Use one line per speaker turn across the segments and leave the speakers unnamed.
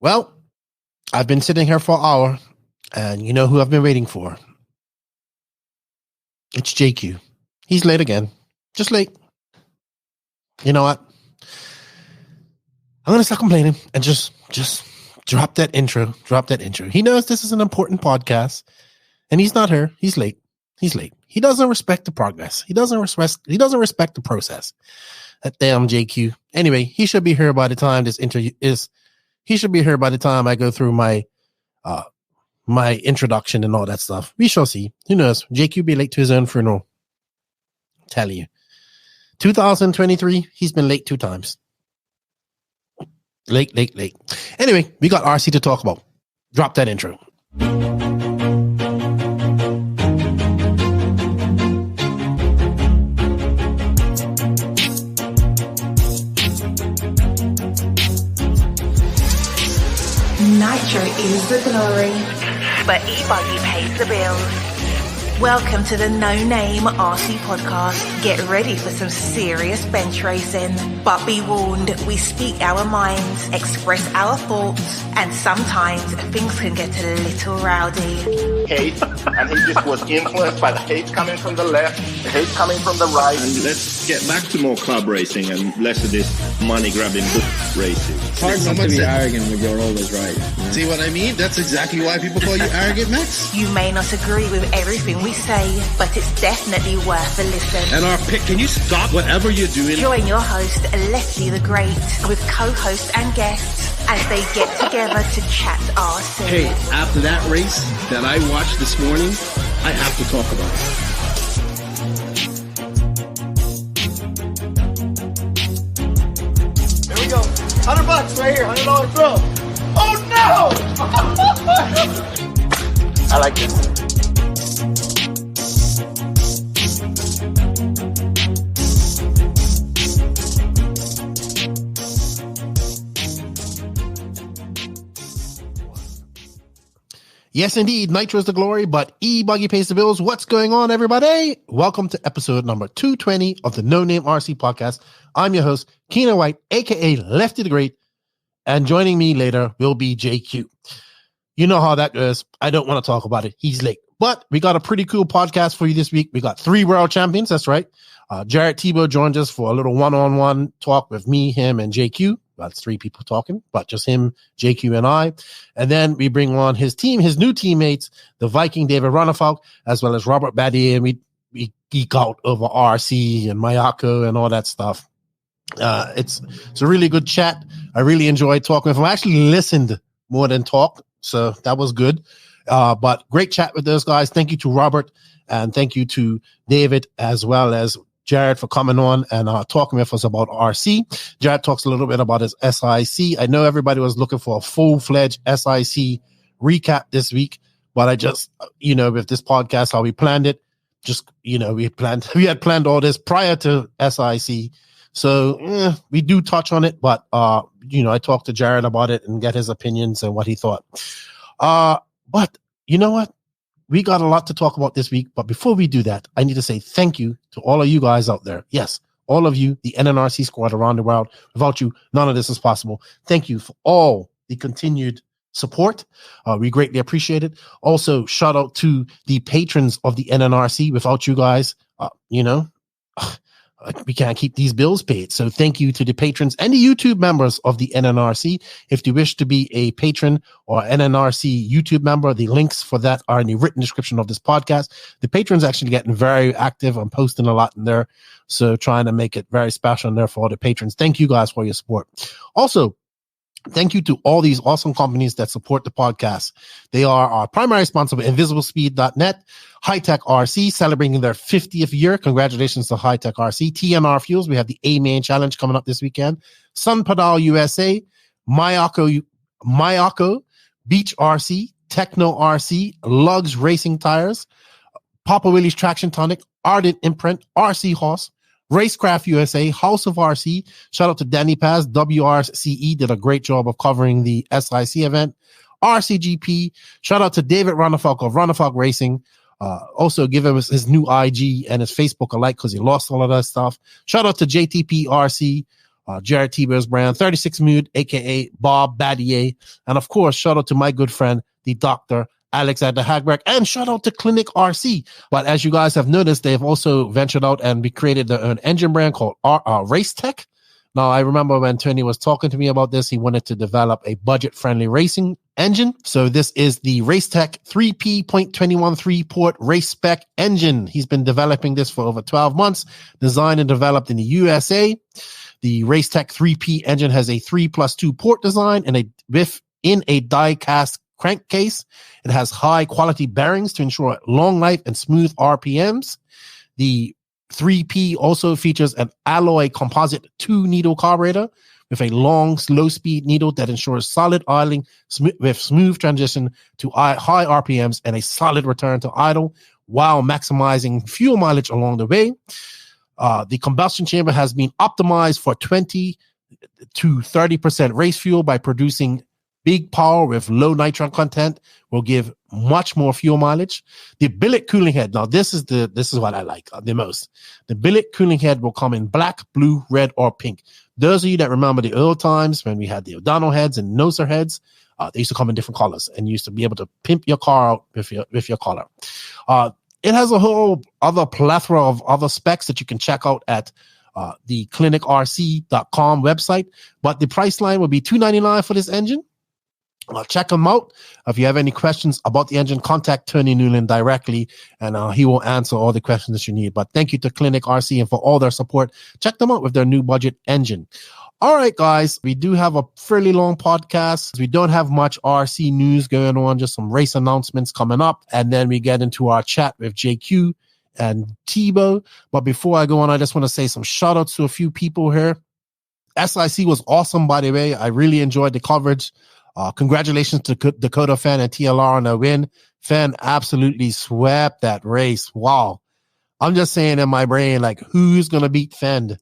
Well, I've been sitting here for an hour, and you know who I've been waiting for? It's JQ. He's late again. Just late. You know what? I'm going to stop complaining and just drop that intro. Drop that intro. He knows this is an important podcast, and he's not here. He's late. He's late. He doesn't respect the progress. He doesn't respect the process. That damn JQ. Anyway, he should be here by the time this interview is. He should be here by the time I go through my my introduction and all that stuff. We shall see. Who knows? JQ be late to his own funeral. Tell you. 2023, he's been late 2 times. Late. Anyway, we got RC to talk about. Drop that intro.
Nitro is the glory, but e-buggy pays the bills. Welcome to the No Name RC podcast. Get ready for some serious bench racing. But be warned, we speak our minds, express our thoughts, and sometimes things can get a little rowdy.
Hate, and he just was influenced by the hate coming from the left, the hate coming from the right.
And let's get back to more club racing and less of this money-grabbing book racing.
It's hard not to be arrogant when you're always right. Yeah.
See what I mean? That's exactly why people call you arrogant, Max.
You may not agree with everything we say, but it's definitely worth a listen.
And our pick, can you stop whatever you're doing?
Join your host, Lefty the Great, with co-hosts and guests as they get together to chat RC.
Hey, after that race that I watched this morning, I have to talk about it.
Here we go. $100 right here, $100 throw. Oh no!
I like this.
Yes, indeed. Nitro is the glory, but e-buggy pays the bills. What's going on, everybody? Welcome to episode number 220 of the No Name RC podcast. I'm your host, Keenan White, a.k.a. Lefty the Great, and joining me later will be JQ. You know how that goes. I don't want to talk about it. He's late. But we got a pretty cool podcast for you this week. We got 3 world champions. That's right. Jared Tebo joined us for a little one-on-one talk with me, him, and JQ. That's 3 people talking, but just him, JQ, and I. And then we bring on his team, his new teammates, the Viking David Ronnefalk, as well as Robert Badier, and we geek out over RC and Mayako and all that stuff. It's a really good chat. I really enjoyed talking with him. I actually listened more than talked, so that was good. But great chat with those guys. Thank you to Robert, and thank you to David, as well as Jared, for coming on and talking with us about RC. Jared talks a little bit about his SIC. I know everybody was looking for a full-fledged SIC recap this week, but I just, with this podcast, how we planned it, we had planned all this prior to SIC. So we do touch on it, but, I talked to Jared about it and get his opinions and what he thought. But you know what? We got a lot to talk about this week, but before we do that, I need to say thank you to all of you guys out there. Yes, all of you, the NNRC squad around the world. Without you, none of this is possible. Thank you for all the continued support. We greatly appreciate it. Also, shout out to the patrons of the NNRC. Without you guys, we can't keep these bills paid. So thank you to the patrons and the YouTube members of the NNRC. If you wish to be a patron or NNRC YouTube member, the links for that are in the written description of this podcast. The patrons actually getting very active. I'm posting a lot in there. So trying to make it very special in there for all the patrons. Thank you guys for your support. Also, thank you to all these awesome companies that support the podcast. They are our primary sponsor with InvisibleSpeed.net, Hitec RC, celebrating their 50th year. Congratulations to Hitec RC. TNR Fuels, we have the A-Main Challenge coming up this weekend. Sun Pedal USA, Mayako, Beach RC, Tekno RC, Lugs Racing Tires, Papa Willie's Traction Tonic, Ardent Imprint, RC Horse, Racecraft USA, House of RC. Shout out to Danny Paz. WRCE did a great job of covering the SIC event. RCGP. Shout out to David Ronnefalk of Ronnefalk Racing. Also give him his new IG and his Facebook alike because he lost all of that stuff. Shout out to JTP RC. Jared Tebo's brand, 36 Mood, aka Bob Badier, and of course, shout out to my good friend, the Dr. Alexander Hagberg, and shout out to Clinic RC. But as you guys have noticed, they've also ventured out and created their own engine brand called Race Tech. Now, I remember when Tony was talking to me about this, he wanted to develop a budget-friendly racing engine. So this is the Racetech 3P.213 port race spec engine. He's been developing this for over 12 months, designed and developed in the USA. The Racetech 3P engine has a 3+2 port design and in a die-cast crankcase. It has high-quality bearings to ensure long life and smooth RPMs. The 3P also features an alloy composite 2-needle carburetor with a long, slow-speed needle that ensures solid idling with smooth transition to high RPMs and a solid return to idle while maximizing fuel mileage along the way. The combustion chamber has been optimized for 20 to 30% race fuel by producing big power with low nitron content will give much more fuel mileage. The billet cooling head. Now, this is what I like the most. The billet cooling head will come in black, blue, red, or pink. Those of you that remember the old times when we had the O'Donnell heads and Noser heads, they used to come in different colors and you used to be able to pimp your car out with your color. It has a whole other plethora of other specs that you can check out at the clinicrc.com website. But the price line will be $299 for this engine. Check them out. If you have any questions about the engine, contact Tony Newland directly, and he will answer all the questions that you need. But thank you to Clinic RC and for all their support. Check them out with their new budget engine. All right, guys, we do have a fairly long podcast. We don't have much RC news going on, just some race announcements coming up, and then we get into our chat with JQ and Tebo. But before I go on, I just want to say some shout outs to a few people here. SIC was awesome, by the way. I really enjoyed the coverage. Congratulations to Dakota Phend and TLR on the win. Phend absolutely swept that race. Wow. I'm just saying in my brain, like, who's going to beat Phend?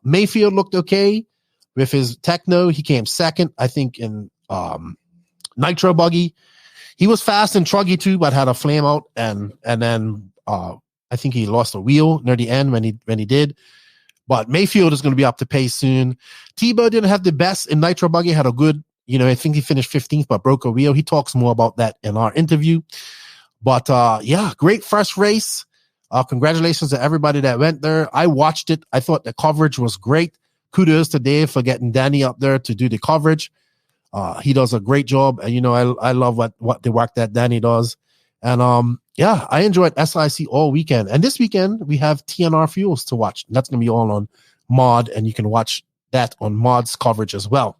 Mayfield looked okay with his Tekno. He came second, I think, in Nitro Buggy. He was fast and truggy too, but had a flame out. And then I think he lost a wheel near the end when he did. But Mayfield is going to be up to pace soon. Tebo didn't have the best in Nitro Buggy, had a good, I think he finished 15th, but broke a wheel. He talks more about that in our interview. But yeah, great first race. Congratulations to everybody that went there. I watched it. I thought the coverage was great. Kudos to Dave for getting Danny up there to do the coverage. He does a great job. And, I love what the work that Danny does. And yeah, I enjoyed SIC all weekend. And this weekend, we have TNR Fuels to watch. That's going to be all on Mod, and you can watch that on Mod's coverage as well.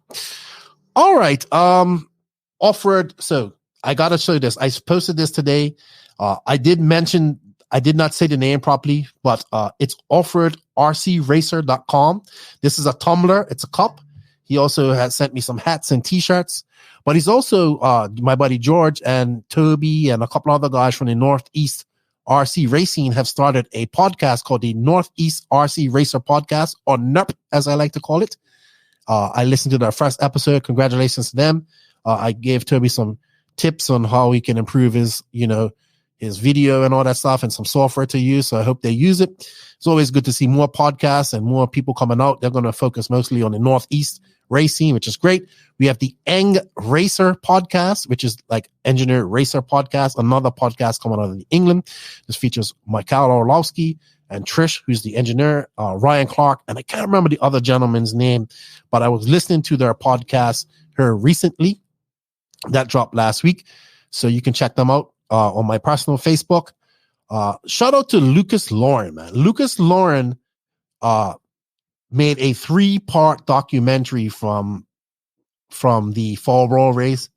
All right. Off-road. So I got to show you this. I posted this today. I did not say the name properly, but it's offroadrcracer.com. This is a tumbler. It's a cup. He also has sent me some hats and t-shirts, but he's also my buddy George and Toby and a couple other guys from the Northeast RC Racing have started a podcast called the Northeast RC Racer Podcast, or NERP, as I like to call it. I listened to their first episode. Congratulations to them. I gave Toby some tips on how he can improve his video and all that stuff and some software to use. So I hope they use it. It's always good to see more podcasts and more people coming out. They're going to focus mostly on the Northeast racing, which is great. We have the Eng Racer podcast, which is like Engineer Racer podcast, another podcast coming out of England. This features Michael Orlowski and Trish, who's the engineer, Ryan Clark, and I can't remember the other gentleman's name, but I was listening to their podcast here recently. That dropped last week. So you can check them out on my personal Facebook. Shout out to Lucas Lauren, man. Lucas Lauren made a 3-part documentary from the Fall Roll race.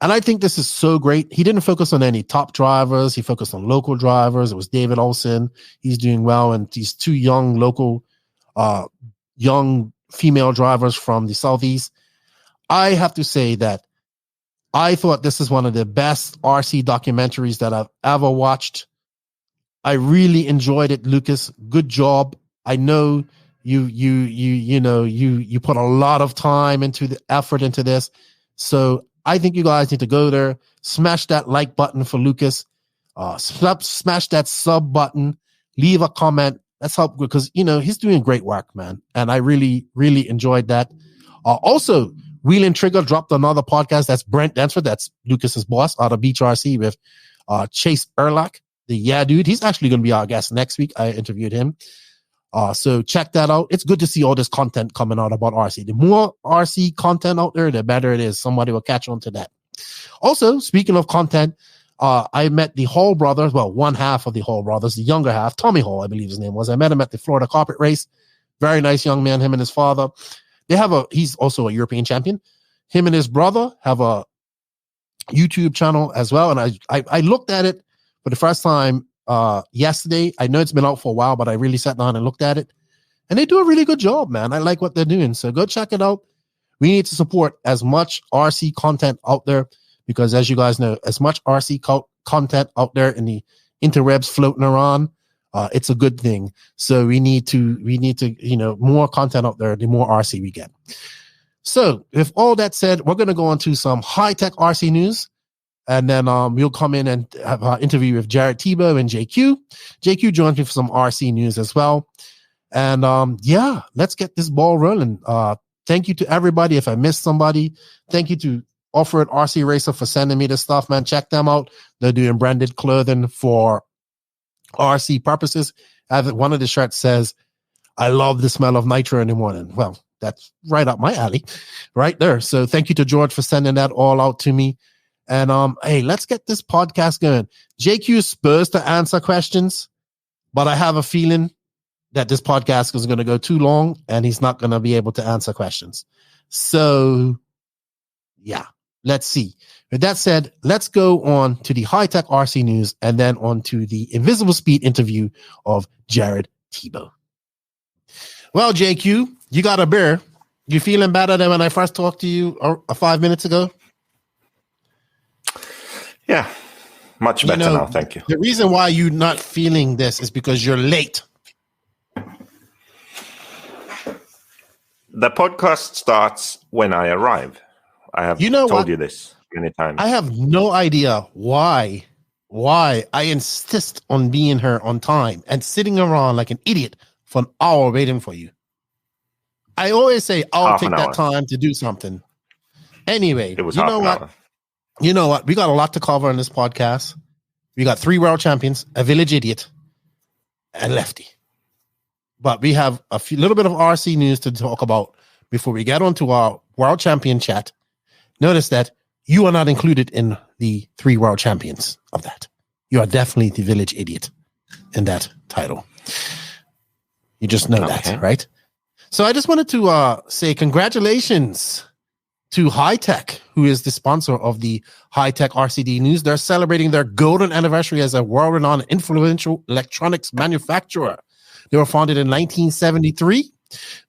And I think this is so great. He didn't focus on any top drivers. He focused on local drivers. It was David Olsen. He's doing well. And these 2 young local, young female drivers from the Southeast. I have to say that I thought this is one of the best RC documentaries that I've ever watched. I really enjoyed it, Lucas. Good job. I know you put a lot of time into the effort into this. So I think you guys need to go there, smash that like button for Lucas, smash that sub button, leave a comment, Let's help because, he's doing great work, man. And I really, really enjoyed that. Also, Wheel and Trigger dropped another podcast. That's Brent Densford. That's Lucas's boss out of Beach RC with Chase Erlach. Dude. He's actually going to be our guest next week. I interviewed him. So check that out. It's good to see all this content coming out about RC. The more RC content out there, the better it is. Somebody will catch on to that. Also, speaking of content, I met the Hall brothers. Well, one half of the Hall brothers, the younger half, Tommy Hall, I believe his name was. I met him at the Florida Carpet Race. Very nice young man, him and his father. He's also a European champion. Him and his brother have a YouTube channel as well. And I looked at it for the first time yesterday. I know it's been out for a while, but I really sat down and looked at it. And they do a really good job, man. I like what they're doing. So go check it out. We need to support as much RC content out there because, as you guys know, as much RC content out there in the interwebs floating around, it's a good thing. So we need to, more content out there, the more RC we get. So with all that said, we're going to go on to some high-tech RC news. And then we'll come in and have an interview with Jared Tebo and JQ. JQ joins me for some RC news as well. And let's get this ball rolling. Thank you to everybody. If I missed somebody, thank you to Offered RC Racer for sending me this stuff, man. Check them out. They're doing branded clothing for RC purposes. One of the shirts says, "I love the smell of nitro in the morning." Well, that's right up my alley, right there. So thank you to George for sending that all out to me. And hey, let's get this podcast going. JQ is supposed to answer questions, but I have a feeling that this podcast is going to go too long and he's not going to be able to answer questions. So yeah, let's see. With that said, let's go on to the high-tech RC news and then on to the InvisibleSpeed interview of Jared Tebo. Well, JQ, you got a beer. You feeling better than when I first talked to you 5 minutes ago?
Yeah, much better now. Thank you.
The reason why you're not feeling this is because you're late.
The podcast starts when I arrive. I have told you this many times.
I have no idea why I insist on being here on time and sitting around like an idiot for an hour waiting for you. I always say I'll take that time to do something. Anyway,
it was half an hour.
You know what? We got a lot to cover in this podcast. We got 3 world champions, a Village Idiot, and Lefty. But we have a little bit of RC news to talk about before we get on to our world champion chat. Notice that you are not included in the 3 world champions of that. You are definitely the Village Idiot in that title. You just know that, right? So I just wanted to say congratulations to Hitec, who is the sponsor of the Hitec RCD News. They're celebrating their golden anniversary as a world-renowned influential electronics manufacturer. They were founded in 1973.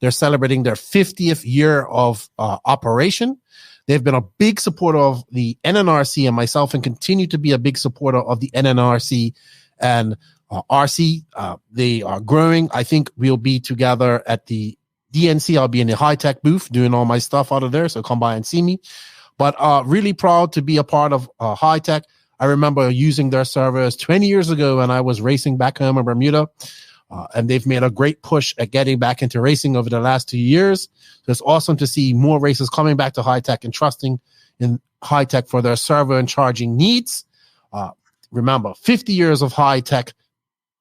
They're celebrating their 50th year of operation. They've been a big supporter of the NNRC and myself and continue to be a big supporter of the NNRC and RC. They are growing. I think we'll be together at the DNC. I'll be in the Hitec booth doing all my stuff out of there, so come by and see me. But really proud to be a part of Hitec. I remember using their servers 20 years ago when I was racing back home in Bermuda. And they've made a great push at getting back into racing over the last 2 years. So it's awesome to see more racers coming back to Hitec and trusting in Hitec for their server and charging needs. Remember, 50 years of Hitec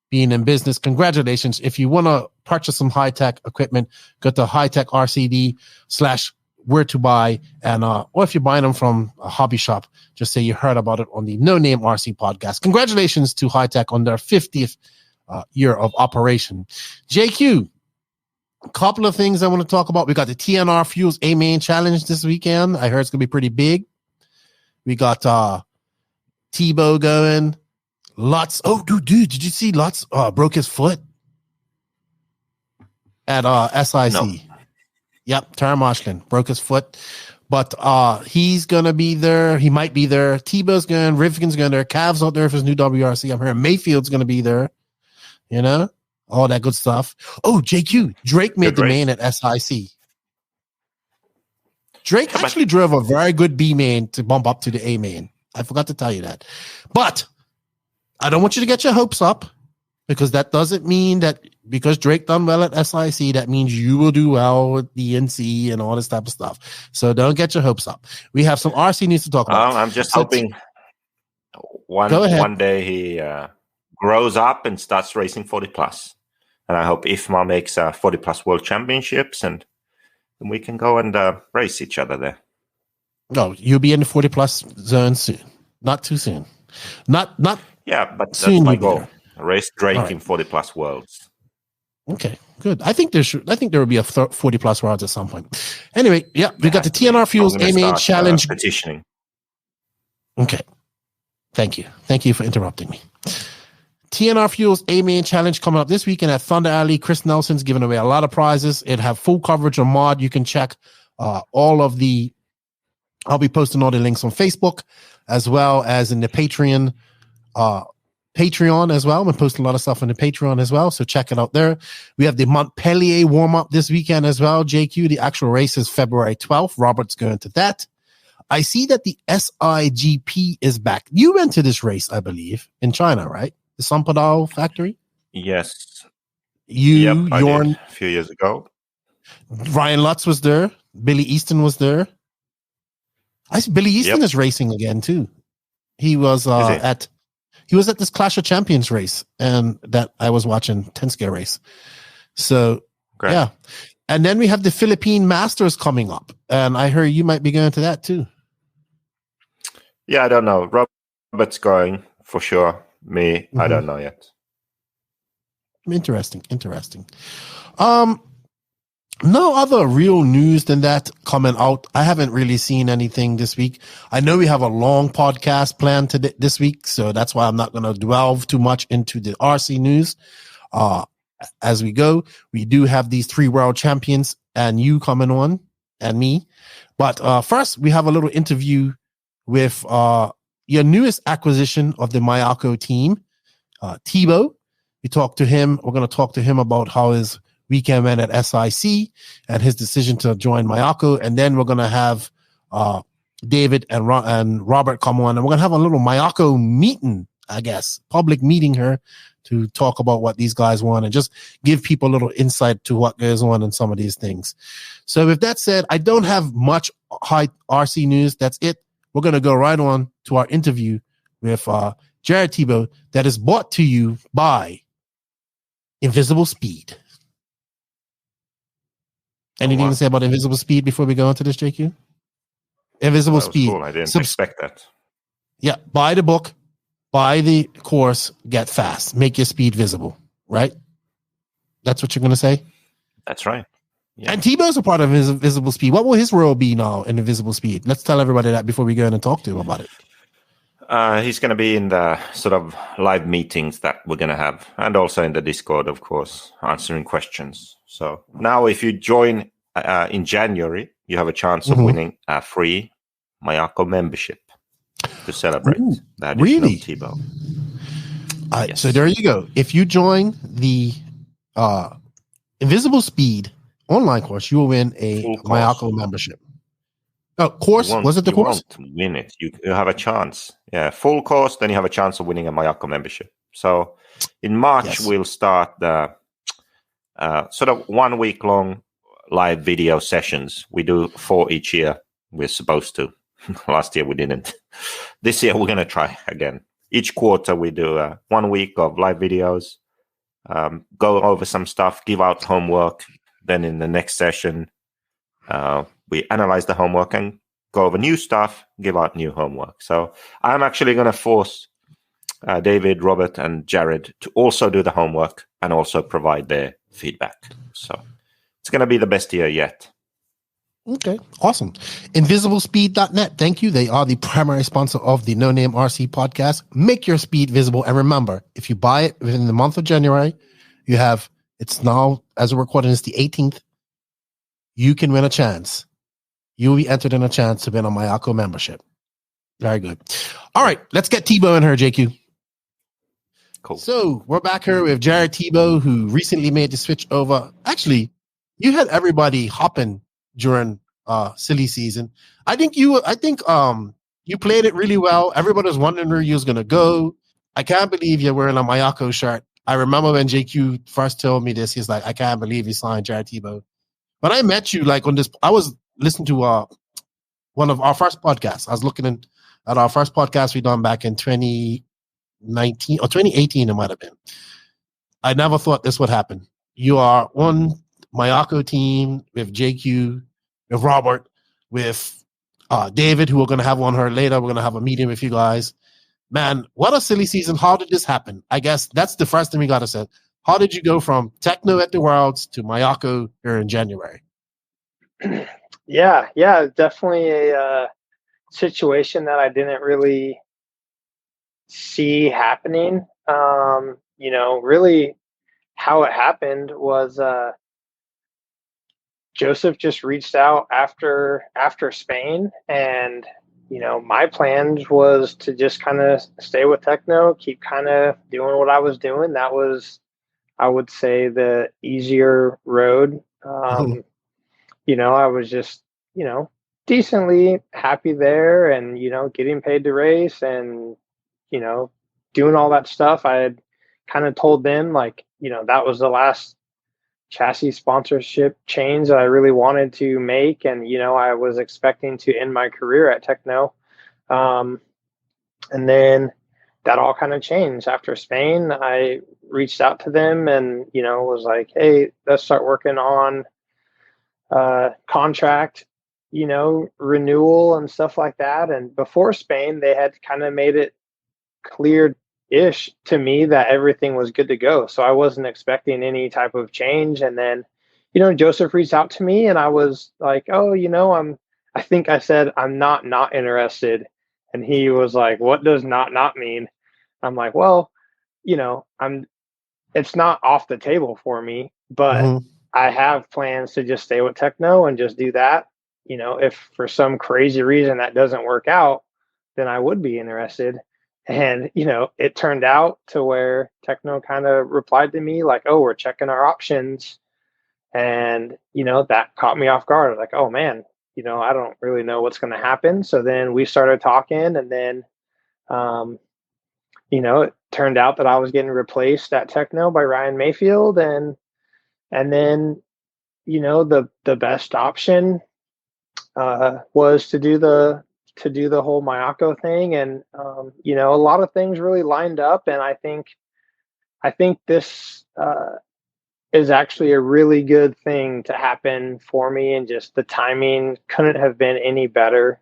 being in business. Congratulations. If you want to purchase some Hitec equipment, go to Hitec RCD / where to buy. And or if you're buying them from a hobby shop, just say you heard about it on the No Name RC podcast. Congratulations to Hitec on their 50th year of operation. JQ, a couple of things I want to talk about. We got the TNR Fuels A-Main Challenge this weekend. I heard it's going to be pretty big. We got Tebo going. Lutz. Oh, dude, did you see Lutz broke his foot at SIC? No. Yep, Tara Moshkin broke his foot. But he's going to be there. He might be there. Tebo's going. Rivkin's going there. Cavs out there for his new WRC. I'm hearing Mayfield's going to be there. You know, all that good stuff. Oh, JQ. Drake made the main at SIC. Drake actually drove a very good B main to bump up to the A main. I forgot to tell you that. But I don't want you to get your hopes up. because that doesn't mean that because Drake done well at SIC, that means you will do well with DNC and all this type of stuff. So don't get your hopes up. We have some RC news to talk about.
I'm just hoping one day he grows up and starts racing 40 plus. And I hope IFMA makes 40 plus world championships and we can go and race each other there.
No, you'll be in the 40 plus zone soon. Not too soon. Not
yeah, but
soon.
That's my goal. Race Drake in 40 plus worlds.
Okay, good. I think there will be a 40 plus worlds at some point. Anyway, yeah, we got the TNR Fuels AMA Challenge
petitioning.
Okay. Thank you for interrupting me. TNR Fuels A-Main Challenge coming up this weekend at Thunder Alley. Chris Nelson's giving away a lot of prizes. It have full coverage on Mod. You can check all of the... I'll be posting all the links on Facebook as well as in the Patreon as well. I'm going to post a lot of stuff on the Patreon as well, so check it out there. We have the Montpellier warm-up this weekend as well. JQ, the actual race is February 12th. Robert's going to that. I see that the SIGP is back. You went to this race, I believe, in China, right? The Sampadao factory?
Yes.
I did
a few years ago.
Ryan Lutz was there. Billy Easton was there. Billy Easton is racing again too. He was at this Clash of Champions race and that I was watching 10 scale race. So great. Yeah. And then we have the Philippine Masters coming up. And I heard you might be going to that too.
Yeah, I don't know. Robert's going for sure. Me, I don't know yet.
Interesting. No other real news than that coming out. I haven't really seen anything this week. I know we have a long podcast planned this week, so that's why I'm not going to delve too much into the RC news. As we go, we do have these 3 world champions and you coming on and me. But first, we have a little interview with your newest acquisition of the Mayako team, Tebo. We talked to him. We're going to talk to him about how his weekend went at SIC and his decision to join Mayako. And then we're going to have David and Robert come on. And we're going to have a little Mayako meeting, I guess, public meeting here to talk about what these guys want and just give people a little insight to what goes on in some of these things. So with that said, I don't have much high RC news. That's it. We're going to go right on to our interview with Jared Tebo that is brought to you by InvisibleSpeed. Anything to say about InvisibleSpeed before we go into this, JQ? InvisibleSpeed.
Cool. I didn't expect that.
Yeah, buy the book, buy the course, get fast, make your speed visible, right? That's what you're going to say? That's right. Yeah. And Tebo's a part of InvisibleSpeed. What will his role be now in InvisibleSpeed? Let's tell everybody that before we go in and talk to him about it.
He's going to be in the sort of live meetings that we're going to have, and also in the Discord, of course, answering questions. So now if you join in January, you have a chance of winning a free Mayako membership to celebrate the addition of Tebo.
Yes. So there you go. If you join the InvisibleSpeed online course, you will win a Mayako membership. Oh, course? Was it the course?
You won't win it. You have a chance. Yeah, full course, then you have a chance of winning a Mayako membership. So in March, we'll start the sort of 1 week long live video sessions. We do 4 each year. We're supposed to. Last year we didn't. This year we're going to try again. Each quarter we do 1 week of live videos, go over some stuff, give out homework. Then in the next session, we analyze the homework and go over new stuff, give out new homework. So I'm actually going to force David, Robert, and Jared to also do the homework and also provide their feedback. So it's going to be the best year yet.
Okay, awesome. InvisibleSpeed.net. Thank you. They are the primary sponsor of the No Name RC podcast. Make your speed visible. And remember, if you buy it within the month of January, you have, it's now, as we're recording, it's the 18th. You can win a chance. You will be entered in a chance to win a Mayako membership. Very good. All right, let's get Tebo in here, JQ.
Cool.
So we're back here with Jared Tebo, who recently made the switch over. Actually, you had everybody hopping during SillySeason. I think you played it really well. Everybody was wondering where you was gonna go. I can't believe you're wearing a Mayako shirt I remember when JQ first told me this, he's like, I can't believe he signed Jared Tebo. When I met you, like on this, I was listening to one of our first podcasts. I was looking at our first podcast we done back in 2019 or 2018, it might have been. I never thought this would happen. You are on Mayako team with JQ, with Robert, with David, who we're going to have on her later. We're going to have a meeting with you guys. Man, what a silly season. How did this happen? I guess that's the first thing we got to say. How did you go from Tekno at the Worlds to Mayako here in January?
Yeah, definitely a situation that I didn't really see happening. Really how it happened was Joseph just reached out after Spain, and my plans was to just kind of stay with Tekno, keep kind of doing what I was doing. That was, I would say, the easier road. I was just, decently happy there and, getting paid to race and, doing all that stuff. I had kind of told them that was the last chassis sponsorship change that I really wanted to make. And, I was expecting to end my career at Tekno. And then that all kind of changed after Spain. I reached out to them and, was like, hey, let's start working on contract, renewal and stuff like that. And before Spain, they had kind of made it clear-ish to me that everything was good to go. So I wasn't expecting any type of change. And then, Joseph reached out to me and I was like, oh, I think I said, I'm not interested. And he was like, what does not mean? I'm like, well, it's not off the table for me, but I have plans to just stay with Tekno and just do that. If for some crazy reason that doesn't work out, then I would be interested. And, it turned out to where Tekno kind of replied to me like, oh, we're checking our options. And, that caught me off guard. Like, oh man, I don't really know what's going to happen. So then we started talking and then, it turned out that I was getting replaced at Tekno by Ryan Mayfield. And then, the best option was to do the whole Mayako thing. And, a lot of things really lined up. And I think this is actually a really good thing to happen for me. And just the timing couldn't have been any better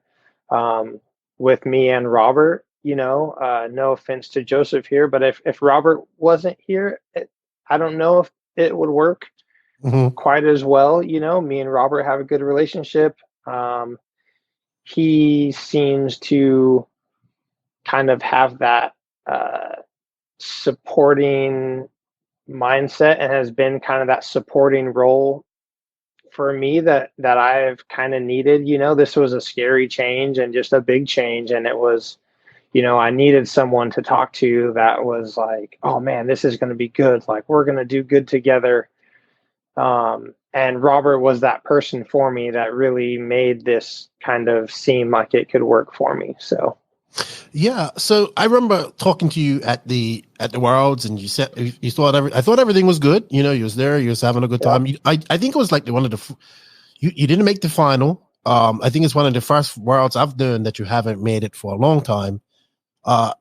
with me and Robert. No offense to Joseph here, but if Robert wasn't here, I don't know if it would work quite as well. Me and Robert have a good relationship. He seems to kind of have that supporting mindset and has been kind of that supporting role for me that I've kind of needed. This was a scary change and just a big change. And it was, I needed someone to talk to that was like, oh man, this is going to be good. Like, we're going to do good together. And Robert was that person for me that really made this kind of seem like it could work for me. So,
yeah. So I remember talking to you at the Worlds, and you said you thought I thought everything was good. You was there, you was having a good time. I think it was like one of the you didn't make the final. I think it's one of the first Worlds I've done that you haven't made it for a long time.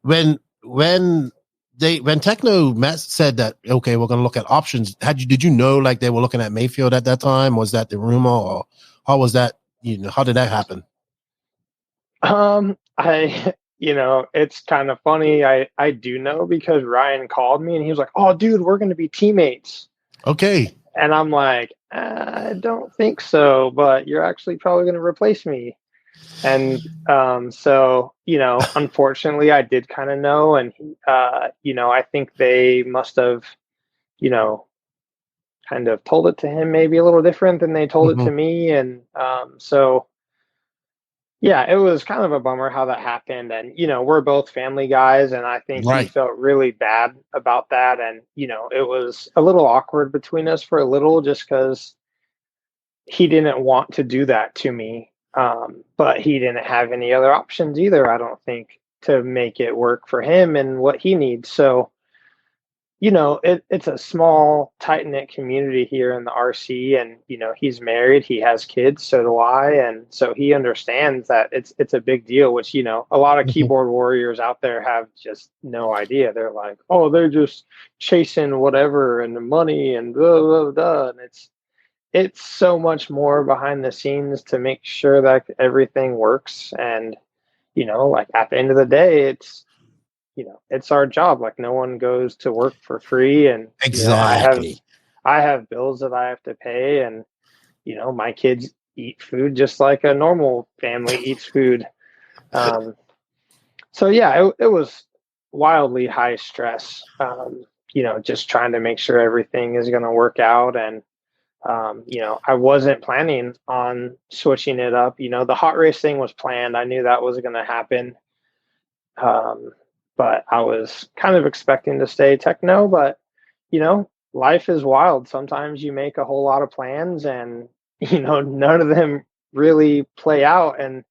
When Tekno said that, okay, we're going to look at options, did you know like they were looking at Mayfield at that time? Was that the rumor, or how was that? How did that happen?
It's kind of funny. I do know because Ryan called me and he was like, oh dude, we're going to be teammates. Okay. And I'm like, I don't think so, but you're actually probably going to replace me. And so, unfortunately, I did kind of know. And, I think they must have, kind of told it to him maybe a little different than they told it to me. And so, yeah, it was kind of a bummer how that happened. And, we're both family guys. And I think he felt really bad about that. And, it was a little awkward between us for a little just because he didn't want to do that to me. But he didn't have any other options either, I don't think, to make it work for him and what he needs. So, it's a small, tight-knit community here in the RC, and, he's married, he has kids, so do I. And so he understands that it's a big deal, which, a lot of keyboard warriors out there have just no idea. They're like, oh, they're just chasing whatever and the money and blah, blah, blah. And it's so much more behind the scenes to make sure that everything works. And, like at the end of the day, it's our job. Like, no one goes to work for free. And
exactly,
I have bills that I have to pay, and, my kids eat food just like a normal family eats food. So yeah, it was wildly high stress, just trying to make sure everything is going to work out. And, I wasn't planning on switching it up. The hot race thing was planned. I knew that was going to happen. But I was kind of expecting to stay Tekno. But, life is wild. Sometimes you make a whole lot of plans and, none of them really play out. And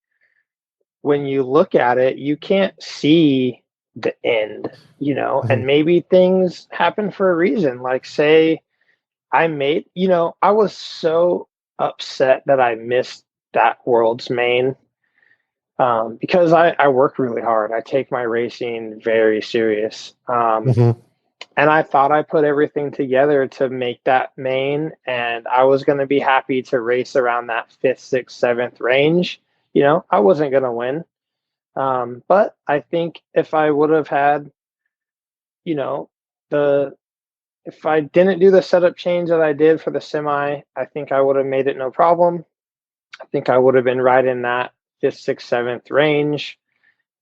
when you look at it, you can't see the end, and maybe things happen for a reason. Like, say I was so upset that I missed that World's Main. Because I work really hard. I take my racing very serious. And I thought I put everything together to make that main, and I was going to be happy to race around that 5th, 6th, 7th range. I wasn't going to win. But I think if I would have had, if I didn't do the setup change that I did for the semi, I think I would have made it no problem. I think I would have been right in that 5th, 6th, 7th range.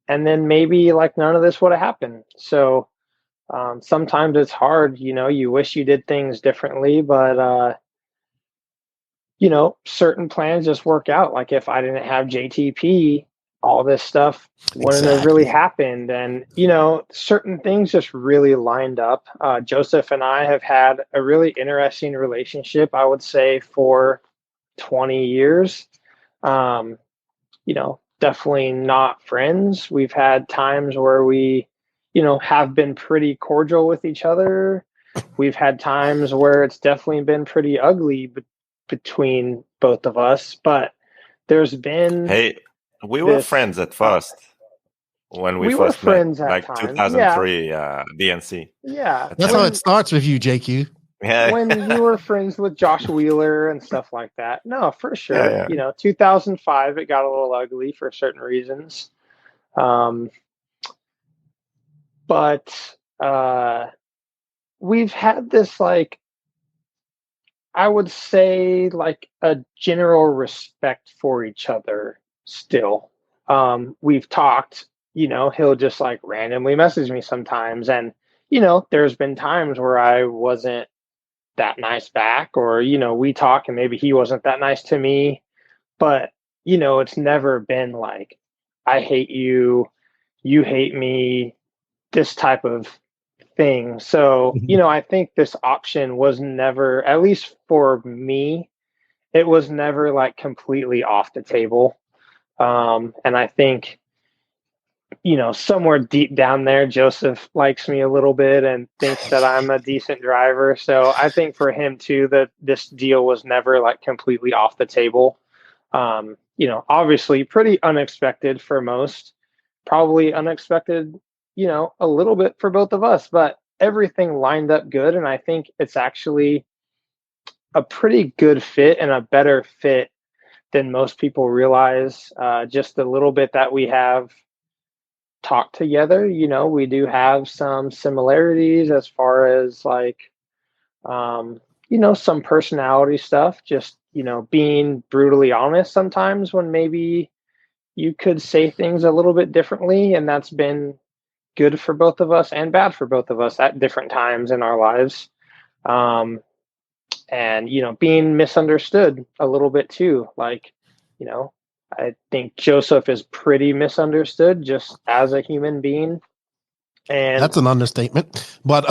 And then maybe like none of this would have happened. So sometimes it's hard, you wish you did things differently, but, certain plans just work out. Like if I didn't have JTP, all this stuff wouldn't have really happened. And, certain things just really lined up. Joseph and I have had a really interesting relationship, I would say, for 20 years. Definitely not friends. We've had times where we, have been pretty cordial with each other. We've had times where it's definitely been pretty ugly between both of us, but there's been...
Hey, we were friends at first when we first
were
met,
friends at
like
times.
2003 DNC.
Yeah.
That's how it starts with you, JQ.
Yeah.
When you were friends with Josh Wheeler and stuff like that. No, for sure.
Yeah.
2005, it got a little ugly for certain reasons. But we've had this, like, I would say, like, a general respect for each other still. We've talked, he'll just like randomly message me sometimes. And, there's been times where I wasn't that nice back, or, we talk and maybe he wasn't that nice to me, but, it's never been like, I hate you, you hate me, this type of thing. So, I think this option was never, at least for me, it was never like completely off the table. And I think, somewhere deep down there, Joseph likes me a little bit and thinks that I'm a decent driver. So I think for him too, that this deal was never like completely off the table. Obviously pretty unexpected for most, probably unexpected, a little bit for both of us, but everything lined up good. And I think it's actually a pretty good fit and a better fit than most people realize. Just a little bit that we have talked together, we do have some similarities as far as like, some personality stuff, just, being brutally honest sometimes when maybe you could say things a little bit differently. And that's been good for both of us and bad for both of us at different times in our lives. And, being misunderstood a little bit too. Like, I think Joseph is pretty misunderstood just as a human being. And
that's an understatement, but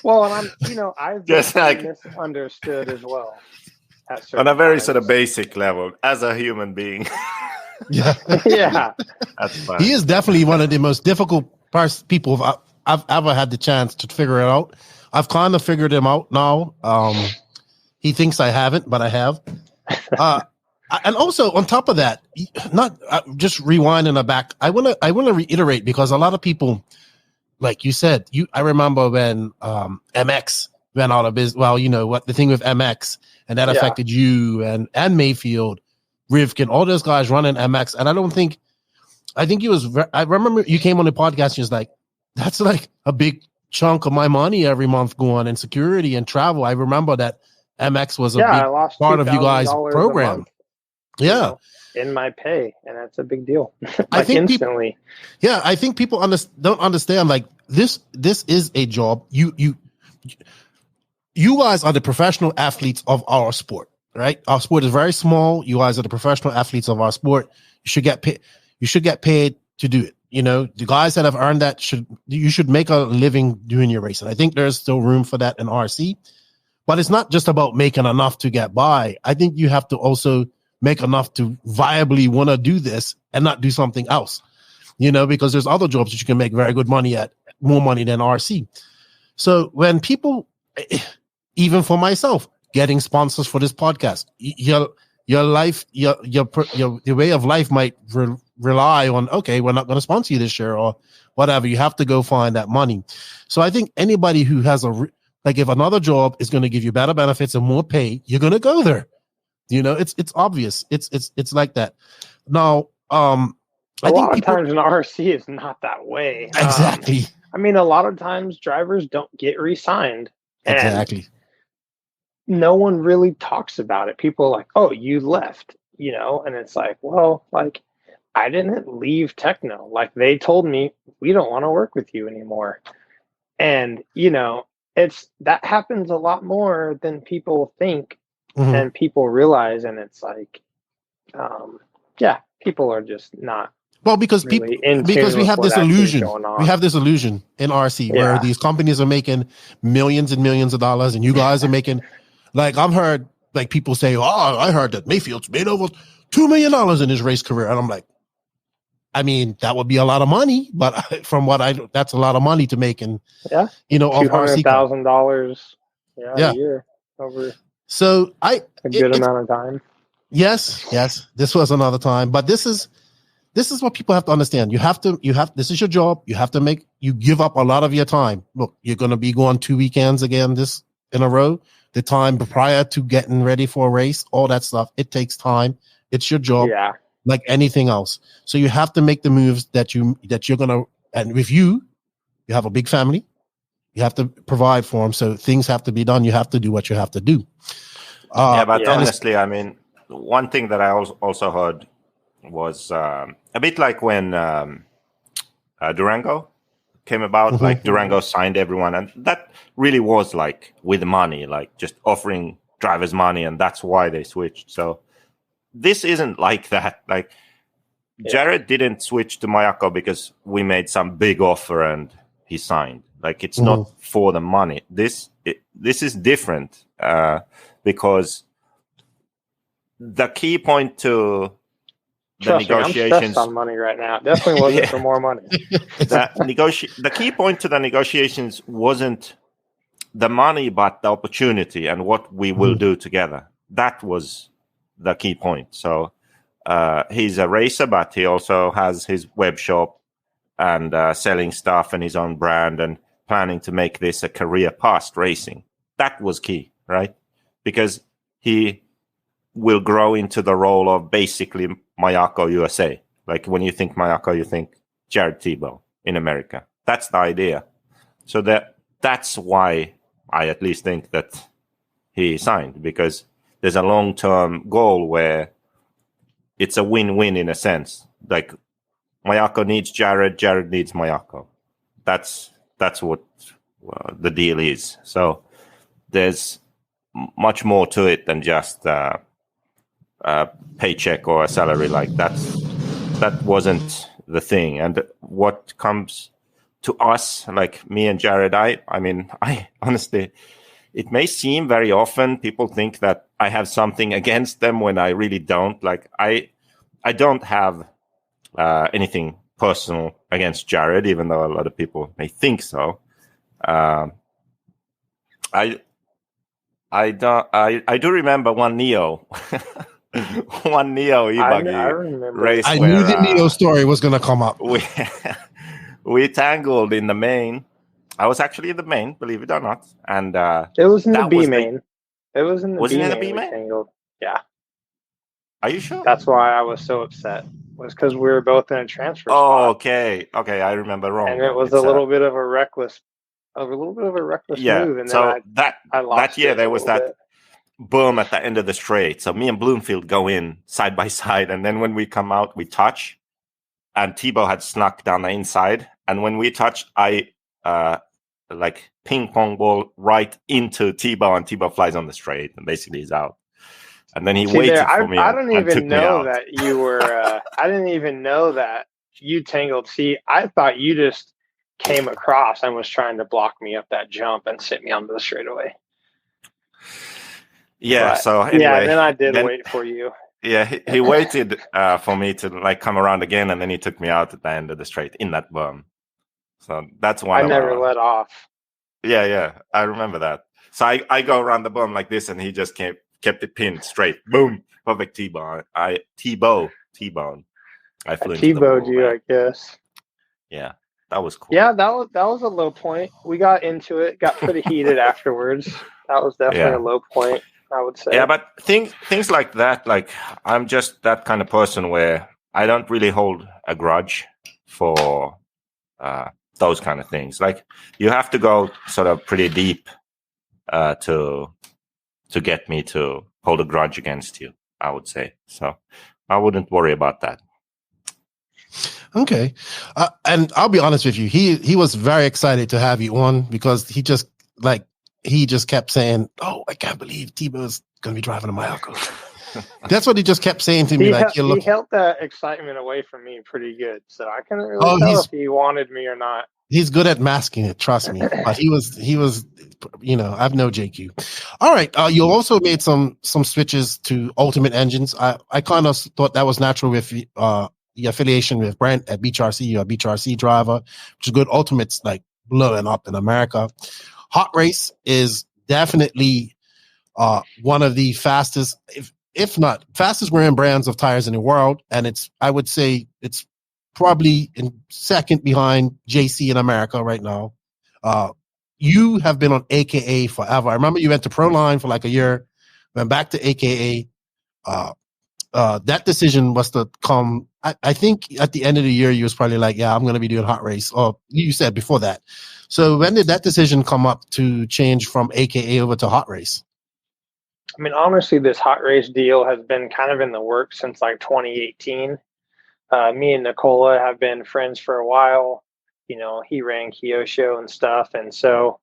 well, and I've been
just like
misunderstood as well.
On a very
times.
sort of basic level, as a human being.
Yeah.
Yeah.
That's fine.
He is definitely one of the most difficult people I've ever had the chance to figure it out. I've kind of figured him out now. He thinks I haven't, but I have. And also on top of that, not just rewinding it back. I want to reiterate, because a lot of people, like you said, I remember when MX went out of business. Well, you know what the thing with MX, and that affected you and Mayfield, Rivkin, all those guys running MX. And I think he was. I remember you came on the podcast and he was like, "That's like a big chunk of my money every month going in security and travel." I remember that MX was a big part of you guys' program. Yeah,
in my pay, and that's a big deal.
I think
instantly.
I think people don't understand. Like this is a job. You guys are the professional athletes of our sport, right? Our sport is very small. You guys are the professional athletes of our sport. You should get paid. You should get paid to do it. You know, the guys that have earned that should make a living doing your racing. I think there's still room for that in RC, but it's not just about making enough to get by. I think you have to also make enough to viably want to do this and not do something else, you know, because there's other jobs that you can make very good money at, more money than RC. So when people, even for myself, getting sponsors for this podcast, your life, your way of life might rely on, okay, we're not going to sponsor you this year or whatever. You have to go find that money. So I think anybody who has if another job is going to give you better benefits and more pay, you're going to go there. You know, it's obvious. It's like that. Now,
a lot of times in RC, it's not that way.
Exactly.
I mean, a lot of times drivers don't get re-signed.
Exactly.
No one really talks about it. People are like, "Oh, you left," you know, and it's like, well, like I didn't leave Tekno. Like they told me, we don't want to work with you anymore. And you know, that happens a lot more than people think. Mm-hmm. And people realize, and it's like, people are just not.
Well, because
really
we have this illusion. We have this illusion in RC where these companies are making millions and millions of dollars, and you guys are making, like I've heard like people say, "Oh, I heard that Mayfield's made over $2 million in his race career," and I'm like, I mean, that would be a lot of money, but from what that's a lot of money to make, and you know,
$200,000, a year over.
So
a good amount of time.
Yes. This was another time, but this is what people have to understand. This is your job. You give up a lot of your time. Look, you're going to be going 2 weekends again in a row. The time prior to getting ready for a race, all that stuff, it takes time. It's your job, like anything else. So you have to make the moves that you're going to, and with you have a big family. You have to provide for them, so things have to be done. You have to do what you have to do.
Honestly, I mean, one thing that I also heard was a bit like when Durango came about. Mm-hmm. Like Durango signed everyone, and that really was like with money, like just offering drivers money, and that's why they switched. So this isn't like that. Like Jared didn't switch to Mayako because we made some big offer and he signed. Like it's not for the money. This is different because the key point to the negotiations.
I'm stressed on money right now. It definitely wasn't for more money.
The key point to the negotiations wasn't the money, but the opportunity and what we will do together. That was the key point. So he's a racer, but he also has his web shop and selling stuff and his own brand and planning to make this a career past racing. That was key, right? Because he will grow into the role of basically Mayako USA. Like when you think Mayako, you think Jared Tebo in America. That's the idea. So that's why I at least think that he signed, because there's a long-term goal where it's a win-win in a sense. Like Mayako needs Jared, Jared needs Mayako. That's what the deal is. So there's much more to it than just a paycheck or a salary. Like that wasn't the thing. And what comes to us, like me and Jared, I mean, I honestly, it may seem very often people think that I have something against them when I really don't. Like I don't have anything personal against Jared, even though a lot of people may think so. I do remember one Neo. One Neo e-buggy race.
I knew the Neo story was going to come up.
We tangled in the main. I was actually in the main, believe it or not. And
it was in the B main. It was in the B main. Tangled. Yeah.
Are you sure?
That's why I was so upset. Was because we were both in a transfer spot.
Oh, okay. Okay, I remember wrong.
And it was a little bit of a reckless move. And
so
then I lost
that year there was that boom at the end of the straight. So me and Bloomfield go in side by side, and then when we come out, we touch. And Tebo had snuck down the inside, and when we touched, I like ping pong ball right into Tebo, and Tebo flies on the straight, and basically he's out. And then he waited for me.
I don't even know that you were. I didn't even know that you tangled. See, I thought you just came across and was trying to block me up that jump and sit me onto the straightaway.
Yeah. But, so anyway,
yeah, then I did wait for you.
Yeah, he waited for me to like come around again, and then he took me out at the end of the straight in that berm. So that's one.
I never let off.
Yeah, I remember that. So I go around the berm like this, and he just kept it pinned straight. Boom, perfect T-bone. T-bone. I flew into the
T-boned you, I guess.
Yeah, that was cool.
Yeah, that was a low point. We got into it, got pretty heated afterwards. That was definitely a low point, I would say.
Yeah, but things like that, like I'm just that kind of person where I don't really hold a grudge for those kind of things. Like you have to go sort of pretty deep to get me to hold a grudge against you, I would say. So I wouldn't worry about that.
Okay. And I'll be honest with you. He was very excited to have you on because he just kept saying, "Oh, I can't believe Tebo's going to be driving a Mayako." That's what he just kept saying to me.
He held that excitement away from me pretty good. So I couldn't really tell if he wanted me or not.
He's good at masking it, trust me. But he was, I've no JQ. All right. You also made some switches to Ultimate engines. I kind of thought that was natural with your affiliation with Brent at Beach RC. You're a Beach RC driver, which is good. Ultimate's like blowing up in America. Hot Race is definitely one of the fastest, if not fastest wearing brands of tires in the world. And I would say it's probably in second behind JC in America right now. You have been on AKA forever. I remember you went to Proline for like a year, went back to AKA. That decision was to come, I think at the end of the year, you was probably like, yeah, I'm going to be doing Hot Race. Or you said before that. So when did that decision come up to change from AKA over to Hot Race?
I mean, honestly, this Hot Race deal has been kind of in the works since like 2018. Me and Nicola have been friends for a while. He ran Kyosho and stuff. And so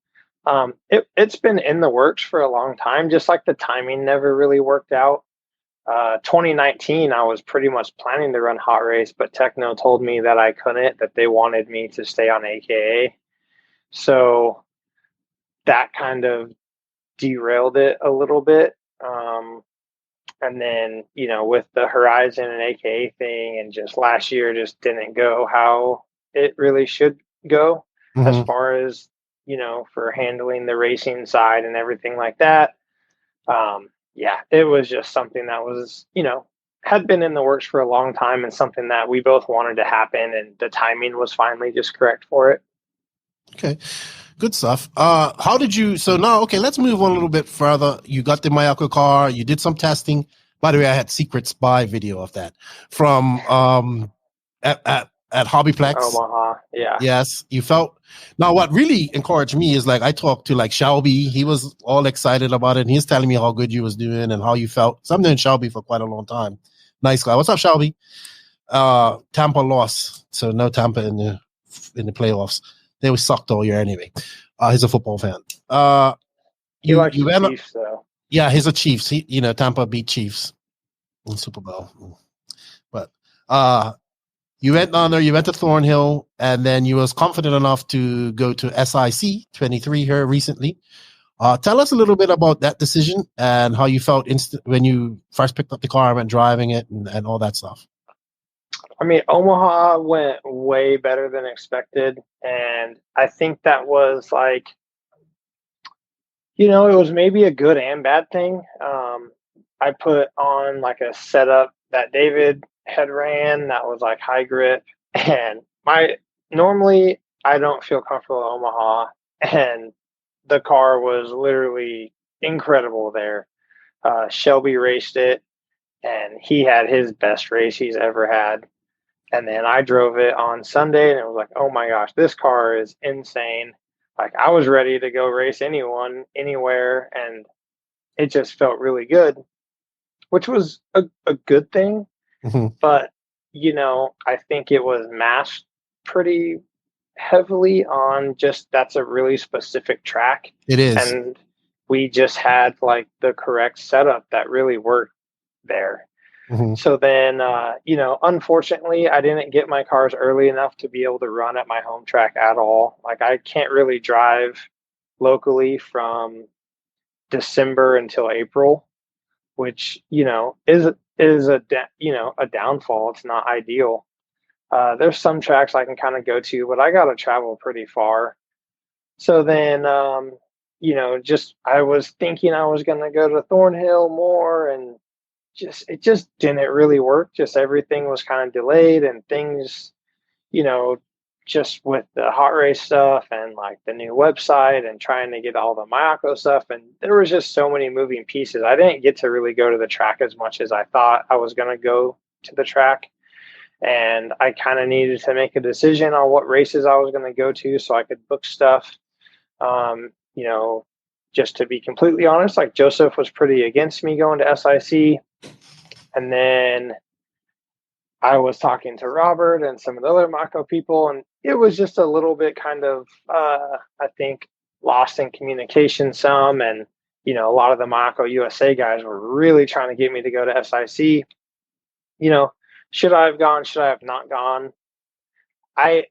it's been in the works for a long time, just like the timing never really worked out. 2019, I was pretty much planning to run Hot Race, but Tekno told me that I couldn't, that they wanted me to stay on AKA. So that kind of derailed it a little bit. And then, with the Horizon and AKA thing and just last year just didn't go how it really should go as far as, for handling the racing side and everything like that. It was just something that was, had been in the works for a long time and something that we both wanted to happen. And the timing was finally just correct for it.
Okay. Good stuff. How did you? So now, okay, let's move on a little bit further. You got the Mayako car. You did some testing. By the way, I had secret spy video of that from at Hobbyplex.
Omaha. Yeah.
Yes, you felt. Now, what really encouraged me is like I talked to like Shelby. He was all excited about it, and he's telling me how good you was doing and how you felt. So I've known Shelby for quite a long time. Nice guy. What's up, Shelby? Tampa lost, so no Tampa in the playoffs. They were sucked all year anyway. He's a football fan.
He likes the Chiefs, though.
Yeah, he's a Chiefs. Tampa beat Chiefs in Super Bowl. But you went on there, you went to Thornhill, and then you was confident enough to go to SIC 23 here recently. Tell us a little bit about that decision and how you felt when you first picked up the car and went driving it and all that stuff.
I mean, Omaha went way better than expected. And I think that was like, it was maybe a good and bad thing. I put on like a setup that David had ran that was like high grip, and normally I don't feel comfortable in Omaha, and the car was literally incredible there. Shelby raced it, and he had his best race he's ever had. And then I drove it on Sunday, and it was like, oh my gosh, this car is insane. Like, I was ready to go race anyone, anywhere, and it just felt really good, which was a good thing.
Mm-hmm.
But, I think it was masked pretty heavily on just that's a really specific track.
It is.
And we just had like the correct setup that really worked there.
Mm-hmm.
So then, unfortunately, I didn't get my cars early enough to be able to run at my home track at all. Like, I can't really drive locally from December until April, which, is a downfall. It's not ideal. There's some tracks I can kind of go to, but I got to travel pretty far. So then, I was thinking I was going to go to Thornhill more, and it just didn't really work. Just everything was kind of delayed, and things, just with the hot race stuff and like the new website and trying to get all the Mayako stuff. And there was just so many moving pieces. I didn't get to really go to the track as much as I thought I was going to go to the track. And I kind of needed to make a decision on what races I was going to go to so I could book stuff. Just to be completely honest, like Joseph was pretty against me going to SIC. And then I was talking to Robert and some of the other Mako people, and it was just a little bit kind of, I think, lost in communication some. And, a lot of the Mako USA guys were really trying to get me to go to SIC. Should I have gone? Should I have not gone? I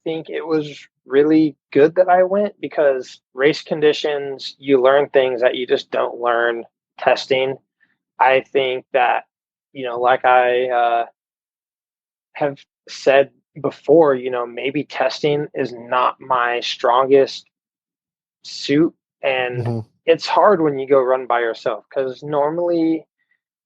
think it was really good that I went, because race conditions, you learn things that you just don't learn testing. I think that, like I have said before, maybe testing is not my strongest suit. And it's hard when you go run by yourself, because normally,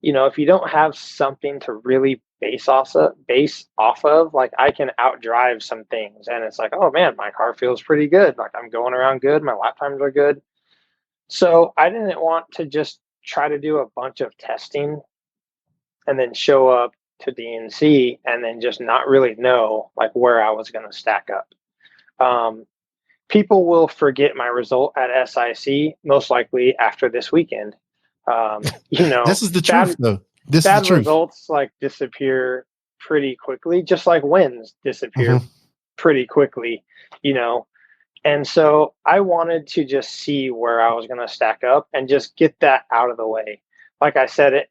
if you don't have something to really base off of, like, I can outdrive some things, and it's like, oh man, my car feels pretty good. Like, I'm going around good. My lap times are good. So I didn't want to just try to do a bunch of testing and then show up to DNC and then just not really know like where I was going to stack up. People will forget my result at SIC most likely after this weekend.
This is the truth, though. This is the truth.
Results like disappear pretty quickly, just like wins disappear pretty quickly, And so I wanted to just see where I was going to stack up and just get that out of the way. Like I said,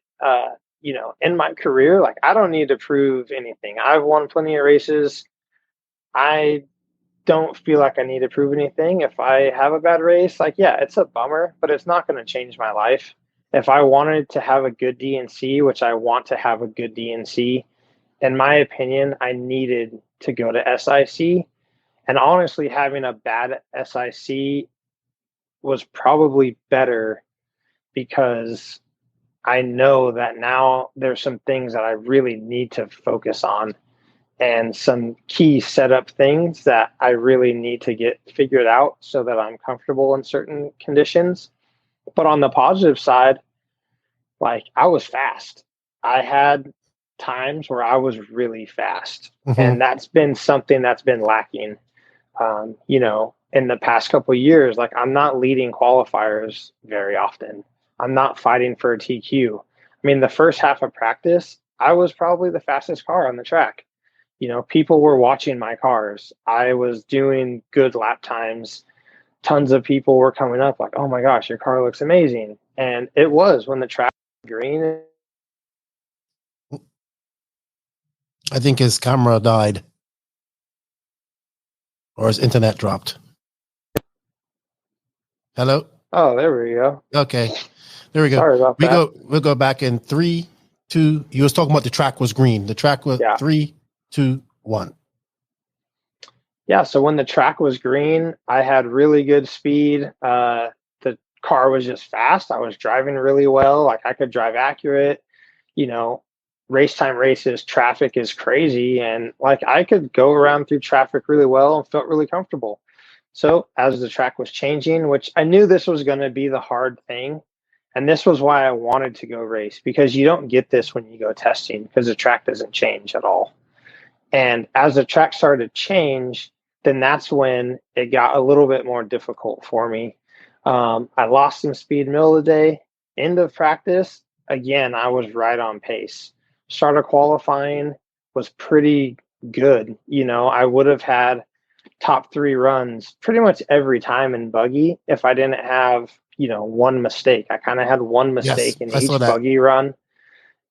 in my career, like, I don't need to prove anything. I've won plenty of races. I don't feel like I need to prove anything. If I have a bad race, like, yeah, it's a bummer, but it's not going to change my life. If I wanted to have a good DNC, which I want to have a good DNC, in my opinion, I needed to go to SIC. And honestly, having a bad SIC was probably better, because I know that now there's some things that I really need to focus on, and some key setup things that I really need to get figured out so that I'm comfortable in certain conditions. But on the positive side, like, I was fast. I had times where I was really fast. And that's been something that's been lacking. In the past couple of years, like, I'm not leading qualifiers very often. I'm not fighting for a TQ. I mean, the first half of practice, I was probably the fastest car on the track. People were watching my cars. I was doing good lap times. Tons of people were coming up like, oh my gosh, your car looks amazing. And it was when the track was green.
I think his camera died, or his internet dropped. Hello?
Oh, there we go.
Okay. There we go.
Sorry about that.
We'll go back in 3, 2. You was talking about the track was green. The track was 3, 2, 1.
Yeah, so when the track was green, I had really good speed. The car was just fast. I was driving really well. Like I could drive accurate. Race time races, traffic is crazy. And like I could go around through traffic really well and felt really comfortable. So as the track was changing, which I knew this was going to be the hard thing. And this was why I wanted to go race, because you don't get this when you go testing because the track doesn't change at all. And as the track started to change, then that's when it got a little bit more difficult for me. I lost some speed middle of the day. End of practice, again, I was right on pace. Started qualifying was pretty good. I would have had top 3 runs pretty much every time in buggy if I didn't have, one mistake. I kind of had one mistake in each buggy run.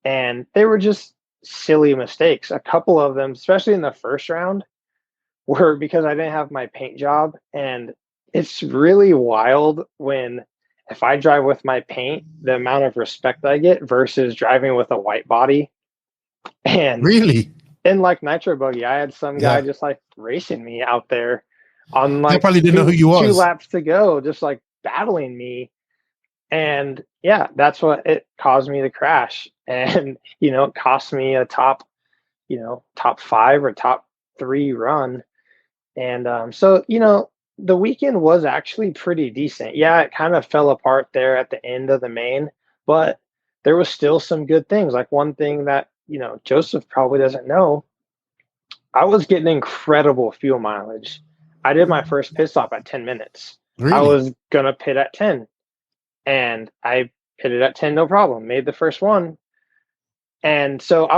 And they were just silly mistakes. A couple of them, especially in the first round, were because I didn't have my paint job. And it's really wild when, if I drive with my paint, the amount of respect I get versus driving with a white body. And
really,
in like Nitro Buggy, I had some guy just like racing me out there on like,
I probably didn't know who you was.
2 laps to go, just like battling me. And yeah, that's what it caused me to crash. And, it cost me a top 5 or top 3 run. And so, the weekend was actually pretty decent. Yeah, it kind of fell apart there at the end of the main, but there was still some good things. Like one thing that, Joseph probably doesn't know, I was getting incredible fuel mileage. I did my first pit stop at 10 minutes.
Really?
I was going to pit at 10, and I pitted at 10, no problem. Made the first one. And so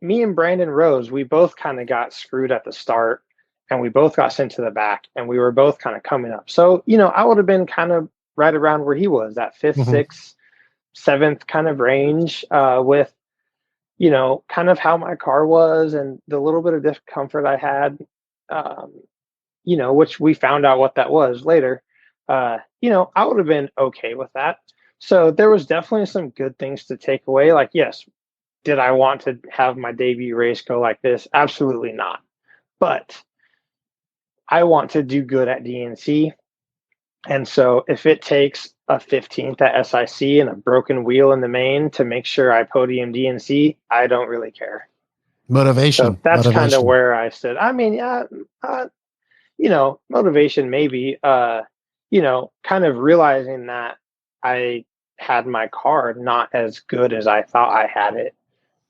me and Brandon Rose, we both kind of got screwed at the start. And we both got sent to the back, and we were both kind of coming up. So, I would have been kind of right around where he was, that 5th, 6th, 7th kind of range with, kind of how my car was and the little bit of discomfort I had, which we found out what that was later. I would have been okay with that. So there was definitely some good things to take away. Like, yes, did I want to have my debut race go like this? Absolutely not. But I want to do good at DNC. And so if it takes a 15th at SIC and a broken wheel in the main to make sure I podium DNC, I don't really care.
Motivation.
So that's kind of where I stood. I mean, motivation maybe, kind of realizing that I had my car not as good as I thought I had it,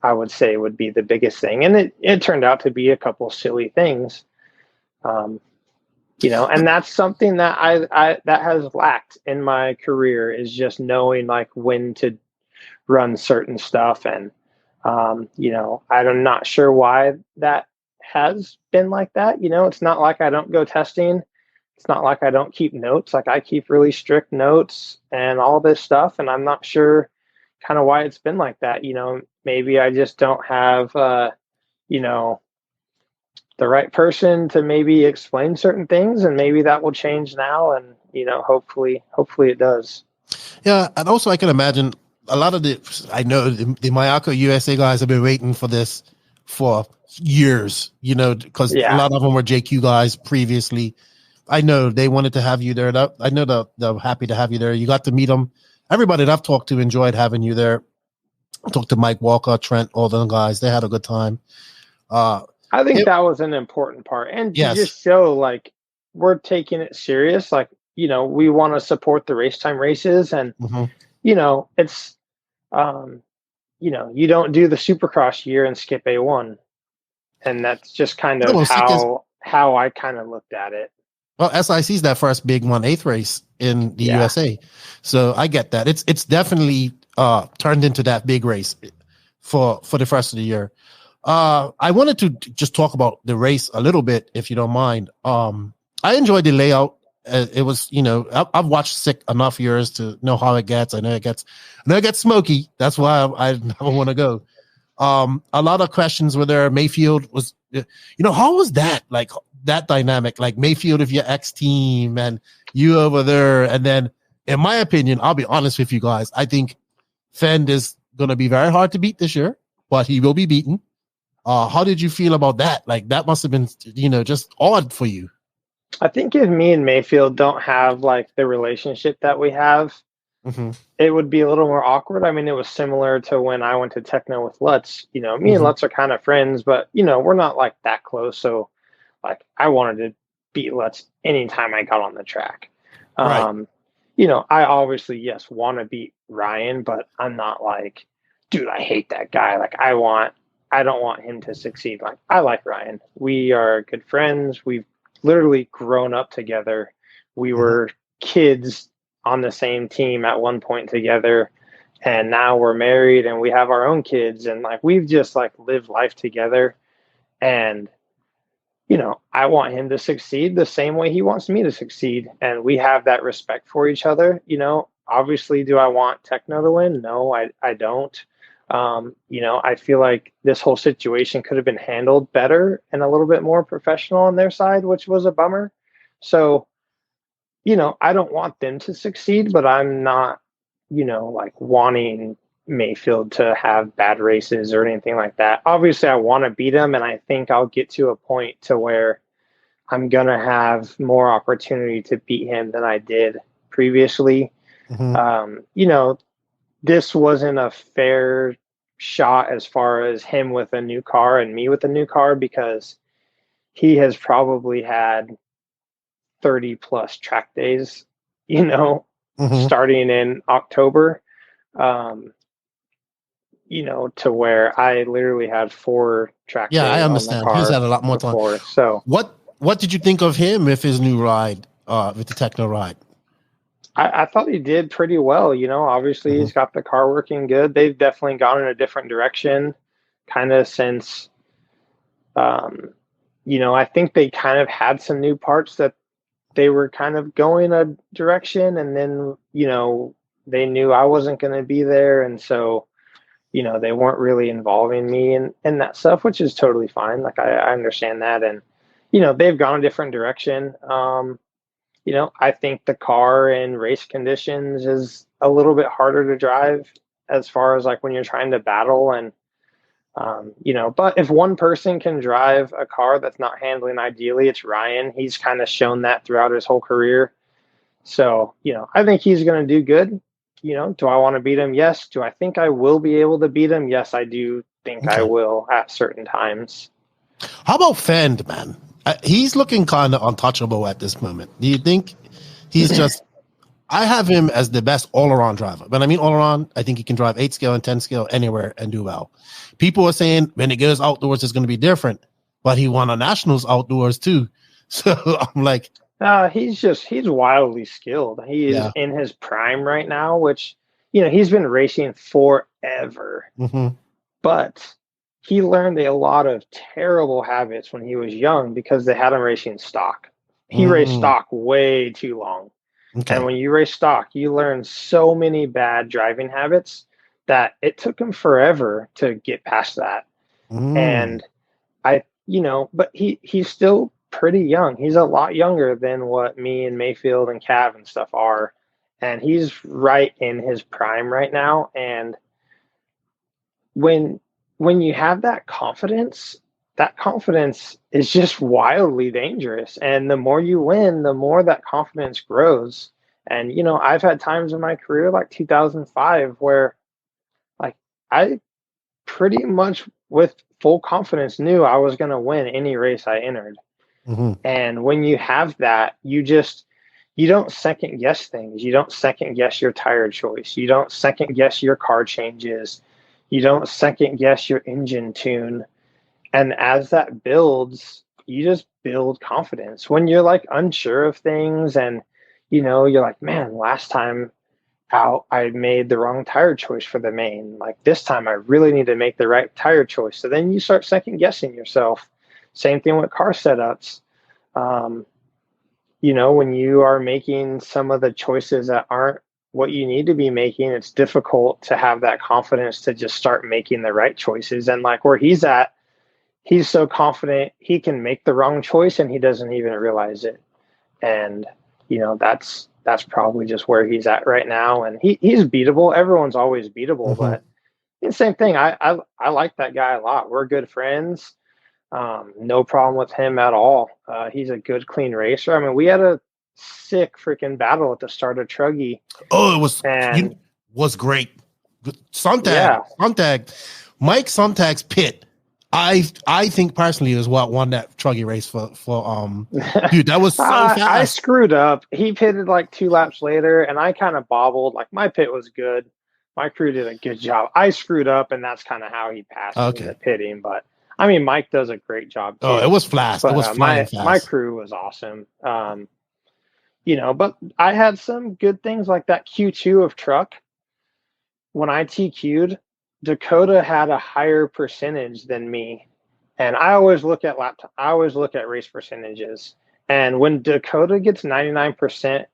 I would say would be the biggest thing. And it turned out to be a couple silly things. And that's something that I that has lacked in my career, is just knowing like when to run certain stuff. And, I'm not sure why that has been like that. It's not like I don't go testing. It's not like I don't keep notes. Like I keep really strict notes and all this stuff. And I'm not sure kind of why it's been like that. Maybe I just don't have, the right person to maybe explain certain things, and maybe that will change now. And, hopefully it does.
Yeah. And also I can imagine a lot of the Mayako USA guys have been waiting for this for years, because a lot of them were JQ guys previously. I know they wanted to have you there. I know they're happy to have you there. You got to meet them. Everybody that I've talked to enjoyed having you there. I talked to Mike Walker, Trent, all them guys. They had a good time.
I think that was an important part. And to just show, like, we're taking it serious. Like, we want to support the race time races. And, it's, you don't do the Supercross year and skip A1. And that's just kind of how I kind of looked at it.
Well, SIC is that first big 1/8 race in the USA. So I get that. It's definitely turned into that big race for the first of the year. I wanted to just talk about the race a little bit, if you don't mind. I enjoyed the layout. It was, I've watched Sick enough years to know how it gets. I know it gets smoky. That's why I never want to go. A lot of questions were there. Mayfield was, how was that? Like that dynamic, like Mayfield of your ex team and you over there. And then, in my opinion, I'll be honest with you guys, I think Phend is going to be very hard to beat this year, but he will be beaten. How did you feel about that? Like, that must have been, just odd for you.
I think if me and Mayfield don't have like the relationship that we have, it would be a little more awkward. I mean, it was similar to when I went to Tekno with Lutz. Me and Lutz are kind of friends, but we're not like that close. So like, I wanted to beat Lutz anytime I got on the track.
Right.
I obviously, yes, want to beat Ryan, but I'm not like, dude, I hate that guy. Like, I don't want him to succeed. Like, I like Ryan. We are good friends. We've literally grown up together. We were kids on the same team at one point together, and now we're married and we have our own kids, and like, we've just like lived life together. And I want him to succeed the same way he wants me to succeed, and we have that respect for each other. Obviously, do I want Tekno to win? No, I don't. I feel like this whole situation could have been handled better and a little bit more professional on their side, which was a bummer. So, I don't want them to succeed, but I'm not, like wanting Mayfield to have bad races or anything like that. Obviously, I want to beat him, and I think I'll get to a point to where I'm going to have more opportunity to beat him than I did previously. This wasn't a fair shot as far as him with a new car and me with a new car, because he has probably had 30 plus track days, starting in October, to where I literally had 4 track days.
Yeah, I understand. He's had a lot more time.
So
what did you think of him with his new ride, with the Tekno ride?
I thought he did pretty well. Obviously he's got the car working good. They've definitely gone in a different direction kind of since, I think they kind of had some new parts that they were kind of going a direction, and then, they knew I wasn't going to be there. And so, they weren't really involving me in that stuff, which is totally fine. Like, I understand that. And, they've gone a different direction. I think the car in race conditions is a little bit harder to drive as far as like when you're trying to battle. And, but if one person can drive a car that's not handling ideally, it's Ryan. He's kind of shown that throughout his whole career. So, I think he's going to do good. Do I want to beat him? Yes. Do I think I will be able to beat him? Yes, I do think I will at certain times.
How about Phend, man? He's looking kind of untouchable at this moment. Do you think he's just... I have him as the best all-around driver. But I mean all-around, I think he can drive 8 scale and 10 scale anywhere and do well. People are saying when it goes outdoors, it's going to be different. But he won a nationals outdoors too. So I'm like...
he's wildly skilled. He is in his prime right now, which, he's been racing forever. But he learned a lot of terrible habits when he was young because they had him racing stock. He raced stock way too long. Okay. And when you race stock, you learn so many bad driving habits that it took him forever to get past that. And but he's still pretty young. He's a lot younger than what me and Mayfield and Cav and stuff are. And he's right in his prime right now. And when you have that confidence is just wildly dangerous. And the more you win, the more that confidence grows. And, I've had times in my career, like 2005, where like I pretty much with full confidence knew I was going to win any race I entered. And when you have that, you don't second guess things. You don't second guess your tire choice. You don't second guess your car changes. You don't second guess your engine tune. And as that builds, you just build confidence. When you're like unsure of things and, you're like, man, last time out, I made the wrong tire choice for the main. Like this time I really need to make the right tire choice. So then you start second guessing yourself. Same thing with car setups. When you are making some of the choices that aren't what you need to be making, it's difficult to have that confidence to just start making the right choices. And like where he's at, he's so confident he can make the wrong choice and he doesn't even realize it. And, that's probably just where he's at right now. And he's beatable. Everyone's always beatable, but Same thing. I like that guy a lot. We're good friends. No problem with him at all. He's a good, clean racer. I mean, we had a sick freaking battle at the start of Truggy.
Oh, it was great. Sontag, Mike Sontag's pit. I think personally is what won that Truggy race for dude. That was so fast.
I screwed up. He pitted like 2 laps later, and I kind of bobbled. Like my pit was good. My crew did a good job. I screwed up, and that's kind of how he passed in the pitting. But I mean, Mike does a great job too.
Oh, it was fast. It was flying fast.
My crew was awesome. But I had some good things like that Q2 of truck. When I TQ'd, Dakota had a higher percentage than me, and I always look at race percentages. And when Dakota gets 99%,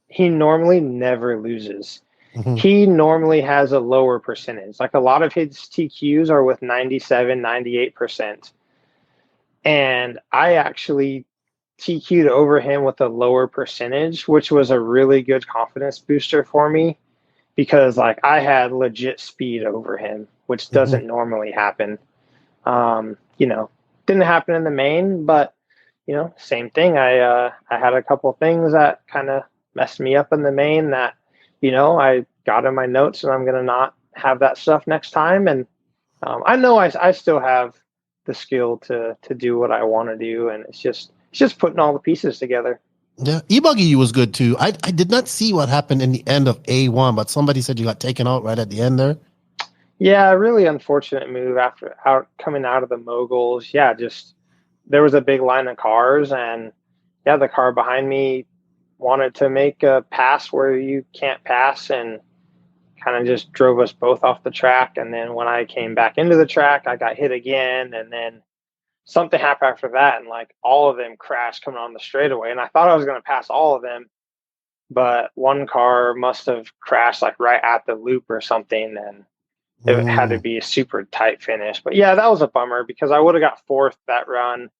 he normally never loses. Mm-hmm. He normally has a lower percentage. Like a lot of his TQs are with 97, 98%. And I actually TQ'd over him with a lower percentage, which was a really good confidence booster for me. Because like I had legit speed over him, which doesn't normally happen. Didn't happen in the main, but same thing. I had a couple of things that kind of messed me up in the main that, I got in my notes, and I'm gonna not have that stuff next time. And I know I still have the skill to do what I want to do, and it's just putting all the pieces together.
Yeah, E-Buggy was good too. I did not see what happened in the end of A1, but somebody said you got taken out right at the end there.
Yeah, really unfortunate move coming out of the moguls. Yeah, just there was a big line of cars, and the car behind me wanted to make a pass where you can't pass, and kind of just drove us both off the track. And then when I came back into the track, I got hit again, and then something happened after that, and like all of them crashed coming on the straightaway. And I thought I was going to pass all of them, but one car must have crashed like right at the loop or something, and it had to be a super tight finish. But yeah, that was a bummer because I would have got 4th that run.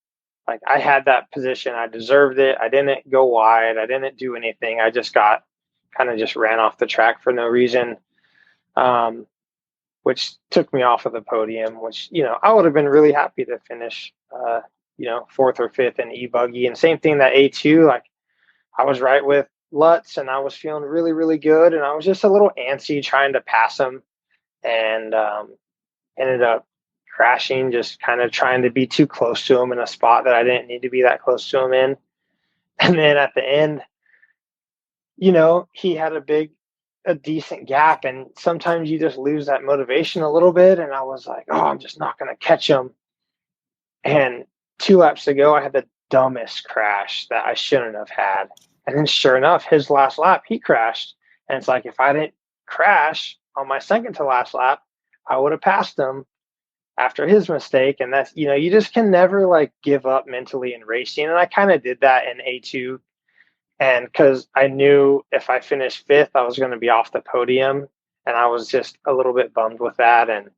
Like I had that position, I deserved it. I didn't go wide, I didn't do anything. I just just ran off the track for no reason. Which took me off of the podium, which, I would have been really happy to finish, 4th or 5th in E-Buggy. And same thing that A2, like I was right with Lutz, and I was feeling really, really good. And I was just a little antsy trying to pass him, and ended up crashing, just kind of trying to be too close to him in a spot that I didn't need to be that close to him in. And then at the end, he had a decent gap, and sometimes you just lose that motivation a little bit. And I was like, oh, I'm just not going to catch him. And 2 laps ago, I had the dumbest crash that I shouldn't have had. And then sure enough, his last lap, he crashed. And it's like, if I didn't crash on my second to last lap, I would have passed him after his mistake. And that's, you just can never like give up mentally in racing. And I kind of did that in A2. And because I knew if I finished 5th, I was going to be off the podium, and I was just a little bit bummed with that. And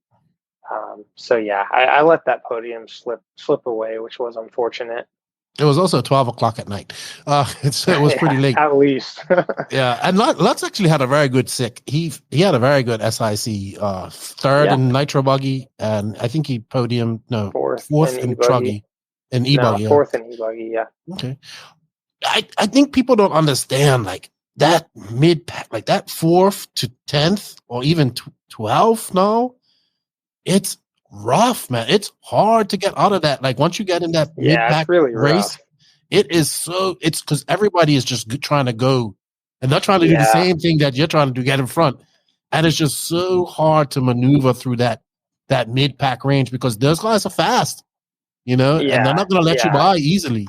I let that podium slip away, which was unfortunate.
It was also 12 o'clock at night. It was pretty late.
At least.
Yeah, and Lutz actually had a very good sick. He had a very good SIC, 3rd in Nitro Buggy, and I think he podium, no, 4th in Truggy. In E-Buggy.
No, 4th in E-Buggy, yeah.
Okay. I think people don't understand like that mid pack, like that 4th to 10th or even 12th now. It's rough, man. It's hard to get out of that. Like once you get in that mid pack
really
race, it's because everybody is just trying to go and they're trying to do the same thing that you're trying to do, get in front. And it's just so hard to maneuver through that mid pack range because those guys are fast, and they're not going to let you by easily.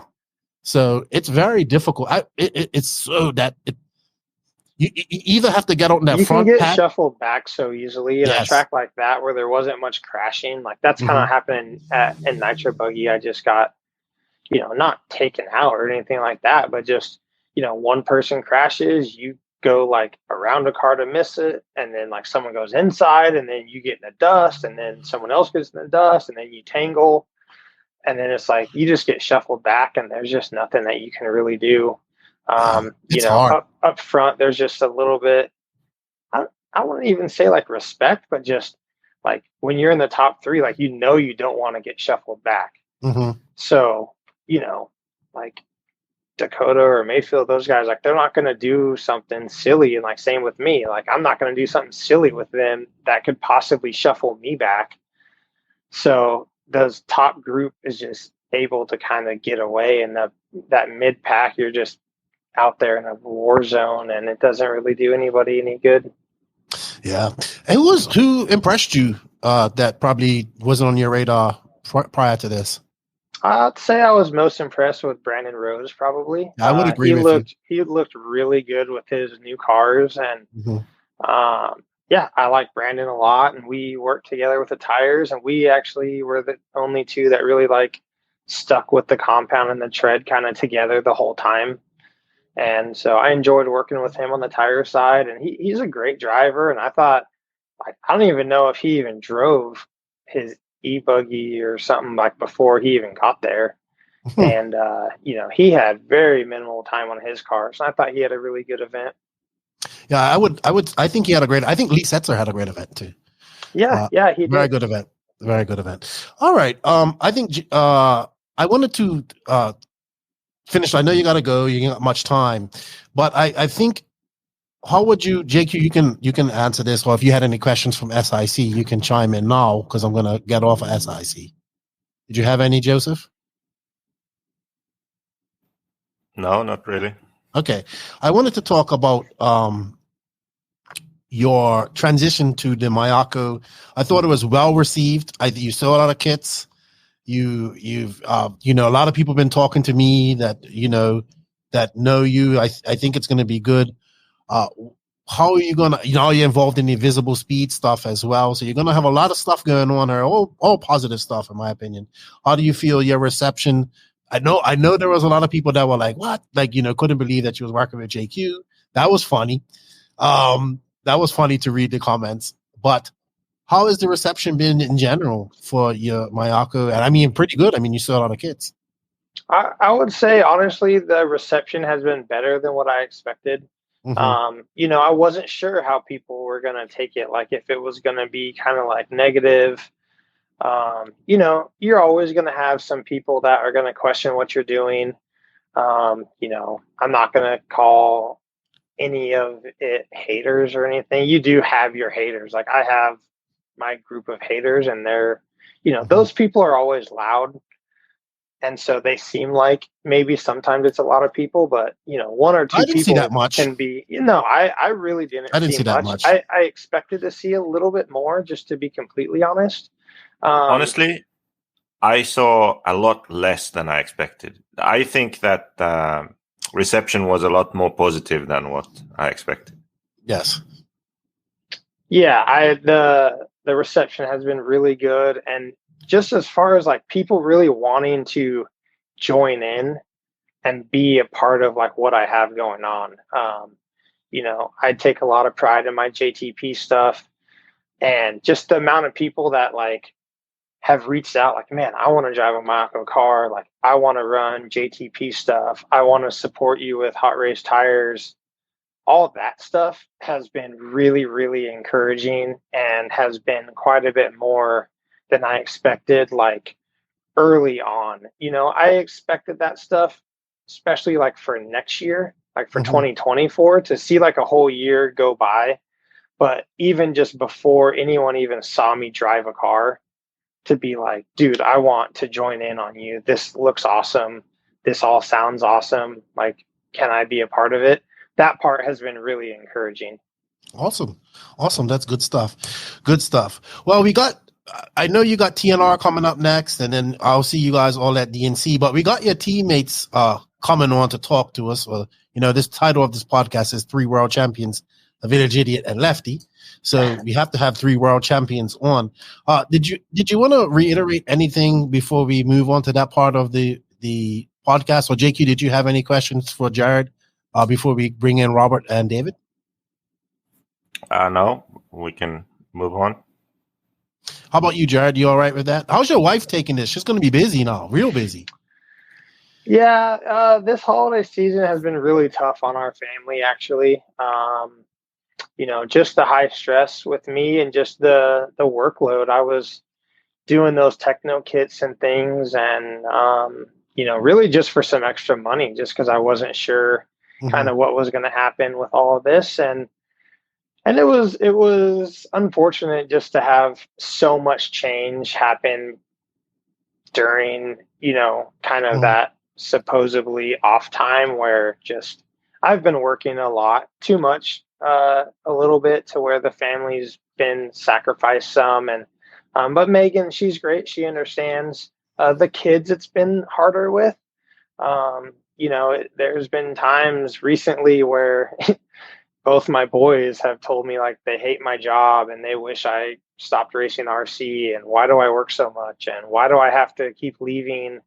So it's very difficult. It's so that you either have to get on that front.
You can get
pack.
shuffled back so easily in a track like that where there wasn't much crashing. Like that's kind of happening in Nitro Buggy. I just got, not taken out or anything like that, but just, one person crashes, you go like around a car to miss it, and then like someone goes inside, and then you get in the dust, and then someone else gets in the dust, and then you tangle. And then it's like you just get shuffled back, and there's just nothing that you can really do. Up front, there's just a little bit. I wouldn't even say like respect, but just like when you're in the top 3, like, you don't want to get shuffled back.
Mm-hmm.
So, like Dakota or Mayfield, those guys, like, they're not going to do something silly. And like, same with me, like, I'm not going to do something silly with them that could possibly shuffle me back. So those top group is just able to kind of get away, and that mid pack, you're just out there in a war zone, and it doesn't really do anybody any good.
Yeah. And who impressed you that probably wasn't on your radar prior to this?
I'd say I was most impressed with Brandon Rose, probably.
I would agree with you.
He looked really good with his new cars, and I like Brandon a lot, and we worked together with the tires, and we actually were the only two that really like stuck with the compound and the tread kind of together the whole time. And so I enjoyed working with him on the tire side, and he's a great driver. And I thought, like, I don't even know if he even drove his e-buggy or something like before he even got there. And, he had very minimal time on his car. So I thought he had a really good event.
Yeah, I think he had I think Lee Setzer had a great event too.
Yeah, he did.
Very good event. Very good event. All right. I think, I wanted to, finish. I know you got to go. You got much time, but I think, how would you, JQ? You can answer this, or if you had any questions from SIC, you can chime in now because I'm going to get off of SIC. Did you have any, Joseph?
No, not really.
Okay, I wanted to talk about your transition to the Mayako. I thought it was well received. You saw a lot of kits. You've a lot of people have been talking to me that that know you. I think it's going to be good. How are you gonna? You're involved in the InvisibleSpeed stuff as well, so you're gonna have a lot of stuff going on here. All positive stuff, in my opinion. How do you feel your reception? I know there was a lot of people that were like, "What?" Like, couldn't believe that you was working with JQ. That was funny. That was funny to read the comments. But how has the reception been in general for your Mayako? And I mean, pretty good. I mean, you saw a lot of kids.
I would say, honestly, the reception has been better than what I expected.
Mm-hmm.
I wasn't sure how people were going to take it. Like, if it was going to be kind of like negative. You're always going to have some people that are going to question what you're doing. I'm not going to call any of it haters or anything. You do have your haters. Like, I have my group of haters, and they're, those people are always loud. And so they seem like maybe sometimes it's a lot of people, but, one or two people
see that much.
Can be, I really didn't see that much. I expected to see a little bit more, just to be completely honest.
Honestly, I saw a lot less than I expected. I think that reception was a lot more positive than what I expected.
Yes.
Yeah, the reception has been really good, and just as far as like people really wanting to join in and be a part of like what I have going on. I take a lot of pride in my JTP stuff, and just the amount of people that like have reached out, like, man, I want to drive a Mayako car. Like, I want to run JTP stuff. I want to support you with hot race tires. All of that stuff has been really, really encouraging, and has been quite a bit more than I expected, like early on. I expected that stuff, especially like for next year, like for 2024, to see like a whole year go by. But even just before anyone even saw me drive a car, to be like, dude, I want to join in on you. This looks awesome. This all sounds awesome. Like, can I be a part of it? That part has been really encouraging.
Awesome. That's good stuff. Well, I know you got TNR coming up next, and then I'll see you guys all at DNC, but we got your teammates coming on to talk to us. Well, this title of this podcast is 3 World Champions, a Village Idiot and Lefty. So we have to have 3 world champions on. Did you want to reiterate anything before we move on to that part of the podcast? Or JQ, did you have any questions for Jared before we bring in Robert and David?
No, we can move on.
How about you, Jared? You all right with that? How's your wife taking this? She's going to be busy now, real busy.
Yeah, this holiday season has been really tough on our family, actually. just the high stress with me and just the workload. I was doing those Tekno kits and things, and really just for some extra money, just because I wasn't sure kind of what was going to happen with all of this, and it was unfortunate just to have so much change happen during kind of that supposedly off time where just I've been working a lot too much, a little bit, to where the family's been sacrificed some, and but Megan, she's great. She understands. The kids, it's been harder with. There's been times recently where both my boys have told me like they hate my job and they wish I stopped racing RC, and why do I work so much, and why do I have to keep leaving?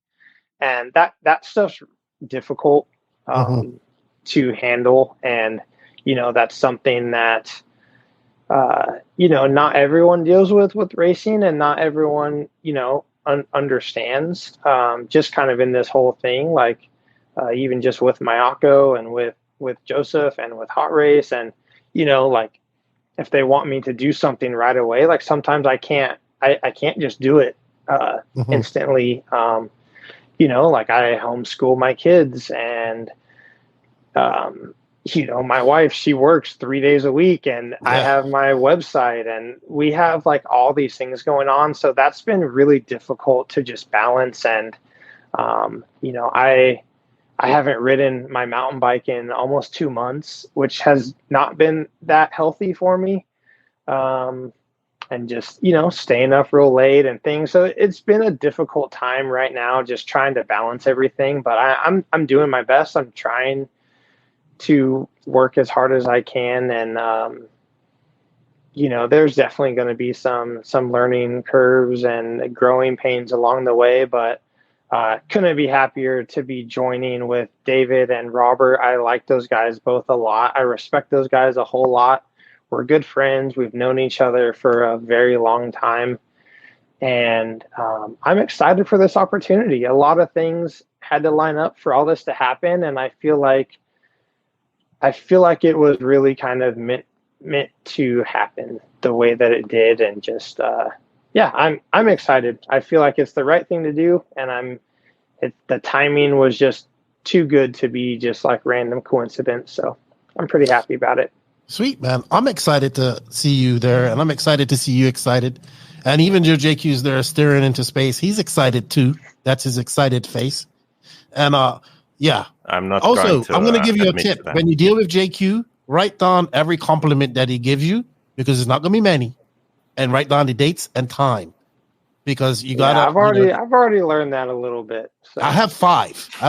And that stuff's difficult to handle, and that's something that not everyone deals with racing, and not everyone understands, just kind of in this whole thing, like even just with Mayako and with Joseph and with Hot Race, and like if they want me to do something right away, like sometimes I can't just do it instantly. Like I homeschool my kids, and my wife, she works 3 days a week, and I have my website, and we have like all these things going on. So that's been really difficult to just balance. And, I haven't ridden my mountain bike in almost 2 months, which has not been that healthy for me. And just, staying up real late and things. So it's been a difficult time right now, just trying to balance everything, but I'm doing my best. I'm trying to work as hard as I can. And, there's definitely going to be some learning curves and growing pains along the way, but couldn't be happier to be joining with David and Robert. I like those guys both a lot. I respect those guys a whole lot. We're good friends. We've known each other for a very long time. And I'm excited for this opportunity. A lot of things had to line up for all this to happen. And I feel like it was really kind of meant to happen the way that it did. And just, I'm excited. I feel like it's the right thing to do. And the timing was just too good to be just like random coincidence. So I'm pretty happy about it.
Sweet, man. I'm excited to see you there, and I'm excited to see you excited. And even Joe JQ's there staring into space. He's excited too. That's his excited face. And I'm not. Also, I'm going to give you a tip. When you deal with JQ, write down every compliment that he gives you, because it's not going to be many, and write down the dates and time, because you got to.
I've already learned that a little bit. So.
I have five. I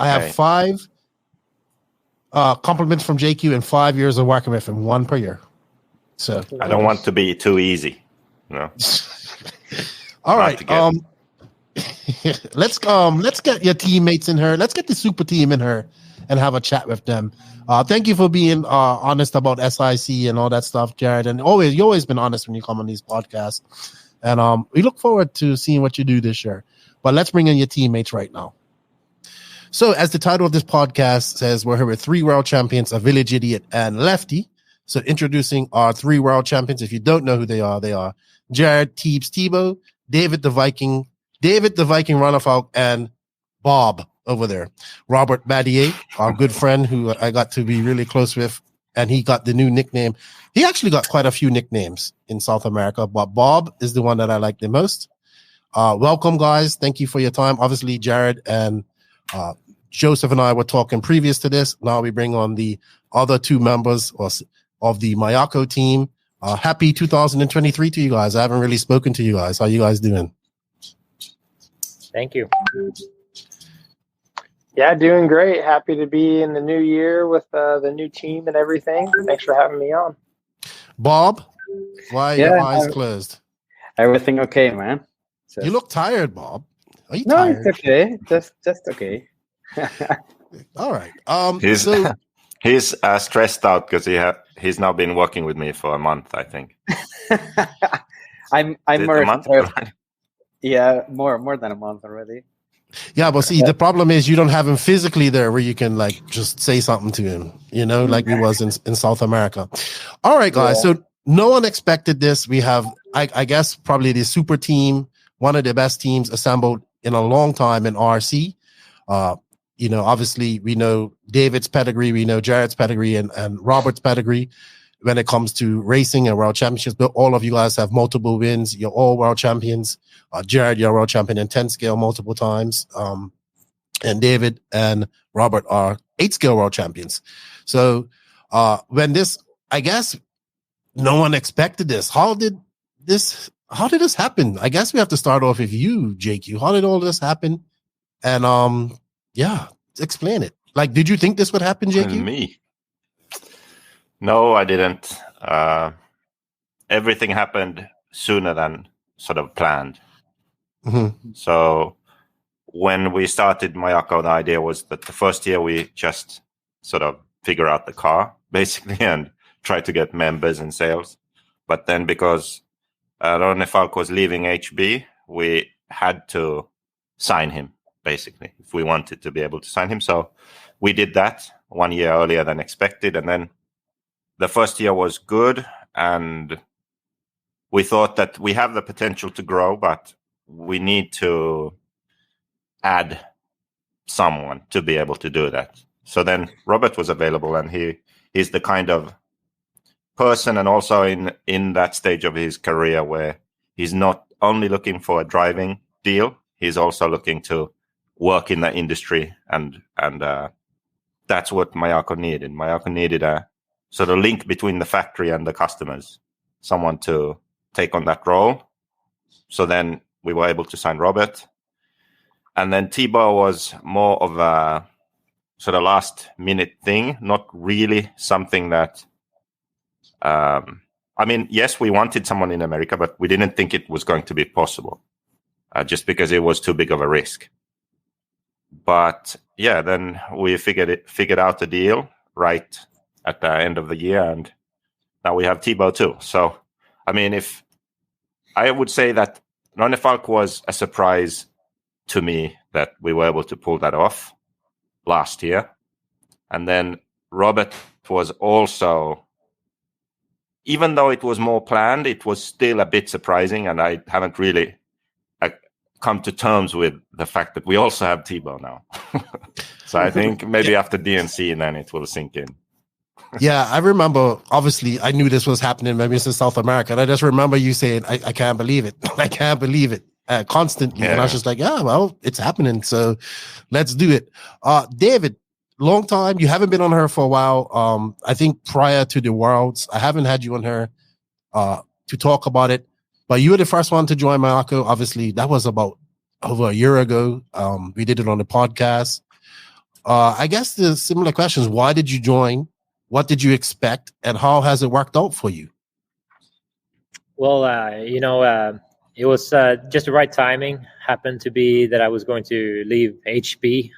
have five compliments from JQ in 5 years of working with him, one per year. So
I don't want to be too easy. No.
All right. Let's get your teammates in here. Let's get the super team in here and have a chat with them. Thank you for being honest about SIC and all that stuff, Jared. And you always been honest when you come on these podcasts. And we look forward to seeing what you do this year. But let's bring in your teammates right now. So, as the title of this podcast says, we're here with 3 world champions, a Village Idiot and Lefty. So, introducing our 3 world champions. If you don't know who they are Jared Tebo, David the Viking Ronnefalk, and Bob over there. Robert Badier, our good friend who I got to be really close with, and he got the new nickname. He actually got quite a few nicknames in South America, but Bob is the one that I like the most. Welcome, guys. Thank you for your time. Obviously, Jared and Joseph and I were talking previous to this. Now we bring on the other 2 members of the Mayako team. Happy 2023 to you guys. I haven't really spoken to you guys. How you guys doing?
Thank you.
Yeah, doing great. Happy to be in the new year with the new team and everything. Thanks for having me on.
Bob, why are your eyes closed?
Everything okay, man?
You look tired, Bob. Are you
tired? No, it's okay. Just okay.
All right.
He's stressed out because he's now been working with me for a month, I think.
I'm more stressed. Yeah, more than a month already.
Yeah, but see, the problem is you don't have him physically there where you can like just say something to him, like we was in South America. All right, guys. So no one expected this. We have, I guess, probably the super team, one of the best teams assembled in a long time in RC. Obviously we know David's pedigree, we know Jared's pedigree and Robert's pedigree when it comes to racing and world championships, but all of you guys have multiple wins. You're all world champions. Jared, you're a world champion in 10 scale multiple times. And David and Robert are 8 scale world champions. So when this, I guess no one expected this. How did this happen? I guess we have to start off with you, JQ. How did all this happen? And explain it. Like, did you think this would happen, JQ?
Me? No, I didn't. Everything happened sooner than sort of planned.
Mm-hmm.
So when we started Mayako, the idea was that the first year we just sort of figure out the car, basically, and try to get members and sales. But then because Ronnefalk was leaving HB, we had to sign him, basically, if we wanted to be able to sign him. So we did that 1 year earlier than expected. And then the first year was good. And we thought that we have the potential to grow, but we need to add someone to be able to do that. So then Robert was available, and he's the kind of person, and also in that stage of his career where he's not only looking for a driving deal, he's also looking to work in the industry, and that's what Mayako needed. Mayako needed a sort of link between the factory and the customers, someone to take on that role. So then we were able to sign Robert. And then Tebo was more of a sort of last minute thing, not really something that, yes, we wanted someone in America, but we didn't think it was going to be possible just because it was too big of a risk. But yeah, then we figured out the deal right at the end of the year, and now we have Tebo too. So, if I would say that Ronnefalk was a surprise to me that we were able to pull that off last year. And then Robert was also, even though it was more planned, it was still a bit surprising, and I haven't really come to terms with the fact that we also have Tebo now. So I think maybe after DNC, then it will sink in.
Yeah, I remember, obviously, I knew this was happening maybe in South America, and I just remember you saying, I can't believe it. I can't believe it constantly. Yeah. And I was just like, yeah, well, it's happening, so let's do it. David, long time. You haven't been on her for a while. I think prior to the Worlds, I haven't had you on her to talk about it, but you were the first one to join Mayako. Obviously, that was about over a year ago. We did it on the podcast. I guess the similar questions. Why did you join? What did you expect, and how has it worked out for you?
Well, it was just the right timing. Happened to be that I was going to leave HB,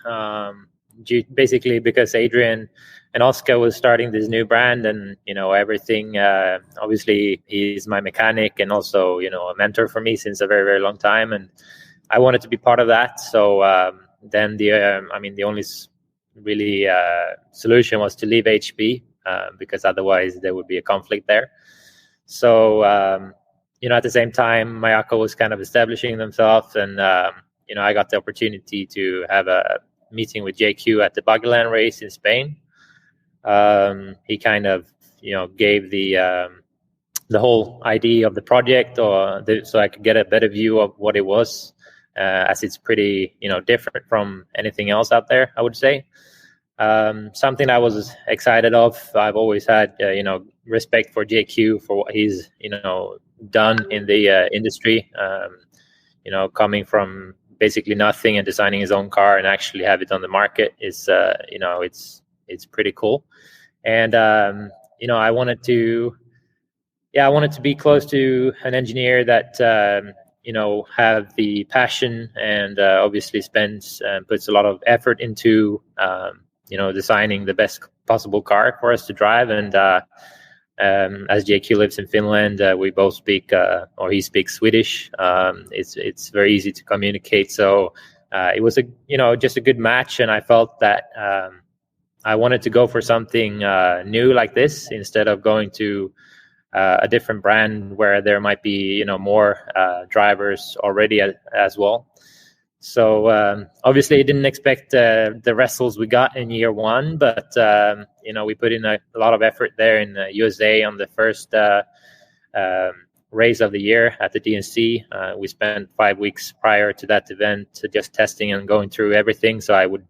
basically because Adrian and Oscar was starting this new brand, and everything. Obviously, he's my mechanic and also a mentor for me since a very, very long time, and I wanted to be part of that. So then the only really solution was to leave HB because otherwise there would be a conflict there. So at the same time, Mayako was kind of establishing themselves, and I got the opportunity to have a meeting with JQ at the Buggyland race in Spain. He kind of gave the whole idea of the project, so I could get a better view of what it was, as it's pretty different from anything else out there, I would say. Something I was excited of. I've always had respect for JQ for what he's done in the industry. Coming from basically nothing and designing his own car and actually have it on the market is it's pretty cool. And I wanted to be close to an engineer that have the passion and obviously puts a lot of effort into designing the best possible car for us to drive. And as JQ lives in Finland, we both speak, or he speaks Swedish. It's very easy to communicate. So it was just a good match, and I felt that I wanted to go for something new like this instead of going to a different brand where there might be more drivers already as well. So obviously, I didn't expect the results we got in year one, but we put in a lot of effort there in the USA on the first race of the year at the DNC. We spent 5 weeks prior to that event just testing and going through everything, so I would,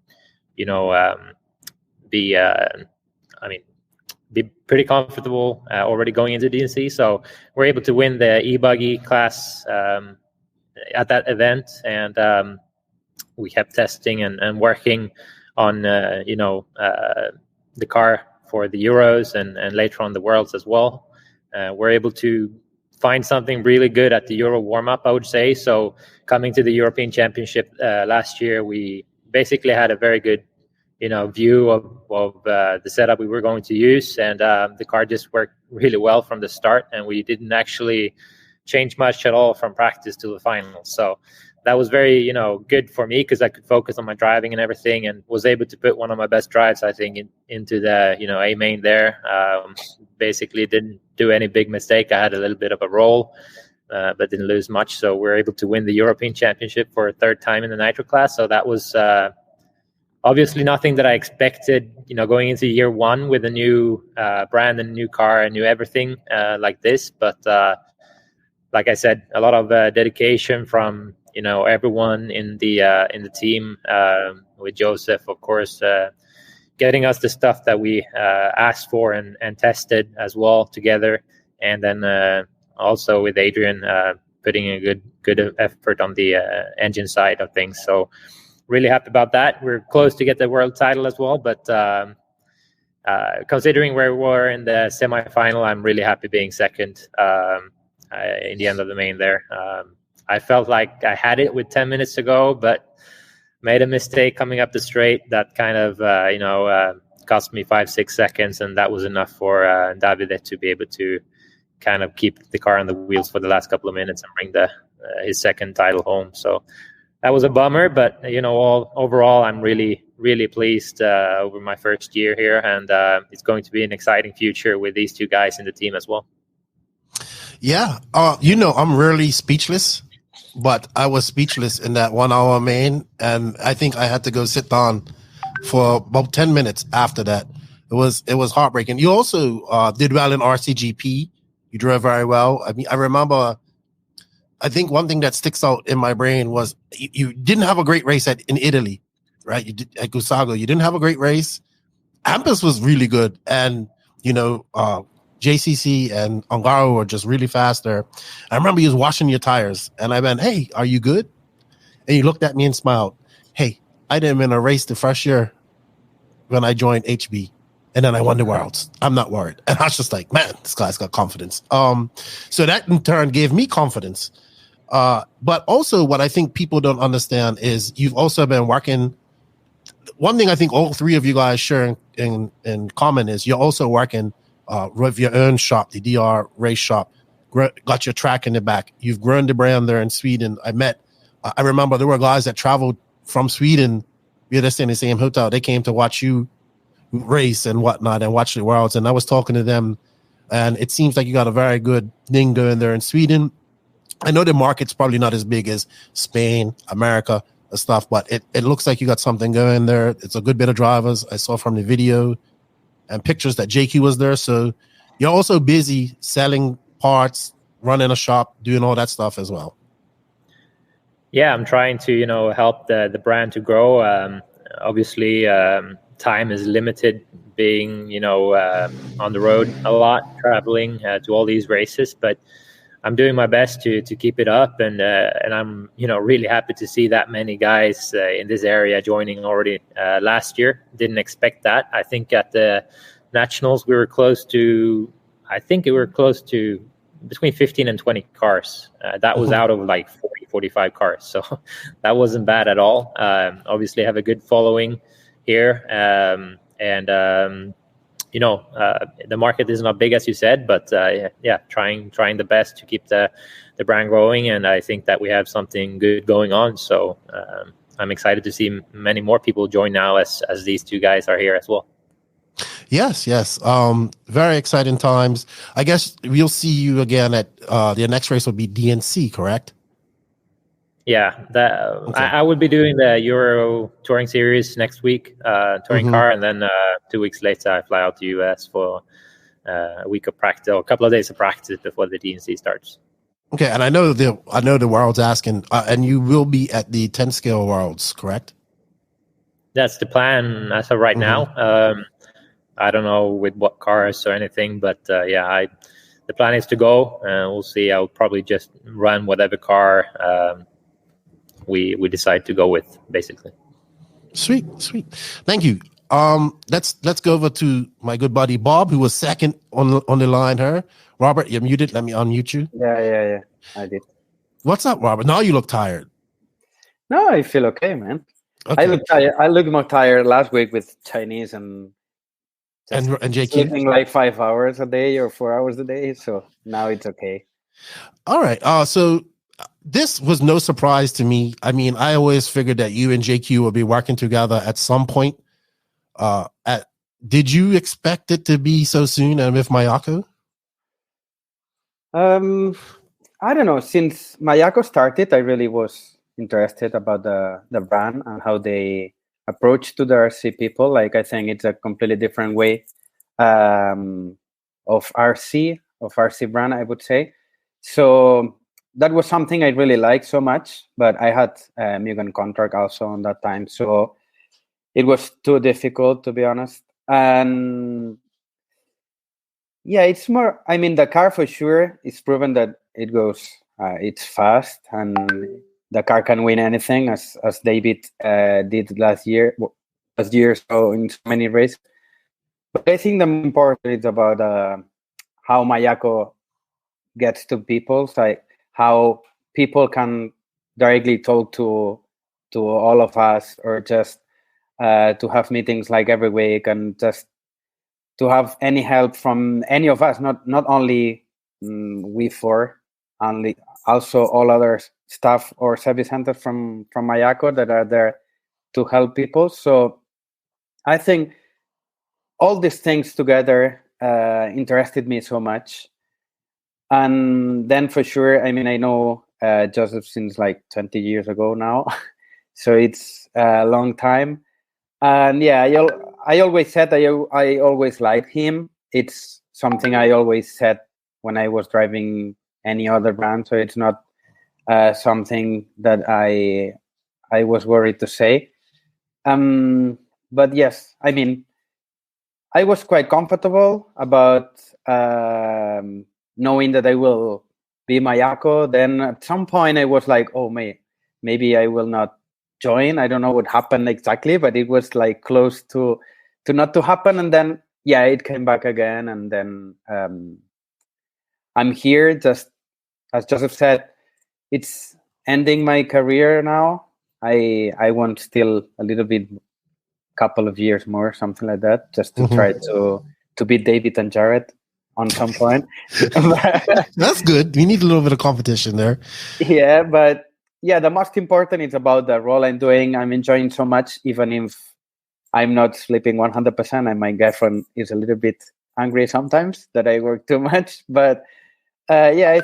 be pretty comfortable already going into DNC. So we're able to win the e-buggy class at that event, and we kept testing and working on the car for the Euros and later on the Worlds as well. We're able to find something really good at the Euro warm-up, I would say. So coming to the European Championship last year, we basically had a very good view of the setup we were going to use, and the car just worked really well from the start, and we didn't actually change much at all from practice to the final. So that was very good for me because I could focus on my driving and everything, and was able to put one of my best drives, I think, into the A main there. Basically didn't do any big mistake. I had a little bit of a roll, but didn't lose much, so we're able to win the European Championship for a third time in the Nitro class. So that was obviously nothing that I expected, going into year one with a new brand and a new car and new everything like this. But like I said, a lot of dedication from everyone in the team, with Joseph, of course, getting us the stuff that we asked for and tested as well together, and then also with Adrian putting a good effort on the engine side of things. So really happy about that. We're close to get the world title as well, but considering where we were in the semifinal, I'm really happy being second in the end of the main there. I felt like I had it with 10 minutes to go, but made a mistake coming up the straight that kind of cost me 5-6 seconds, and that was enough for Davide to be able to kind of keep the car on the wheels for the last couple of minutes and bring his second title home. So that was a bummer, but overall, I'm really, really pleased over my first year here, and it's going to be an exciting future with these two guys in the team as well.
Yeah, I'm really speechless, but I was speechless in that 1 hour main, and I think I had to go sit down for about 10 minutes after that. It was heartbreaking. You also did well in RCGP. You drove very well. I mean, I remember. I think one thing that sticks out in my brain was you didn't have a great race in Italy, right? You did at Gusago. You didn't have a great race. Ampus was really good, and JCC and Ongaro were just really fast there. I remember you was washing your tires, and I went, "Hey, are you good?" And you looked at me and smiled. Hey, I didn't win a race the first year when I joined HB, and then I won the Worlds. I'm not worried. And I was just like, man, this guy's got confidence. So that in turn gave me confidence. But also what I think people don't understand is you've also been working. One thing I think all three of you guys share in common is you're also working with your own shop, the DR race shop, got your track in the back. You've grown the brand there in Sweden. I remember there were guys that traveled from Sweden. We had to stay in the same hotel. They came to watch you race and whatnot and watch the Worlds. And I was talking to them, and it seems like you got a very good thing going there in Sweden. I know the market's probably not as big as Spain, America, and stuff, but it looks like you got something going there. It's a good bit of drivers. I saw from the video and pictures that JQ was there. So you're also busy selling parts, running a shop, doing all that stuff as well.
Yeah, I'm trying to, help the brand to grow. Obviously, time is limited being, on the road a lot, traveling to all these races, but I'm doing my best to keep it up, and I'm really happy to see that many guys in this area joining already last year. Didn't expect that. I think at the Nationals we were close to between 15 and 20 cars. That was out of like 40, 45 cars, so that wasn't bad at all. Obviously have a good following here, the market is not big, as you said, but trying the best to keep the brand growing, and I think that we have something good going on. So I'm excited to see many more people join now as these two guys are here as well.
Yes. Very exciting times. I guess we'll see you again at the next race will be DNC, correct?
Yeah,
Okay.
I will be doing the Euro Touring Series next week, touring car, and then 2 weeks later I fly out to US for a week of practice, or a couple of days of practice before the DNC starts.
Okay, and I know the world's asking, and you will be at the 10 scale worlds, correct?
That's the plan as of right now. I don't know with what cars or anything, but the plan is to go, and we'll see. I'll probably just run whatever car we decide to go with, basically.
Sweet. Thank you. Let's go over to my good buddy Bob, who was second on the line here. Robert, you're muted. Let me unmute you.
Yeah. I did.
What's up, Robert? Now you look tired.
No, I feel okay, man.
Okay.
I look tired. I looked more tired last week with Chinese and
JQ.
sleeping like 5 hours a day or 4 hours a day. So now it's okay.
All right. So this was no surprise to me. I mean, I always figured that you and JQ would be working together at some point. Did you expect it to be so soon and with Mayako?
I don't know. Since Mayako started, I really was interested about the brand and how they approach to the RC people. Like, I think it's a completely different way of RC brand, I would say. So that was something I really liked so much. But I had a Mugen contract also on that time, so it was too difficult, to be honest. And yeah, it's more. I mean, the car for sure is proven that it goes. It's fast, and the car can win anything, as David did last year. So in so many races. But I think the more important is about how Mayako gets to people, like how people can directly talk to all of us, or just to have meetings like every week, and just to have any help from any of us, not only we four, only also all other staff or service centers from Mayako that are there to help people. So I think all these things together interested me so much. And then for sure, I mean, I know Joseph since like 20 years ago now, so it's a long time. And yeah, I always said I always liked him. It's something I always said when I was driving any other brand, so it's not something that I was worried to say. But yes, I mean, I was quite comfortable about knowing that I will be Mayako. Then at some point I was like, oh, maybe I will not join. I don't know what happened exactly, but it was like close to not to happen. And then, yeah, it came back again. And then I'm here, just as Joseph said, it's ending my career now. I want still a little bit, couple of years more, something like that, just to try to beat David and Jared on some point.
That's good. We need a little bit of competition there.
Yeah, but yeah, the most important is about the role I'm doing. I'm enjoying so much, even if I'm not sleeping 100%, and my girlfriend is a little bit angry sometimes that I work too much. But yeah,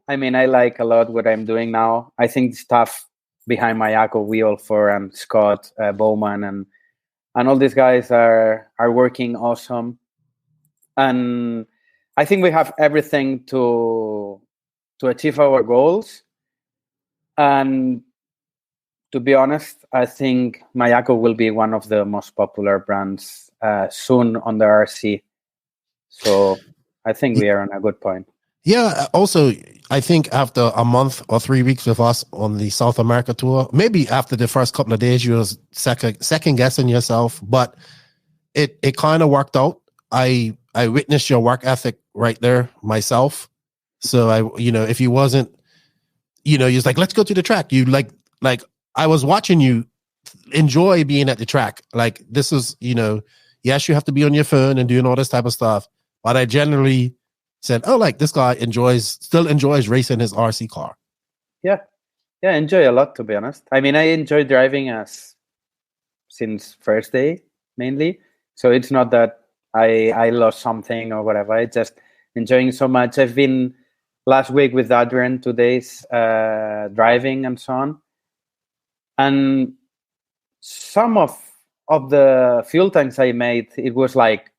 I like a lot what I'm doing now. I think the staff behind Mayako, we all four, and Scott, Bowman, and all these guys are working awesome. And I think we have everything to achieve our goals. And to be honest, I think Mayako will be one of the most popular brands soon on the RC. So I think we are on a good point.
Yeah. Also, I think after a month or 3 weeks with us on the South America tour, maybe after the first couple of days, you was second guessing yourself, but it kind of worked out. I witnessed your work ethic right there myself. So if you wasn't, you're like, let's go to the track. You like I was watching you enjoy being at the track. Like, this is, yes, you have to be on your phone and doing all this type of stuff, but I generally said, oh, like, this guy still enjoys racing his RC car.
Yeah. Yeah, I enjoy a lot, to be honest. I mean, I enjoy driving since first day mainly. So it's not that I lost something or whatever. I just enjoying so much. I've been last week with Adrian 2 days driving and so on. And some of the fuel tanks I made, it was like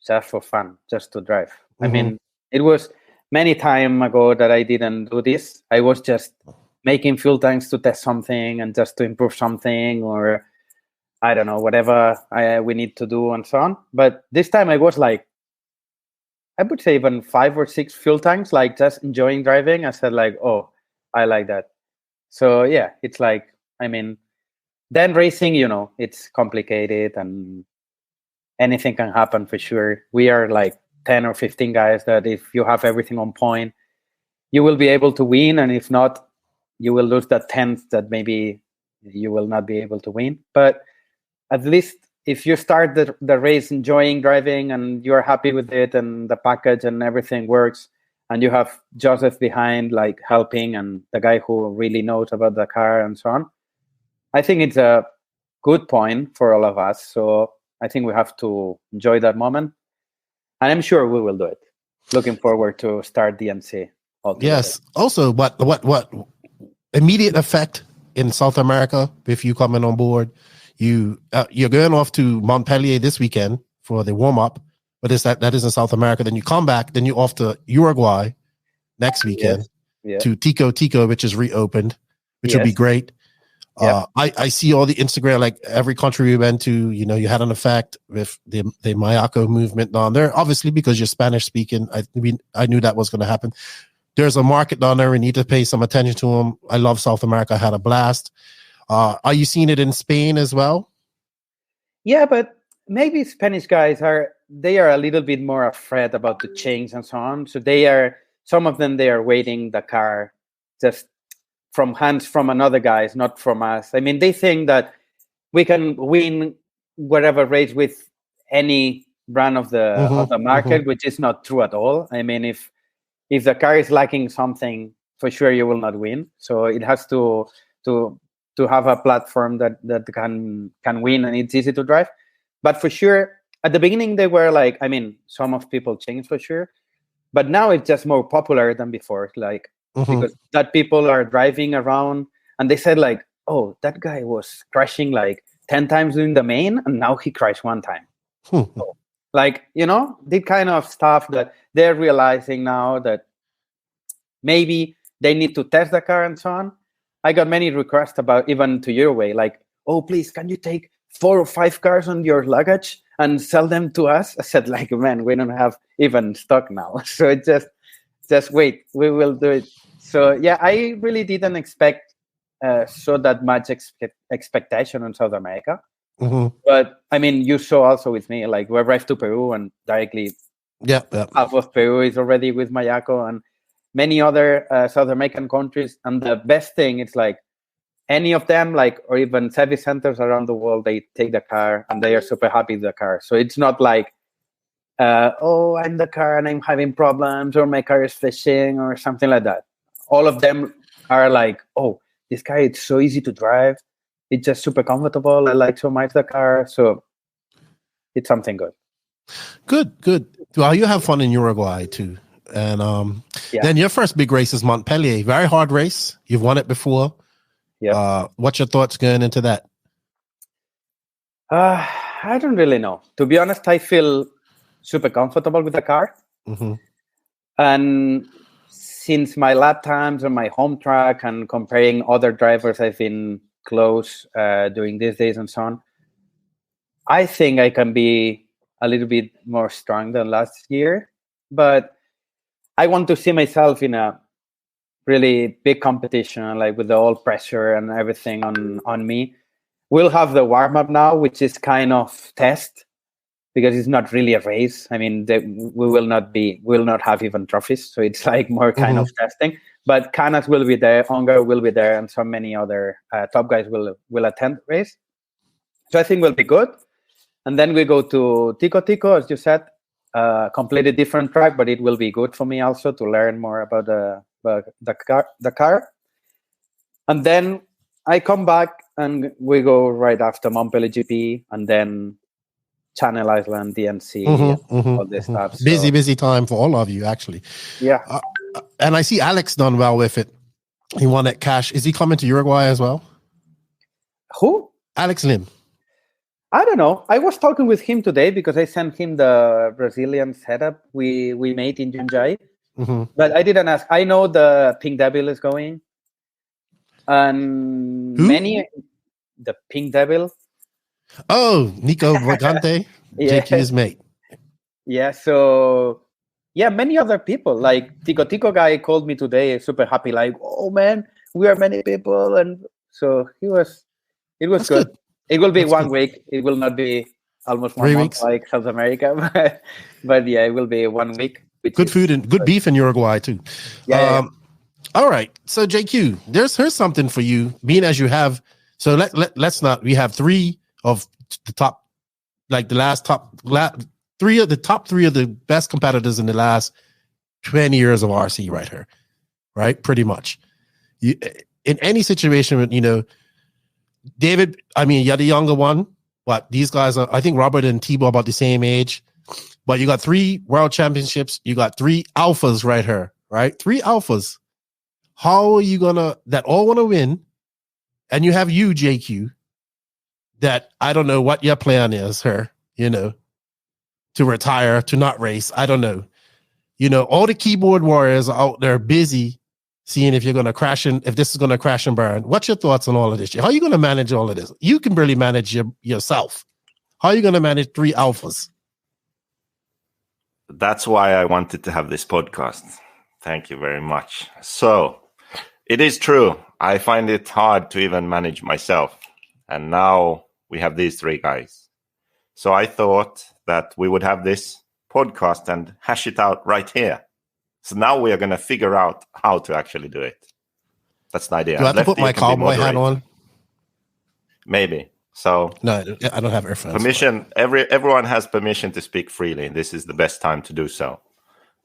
just for fun, just to drive. I mean, it was many time ago that I didn't do this. I was just making fuel tanks to test something and just to improve something, or I don't know, whatever we need to do and so on. But this time I was like, I would say even 5 or 6 fuel tanks, like just enjoying driving. I said like, oh, I like that. So yeah, it's like, I mean, then racing, it's complicated and anything can happen for sure. We are like 10 or 15 guys that if you have everything on point, you will be able to win. And if not, you will lose that 10th that maybe you will not be able to win. But at least if you start the race enjoying driving and you're happy with it and the package and everything works, and you have Joseph behind like helping and the guy who really knows about the car and so on, I think it's a good point for all of us. So I think we have to enjoy that moment. And I'm sure we will do it. Looking forward to start DNC.
Yes. Also, what immediate effect in South America, if you coming on board, you're going off to Montpellier this weekend for the warm-up, but that is in South America. Then you come back, then you're off to Uruguay next weekend to Tico, which is reopened, which will be great. I see all the Instagram, like every country we went to, you had an effect with the Mayako movement down there. Obviously, because you're Spanish speaking, I knew that was going to happen. There's a market down there. We need to pay some attention to them. I love South America. I had a blast. Are you seeing it in Spain as well?
Yeah, but maybe Spanish guys are a little bit more afraid about the change and so on. So some of them are waiting the car just from hands from another guys, not from us. I mean, they think that we can win whatever race with any brand of the market, which is not true at all. I mean, if the car is lacking something, for sure you will not win. So it has to have a platform that can win and it's easy to drive. But for sure, at the beginning they were like, I mean, some of people changed for sure, but now it's just more popular than before. Like because that people are driving around and they said like, oh, that guy was crashing like 10 times during the main and now he crashed 1 time. So, like, the kind of stuff that they're realizing now that maybe they need to test the car and so on. I got many requests about even to your way, like, oh, please, can you take 4 or 5 cars on your luggage and sell them to us? I said, like, man, we don't have even stock now. So it just wait, we will do it. So yeah, I really didn't expect so that much expectation on South America. But I mean, you saw also with me, like we arrived to Peru and directly half of Peru is already with Mayako and many other South American countries. And the best thing is like any of them, like, or even service centers around the world, they take the car and they are super happy with the car. So it's not like, oh, I'm the car and I'm having problems or my car is fishing or something like that. All of them are like, oh, this car is so easy to drive. It's just super comfortable. I like so much the car. So it's something good. Good.
Well, you have fun in Uruguay too. And then your first big race is Montpellier. Very hard race. You've won it before. Yeah. What's your thoughts going into that?
I don't really know. To be honest, I feel super comfortable with the car. And since my lap times on my home track and comparing other drivers I've been close during these days and so on, I think I can be a little bit more strong than last year. But I want to see myself in a really big competition, like with the all pressure and everything on me. We'll have the warm-up now, which is kind of test, because it's not really a race. I mean, we will not have even trophies, so it's like more kind of testing. But Canas will be there, Ongar will be there, and so many other top guys will attend the race. So I think we'll be good. And then we go to Tico, as you said, completely different track, but it will be good for me also to learn more about the car. And then I come back and we go right after Montpellier GP and then Channel Island, DNC, all this stuff. So,
busy time for all of you, actually.
Yeah.
And I see Alex done well with it. He won at Cash. Is he coming to Uruguay as well?
Who?
Alex Lim.
I don't know. I was talking with him today because I sent him the Brazilian setup we made in Jundiaí. But I didn't ask. I know the Pink Devil is going. And the Pink Devil.
Oh, Nico Vagante, JQ's mate.
Yeah, so many other people. Like Tico guy called me today, super happy, like, oh man, we are many people. And so it was good. It will be 1 week. It will not be almost 1 month like South America, but yeah, it will be 1 week.
Good food and good beef in Uruguay too.
Yeah.
All right. So JQ, here's something for you, being as you have. So let's not. We have three of the top, like the top three of the best competitors in the last 20 years of RC right here, right? Pretty much. In any situation with, David, I mean, you're the younger one, but these guys are, I think Robert and Tebo about the same age, but you got 3 world championships. You got 3 alphas right here, right? 3 alphas. How are you that all want to win? And you have you, JQ, that I don't know what your plan is here, to retire, to not race. I don't know. All the keyboard warriors are out there busy seeing if you're going to crash if this is going to crash and burn. What's your thoughts on all of this? How are you going to manage all of this? You can barely manage yourself. How are you going to manage 3 alphas?
That's why I wanted to have this podcast. Thank you very much. So it is true. I find it hard to even manage myself. And now we have these 3 guys. So I thought that we would have this podcast and hash it out right here. So now we are going to figure out how to actually do it. That's the idea.
Do I have to put my cowboy hat on?
Maybe. So
no, I don't have earphones.
Permission. Everyone has permission to speak freely. This is the best time to do so.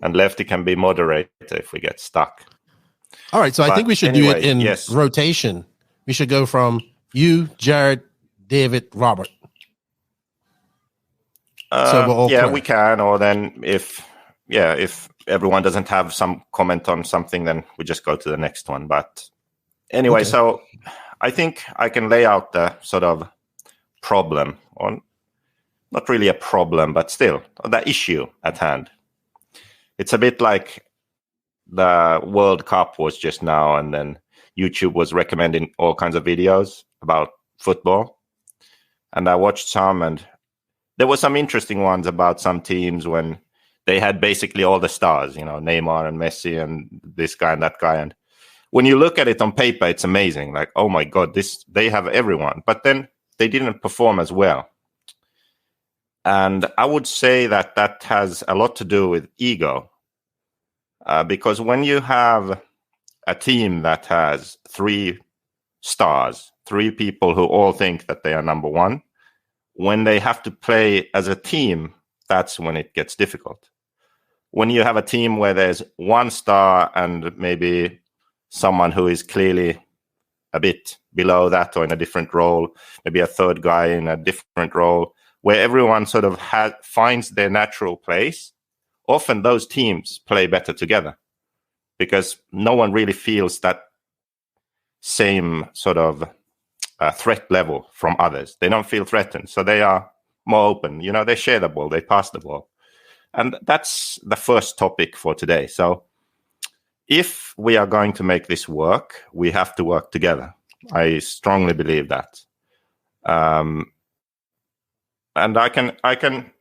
And Lefty can be moderator if we get stuck.
All right. So I think we should do it in rotation. We should go from you, Jared, David, Robert.
We can. Or then if everyone doesn't have some comment on something, then we just go to the next one. But anyway, So I think I can lay out the sort of problem, or not really a problem, but still the issue at hand. It's a bit like the World Cup was just now, and then YouTube was recommending all kinds of videos about football. And I watched some, and there were some interesting ones about some teams when they had basically all the stars, Neymar and Messi and this guy and that guy. And when you look at it on paper, it's amazing. Like, oh my God, they have everyone. But then they didn't perform as well. And I would say that has a lot to do with ego. Because when you have a team that has 3 stars, 3 people who all think that they are number one, when they have to play as a team, that's when it gets difficult. When you have a team where there's 1 star and maybe someone who is clearly a bit below that or in a different role, maybe a third guy in a different role, where everyone sort of finds their natural place, often those teams play better together because no one really feels that same sort of threat level from others. They don't feel threatened, so they are more open. They share the ball, they pass the ball. And that's the first topic for today. So if we are going to make this work, we have to work together. I strongly believe that. And I can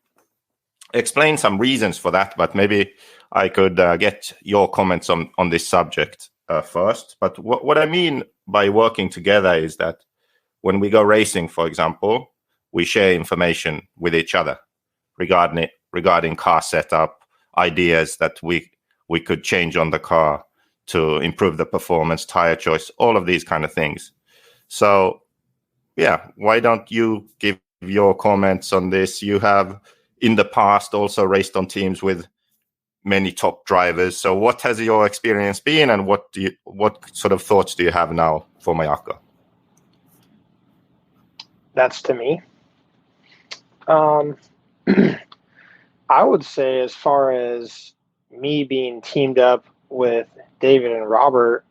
explain some reasons for that, but maybe I could get your comments on this subject first. But what I mean by working together is that when we go racing, for example, we share information with each other regarding car setup, ideas that we could change on the car to improve the performance, tire choice, all of these kind of things. So, why don't you give your comments on this? You have in the past also raced on teams with many top drivers. So what has your experience been, and what sort of thoughts do you have now for Mayako?
That's to me. I would say, as far as me being teamed up with David and Robert,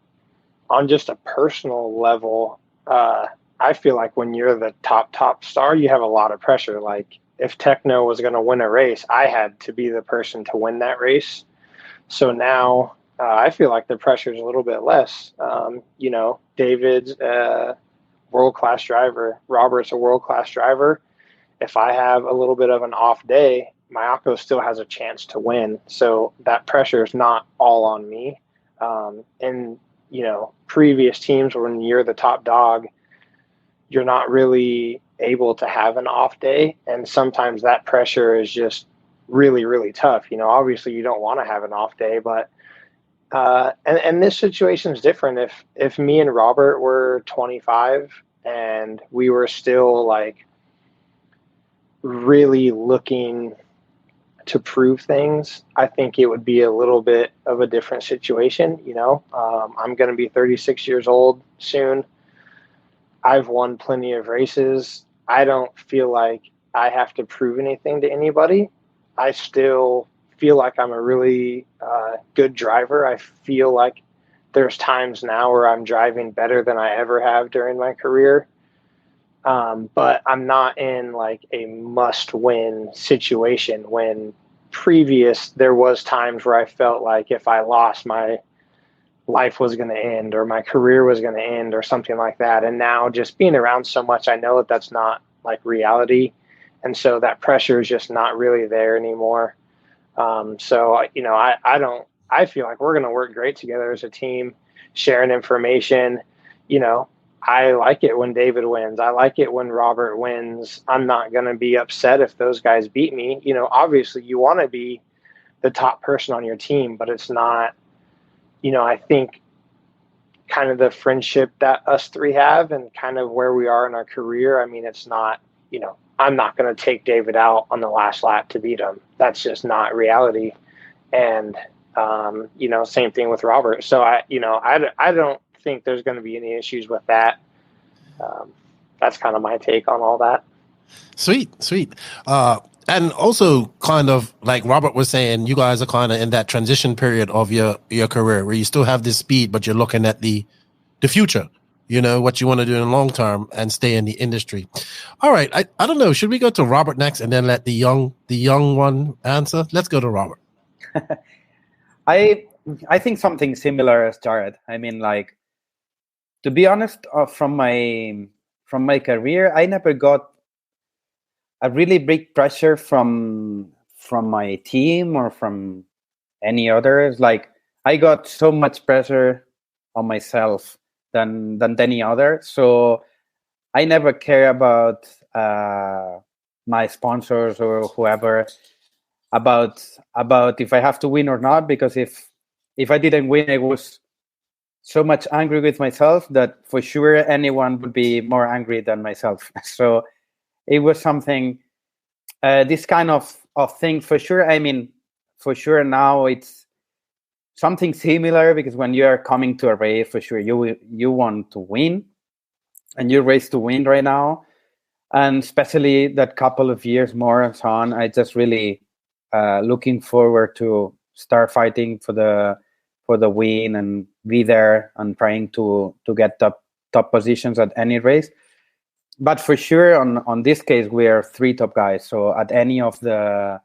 on just a personal level, I feel like when you're the top star, you have a lot of pressure. Like, if Tekno was going to win a race, I had to be the person to win that race. So now I feel like the pressure is a little bit less. David's a world-class driver. Robert's a world-class driver. If I have a little bit of an off day, Mayako still has a chance to win. So that pressure is not all on me. And, previous teams, when you're the top dog, you're not really able to have an off day. And sometimes that pressure is just really, really tough. Obviously you don't want to have an off day, but and this situation is different. If me and Robert were 25 and we were still like really looking to prove things, I think it would be a little bit of a different situation. I'm going to be 36 years old soon. I've won plenty of races. I don't feel like I have to prove anything to anybody. I still feel like I'm a really good driver. I feel like there's times now where I'm driving better than I ever have during my career. But I'm not in like a must-win situation. When there was times where I felt like if I lost, my life was going to end or my career was going to end or something like that. And now just being around so much, I know that that's not like reality. And so that pressure is just not really there anymore. I feel like we're going to work great together as a team, sharing information. I like it when David wins. I like it when Robert wins. I'm not going to be upset if those guys beat me. Obviously you want to be the top person on your team, but it's not, I think kind of the friendship that us three have and kind of where we are in our career. I mean, it's not, I'm not going to take David out on the last lap to beat him. That's just not reality. And, same thing with Robert. So I don't think there's going to be any issues with that. That's kind of my take on all that.
Sweet. And also, kind of like Robert was saying, you guys are kind of in that transition period of your career where you still have this speed, but you're looking at the future, what you want to do in the long term and stay in the industry. All right. I don't know. Should we go to Robert next and then let the young one answer? Let's go to Robert.
I think something similar as Jared. I mean, like, to be honest, from my career, I never got a really big pressure from my team or from any others. Like, I got so much pressure on myself than any other. So I never care about my sponsors or whoever about if I have to win or not, because if I didn't win, I was so much angry with myself that for sure anyone would be more angry than myself. So it was something, this kind of thing for sure. I mean, for sure now it's something similar, because when you are coming to a race, for sure you want to win and you race to win right now. And especially that couple of years more and so on, I just really looking forward to start fighting for the win and be there and trying to get top positions at any race. But for sure, on this case, we are three top guys. So at any of the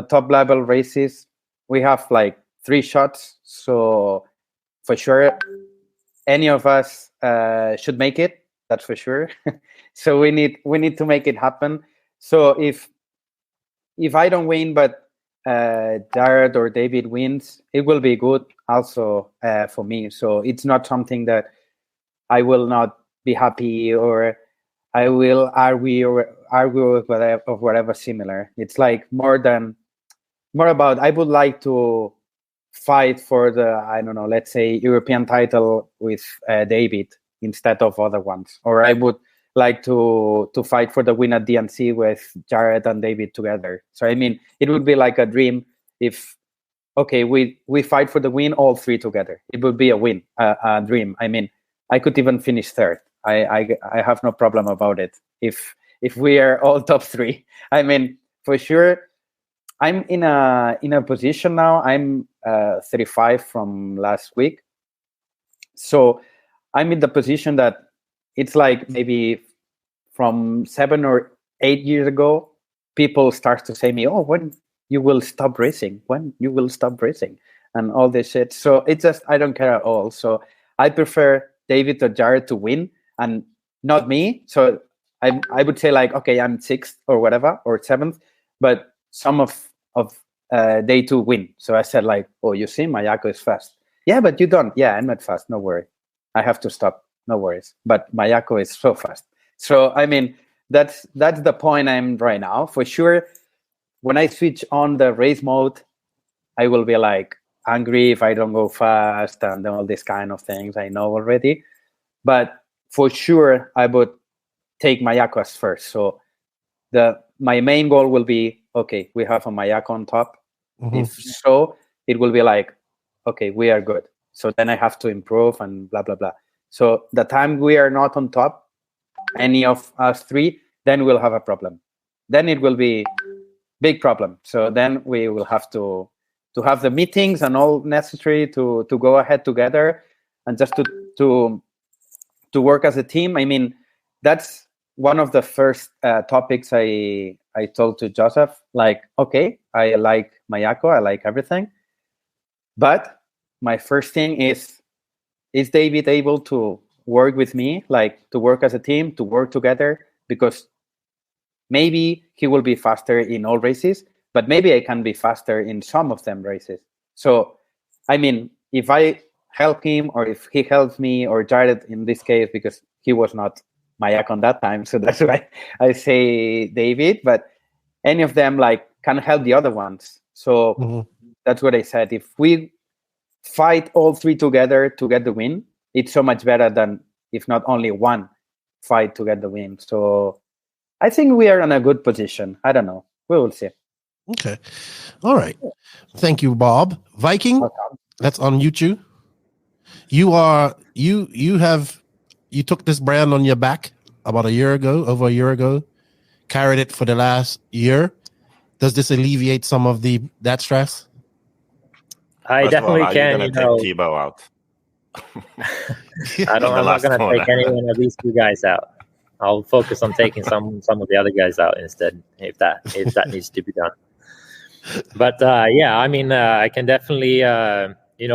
top level races, we have like 3 shots. So for sure, any of us should make it. That's for sure. So we need to make it happen. So if I don't win, but Jared or David wins, it will be good also for me. So it's not something that I will not be happy or I will argue with whatever similar. It's like more about I would like to fight for the, I don't know, let's say European title with David instead of other ones, or I would like to fight for the win at DNC with Jared and David together. So I mean, it would be like a dream if okay, we fight for the win, all three together. It would be a win, a dream. I mean, I could even finish third. I have no problem about it. If we are all top three, I mean, for sure. I'm in a position now. I'm 35 from last week, so I'm in the position that it's like maybe from 7 or 8 years ago, people start to say me, "Oh, when you will stop racing? When you will stop racing?" and all this shit. So it's just I don't care at all. So I prefer David or Jared to win and not me. So I would say like, okay, I'm 6th or whatever or 7th, but some of day 2 win. So I said like, oh, you see, Mayako is fast. Yeah, but you don't. Yeah, I'm not fast. No worry. I have to stop. No worries. But Mayako is so fast. So I mean, that's the point I'm right now. For sure, when I switch on the race mode, I will be like angry if I don't go fast and all these kind of things. I know already. But for sure, I would take Mayako as first. So my main goal will be, okay, we have a Mayako on top. Mm-hmm. If so, it will be like, okay, we are good. So then I have to improve and blah, blah, blah. So the time we are not on top, any of us three, then we'll have a problem. Then it will be big problem. So then we will have to have the meetings and all necessary to go ahead together and just to work as a team. I mean, that's one of the first topics I told to Joseph, like, okay, I like Mayako, I like everything. But my first thing is David able to work with me, like to work as a team, to work together? Because maybe he will be faster in all races, but maybe I can be faster in some of them races. So, I mean, if I help him or if he helps me, or Jared in this case, because he was not Mayako on that time, so that's why I say David, but any of them like can help the other ones. So that's what I said. If we fight all three together to get the win, it's so much better than if not only one fight to get the win. So I think we are in a good position. I don't know. We will see.
Okay. All right. Thank you, Bob. Viking, let's unmute you. You took this brand on your back about over a year ago, carried it for the last year. Does this alleviate some of that stress?
I definitely can.
You know, take Tebo out.
I'm not going to take any one of these two guys out. I'll focus on taking some of the other guys out instead, if that needs to be done. But yeah, I mean, I can definitely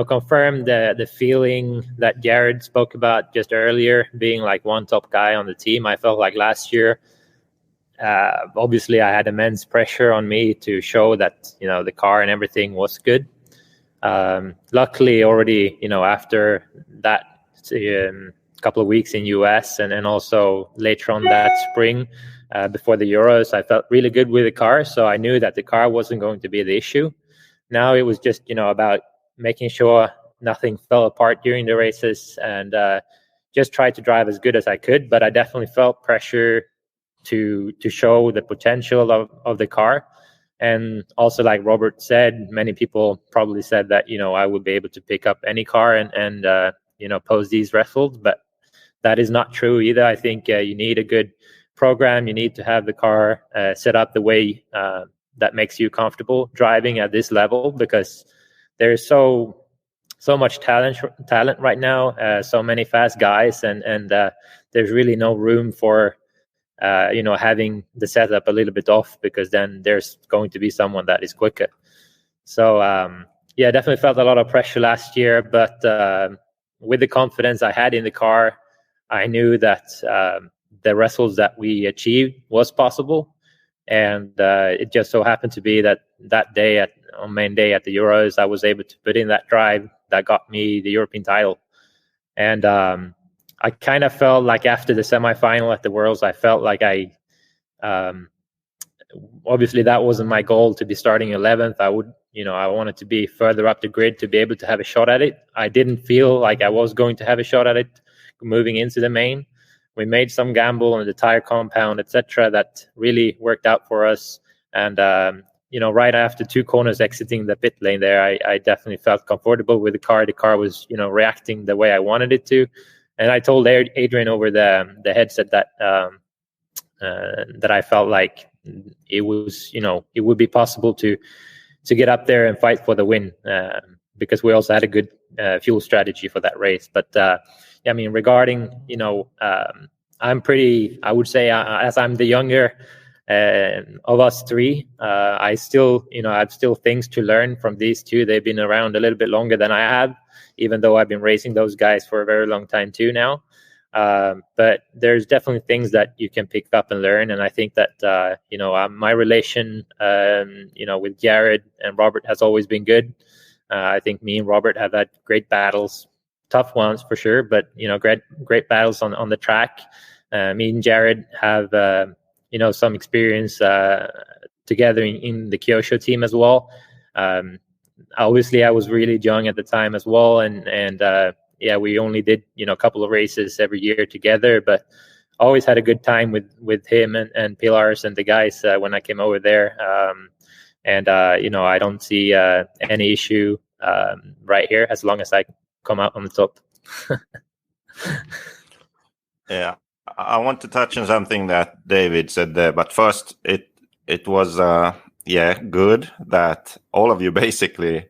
confirm the feeling that Jared spoke about just earlier, being like one top guy on the team. I felt like last year, obviously, I had immense pressure on me to show that the car and everything was good. Luckily, already after that couple of weeks in US and also later on that spring before the Euros, I felt really good with the car. So I knew that the car wasn't going to be the issue. Now it was just about making sure nothing fell apart during the races and just tried to drive as good as I could. But I definitely felt pressure to show the potential of the car. And also, like Robert said, many people probably said that, I would be able to pick up any car and pose these wrestles, but that is not true either. I think you need a good program. You need to have the car set up the way that makes you comfortable driving at this level, because there's so much talent right now, so many fast guys, and there's really no room for having the setup a little bit off, because then there's going to be someone that is quicker. So yeah, definitely felt a lot of pressure last year, but with the confidence I had in the car, I knew that the wrestles that we achieved was possible. And it just so happened to be that day on main day at the Euros, I was able to put in that drive that got me the European title. And I kind of felt like after the semifinal at the Worlds, I felt like obviously that wasn't my goal to be starting 11th. I wanted to be further up the grid to be able to have a shot at it. I didn't feel like I was going to have a shot at it moving into the main. We made some gamble on the tire compound, etc., that really worked out for us. And right after 2 corners exiting the pit lane there, I definitely felt comfortable with the car. The car was, reacting the way I wanted it to. And I told Adrian over the headset that that I felt like it was, it would be possible to get up there and fight for the win, because we also had a good fuel strategy for that race. But regarding, I'm pretty, I would say, as I'm the younger of us 3, I still, I have still things to learn from these 2. They've been around a little bit longer than I have, even though I've been racing those guys for a very long time too now. But there's definitely things that you can pick up and learn. And I think that, my relation, with Jared and Robert has always been good. I think me and Robert have had great battles, tough ones for sure, but, great battles on the track. Me and Jared have, some experience together in the Kyosho team as well. Obviously, I was really young at the time as well. And we only did, a couple of races every year together, but always had a good time with him and Pilars and the guys when I came over there. I don't see any issue right here as long as I come out on the top.
Yeah, I want to touch on something that David said there, but first it was good that all of you basically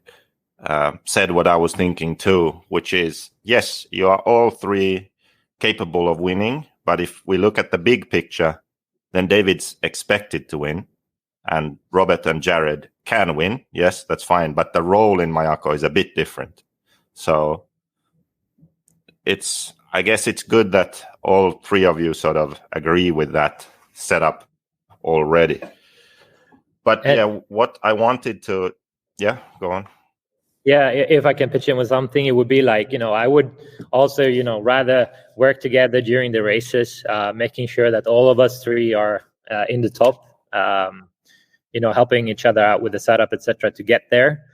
said what I was thinking too, which is, yes, you are all 3 capable of winning, but if we look at the big picture, then David's expected to win, and Robert and Jared can win. Yes, that's fine, but the role in Mayako is a bit different. So I guess it's good that all 3 of you sort of agree with that setup already. But what I wanted to, go on.
Yeah, if I can pitch in with something, it would be like, I would also, rather work together during the races, making sure that all of us 3 are in the top, helping each other out with the setup, etc., to get there.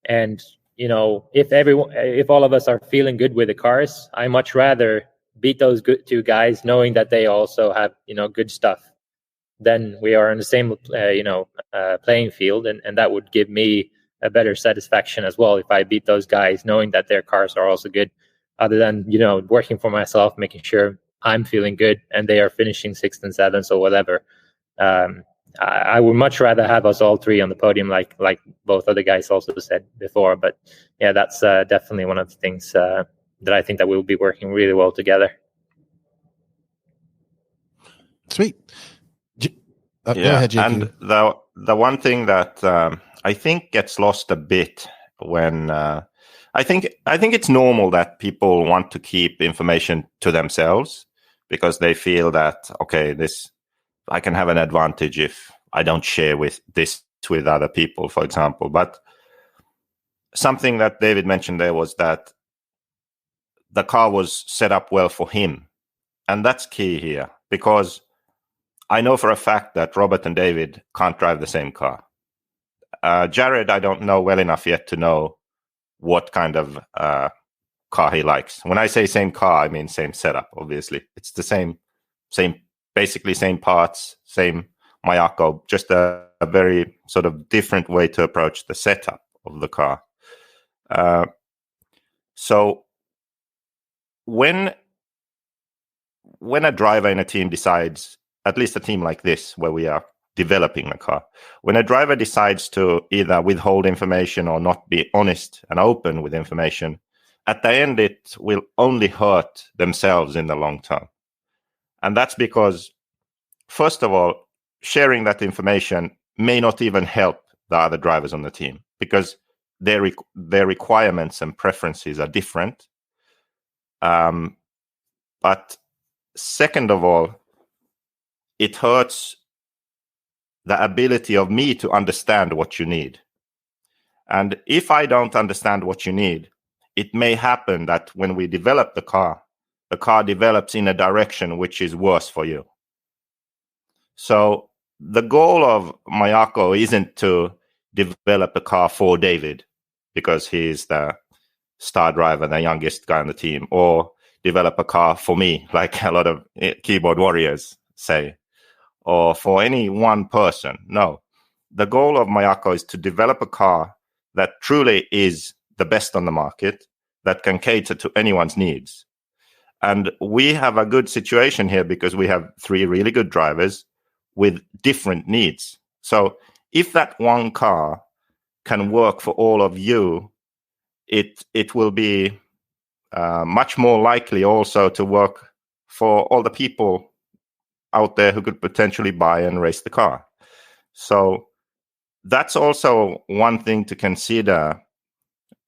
And, if all of us are feeling good with the cars, I much rather beat those good 2 guys, knowing that they also have, good stuff. Then we are on the same, playing field, and that would give me a better satisfaction as well if I beat those guys, knowing that their cars are also good, other than, working for myself, making sure I'm feeling good and they are finishing 6th and 7th or whatever. I would much rather have us all 3 on the podium, like both other guys also said before. But yeah, that's definitely one of the things that I think that we'll be working really well together.
Sweet. Go ahead, JQ.
And the one thing that I think gets lost a bit when I think it's normal that people want to keep information to themselves because they feel that, okay, I can have an advantage if I don't share with other people, for example. But something that David mentioned there was that the car was set up well for him. And that's key here, because I know for a fact that Robert and David can't drive the same car. Jared, I don't know well enough yet to know what kind of car he likes. When I say same car, I mean same setup, obviously. It's the same, basically same parts, same Mayako, just a very sort of different way to approach the setup of the car. So when a driver in a team decides, at least a team like this, where we are developing a car, when a driver decides to either withhold information or not be honest and open with information, at the end, it will only hurt themselves in the long term. And that's because, first of all, sharing that information may not even help the other drivers on the team because their requirements and preferences are different. But second of all, it hurts the ability of me to understand what you need. And if I don't understand what you need, it may happen that when we develop the car develops in a direction which is worse for you. So the goal of Mayako isn't to develop a car for David because he's the star driver, the youngest guy on the team, or develop a car for me, like a lot of keyboard warriors say, or for any one person. No, the goal of Mayako is to develop a car that truly is the best on the market, that can cater to anyone's needs. And we have a good situation here because we have 3 really good drivers with different needs. So if that one car can work for all of you, it will be much more likely also to work for all the people out there who could potentially buy and race the car. So that's also one thing to consider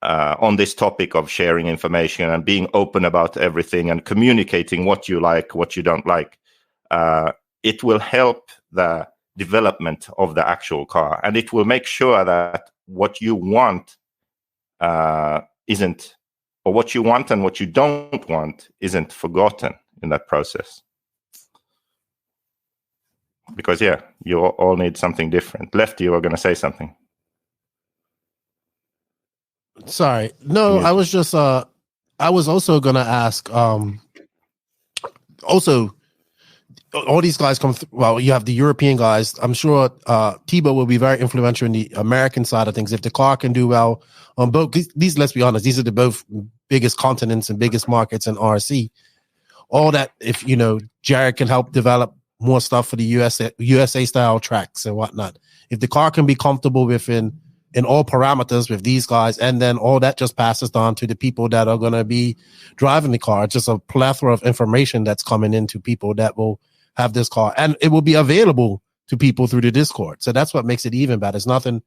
on this topic of sharing information and being open about everything and communicating what you like, what you don't like. It will help the development of the actual car, and it will make sure that what you want isn't, or what you want and what you don't want isn't forgotten in that process. Because, yeah, you all need something different. Lefty, you were going to say something.
Sorry. No, I was just, I was also going to ask, also, all these guys come well, you have the European guys. I'm sure Tebo will be very influential in the American side of things. If the car can do well on both these, let's be honest, these are the both biggest continents and biggest markets in RC. All that, if, you know, Jared can help develop more stuff for the USA style tracks and whatnot. If the car can be comfortable within in all parameters with these guys, and then all that just passes on to the people that are going to be driving the car. It's just a plethora of information that's coming into people that will have this car, and it will be available to people through the Discord. So that's what makes it even better. It's nothing,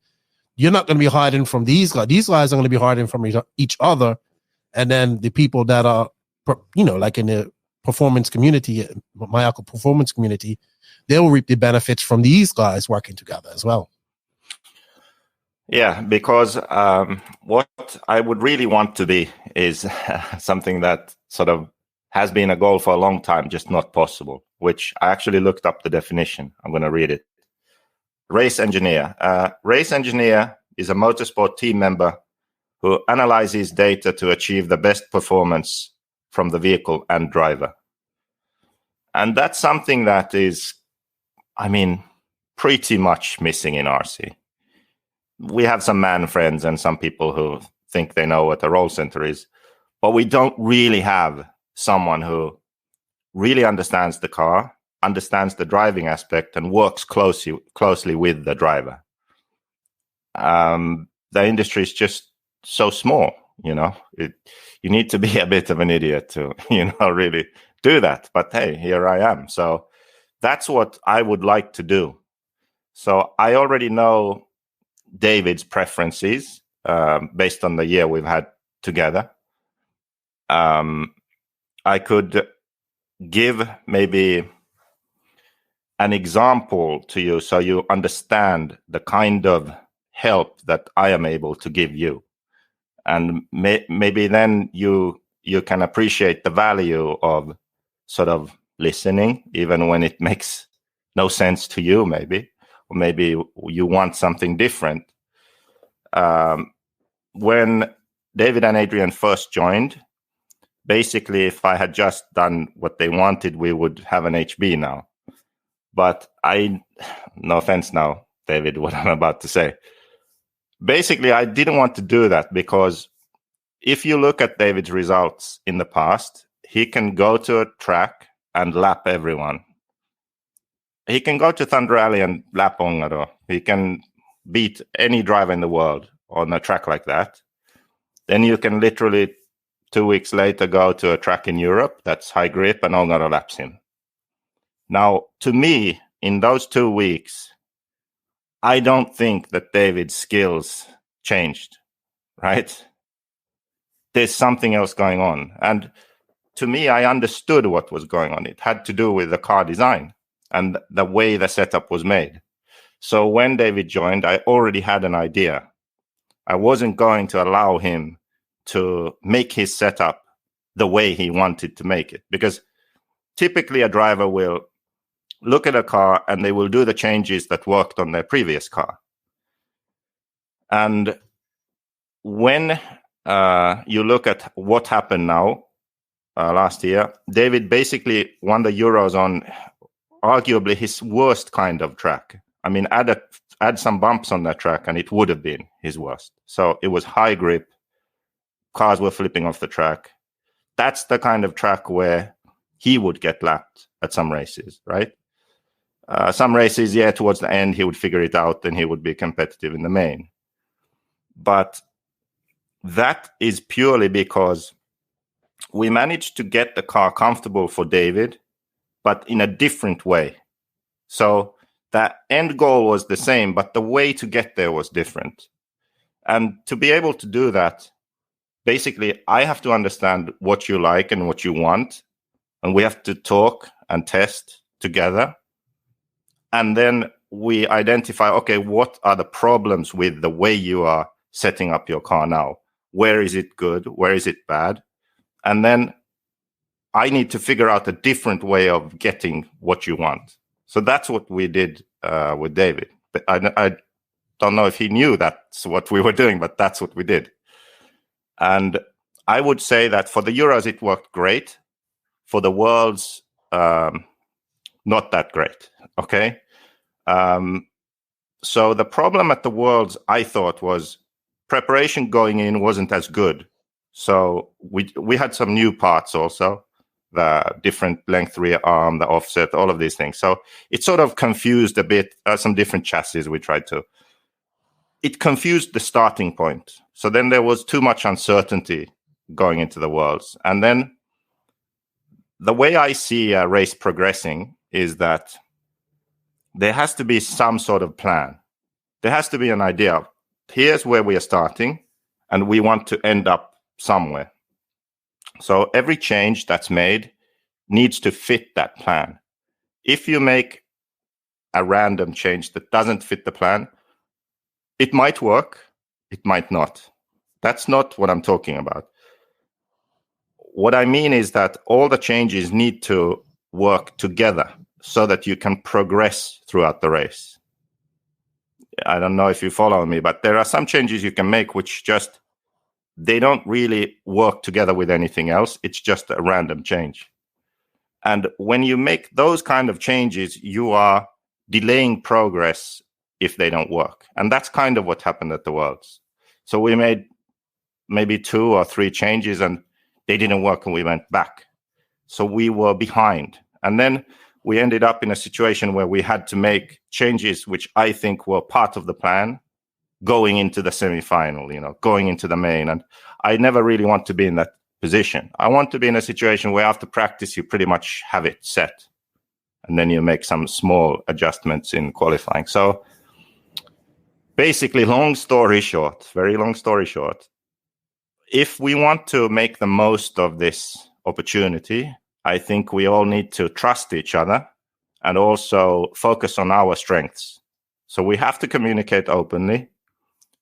you're not going to be hiding from these guys. These guys are going to be hiding from each other. And then the people that are, you know, like in the performance community, Mayako performance community, they'll reap the benefits from these guys working together as well.
Yeah, because what I would really want to be is something that sort of has been a goal for a long time, just not possible, which I actually looked up the definition. I'm going to read it. Race engineer. Race engineer is a motorsport team member who analyzes data to achieve the best performance from the vehicle and driver. And that's something that is, I mean, pretty much missing in RC. We have some man friends and some people who think they know what a roll center is, but we don't really have someone who really understands the car, understands the driving aspect, and works closely with the driver. The industry is just so small, you know. You need to be a bit of an idiot to, you know, really do that. But hey, here I am. So that's what I would like to do. So I already know David's preferences based on the year we've had together. I could give maybe an example to you so you understand the kind of help that I am able to give you. And maybe then you can appreciate the value of sort of listening, even when it makes no sense to you, maybe. Or maybe you want something different. When David and Adrian first joined, basically, if I had just done what they wanted, we would have an HB now. But no offense now, David, what I'm about to say. Basically, I didn't want to do that because if you look at David's results in the past, he can go to a track and lap everyone. He can go to Thunder Alley and lap Ongaro. He can beat any driver in the world on a track like that. Then you can literally 2 weeks later go to a track in Europe that's high grip and Ongaro laps him. Now, to me, in those 2 weeks, I don't think that David's skills changed, right? There's something else going on. And to me, I understood what was going on. It had to do with the car design and the way the setup was made. So when David joined, I already had an idea. I wasn't going to allow him to make his setup the way he wanted to make it. Because typically a driver will look at a car and they will do the changes that worked on their previous car. And when you look at what happened now, last year, David basically won the Euros on arguably his worst kind of track. I mean, add some bumps on that track and it would have been his worst. So it was high grip. Cars were flipping off the track. That's the kind of track where he would get lapped at some races, right? Some races, towards the end, he would figure it out and he would be competitive in the main. But that is purely because we managed to get the car comfortable for David, but in a different way. So the end goal was the same, but the way to get there was different. And to be able to do that, basically, I have to understand what you like and what you want, and we have to talk and test together. And then we identify, okay, what are the problems with the way you are setting up your car now? Where is it good? Where is it bad? And then I need to figure out a different way of getting what you want. So that's what we did with David. But I don't know if he knew that's what we were doing, but that's what we did. And I would say that for the Euros, it worked great. For the Worlds, not that great. Okay. So the problem at the Worlds, I thought, was preparation going in wasn't as good. So we had some new parts also, the different length rear arm, the offset, all of these things. So it sort of confused a bit, some different chassis we tried to. It confused the starting point. So then there was too much uncertainty going into the Worlds. And then the way I see a race progressing is that there has to be some sort of plan. There has to be an idea of, here's where we are starting, and we want to end up somewhere. So every change that's made needs to fit that plan. If you make a random change that doesn't fit the plan, it might work, it might not. That's not what I'm talking about. What I mean is that all the changes need to work together so that you can progress throughout the race. I don't know if you follow me, but there are some changes you can make which just, they don't really work together with anything else. It's just a random change. And when you make those kind of changes, you are delaying progress if they don't work. And that's kind of what happened at the Worlds. So we made maybe 2 or 3 changes and they didn't work and we went back. So we were behind. And then we ended up in a situation where we had to make changes which I think were part of the plan going into the semi-final, going into the main. And I never really want to be in that position. I want to be in a situation where after practice, you pretty much have it set. And then you make some small adjustments in qualifying. So basically, very long story short, if we want to make the most of this opportunity, I think we all need to trust each other and also focus on our strengths. So we have to communicate openly.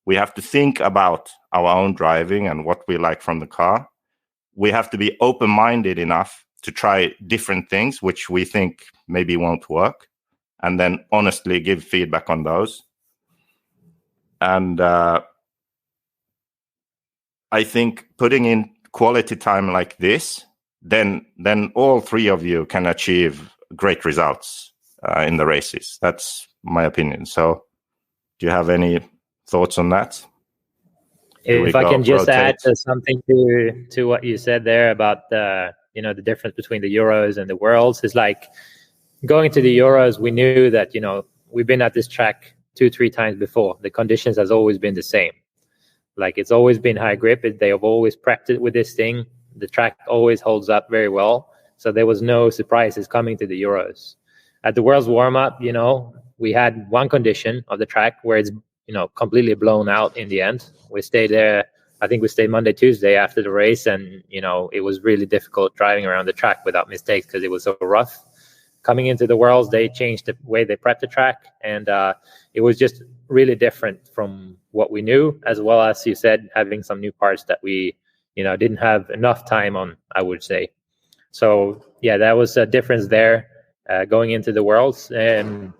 We have to think about our own driving and what we like from the car. We have to be open-minded enough to try different things, which we think maybe won't work, and then honestly give feedback on those. And I think putting in quality time like this, then all 3 of you can achieve great results in the races. That's my opinion. So do you have any thoughts on that?
If I can just add something to what you said there about the difference between the Euros and the Worlds, is like going to the Euros, we knew that, we've been at this track 2-3 times before. The conditions has always been the same. Like it's always been high grip. They have always practiced with this thing. The track always holds up very well. So there was no surprises coming to the Euros. At the World's warm-up, we had one condition of the track where it's, completely blown out in the end. We stayed there. I think we stayed Monday, Tuesday after the race. And, it was really difficult driving around the track without mistakes because it was so rough. Coming into the Worlds, they changed the way they prepped the track. And it was just really different from what we knew, as well as you said, having some new parts that we, didn't have enough time on, I would say. So, yeah, that was a difference there going into the Worlds. And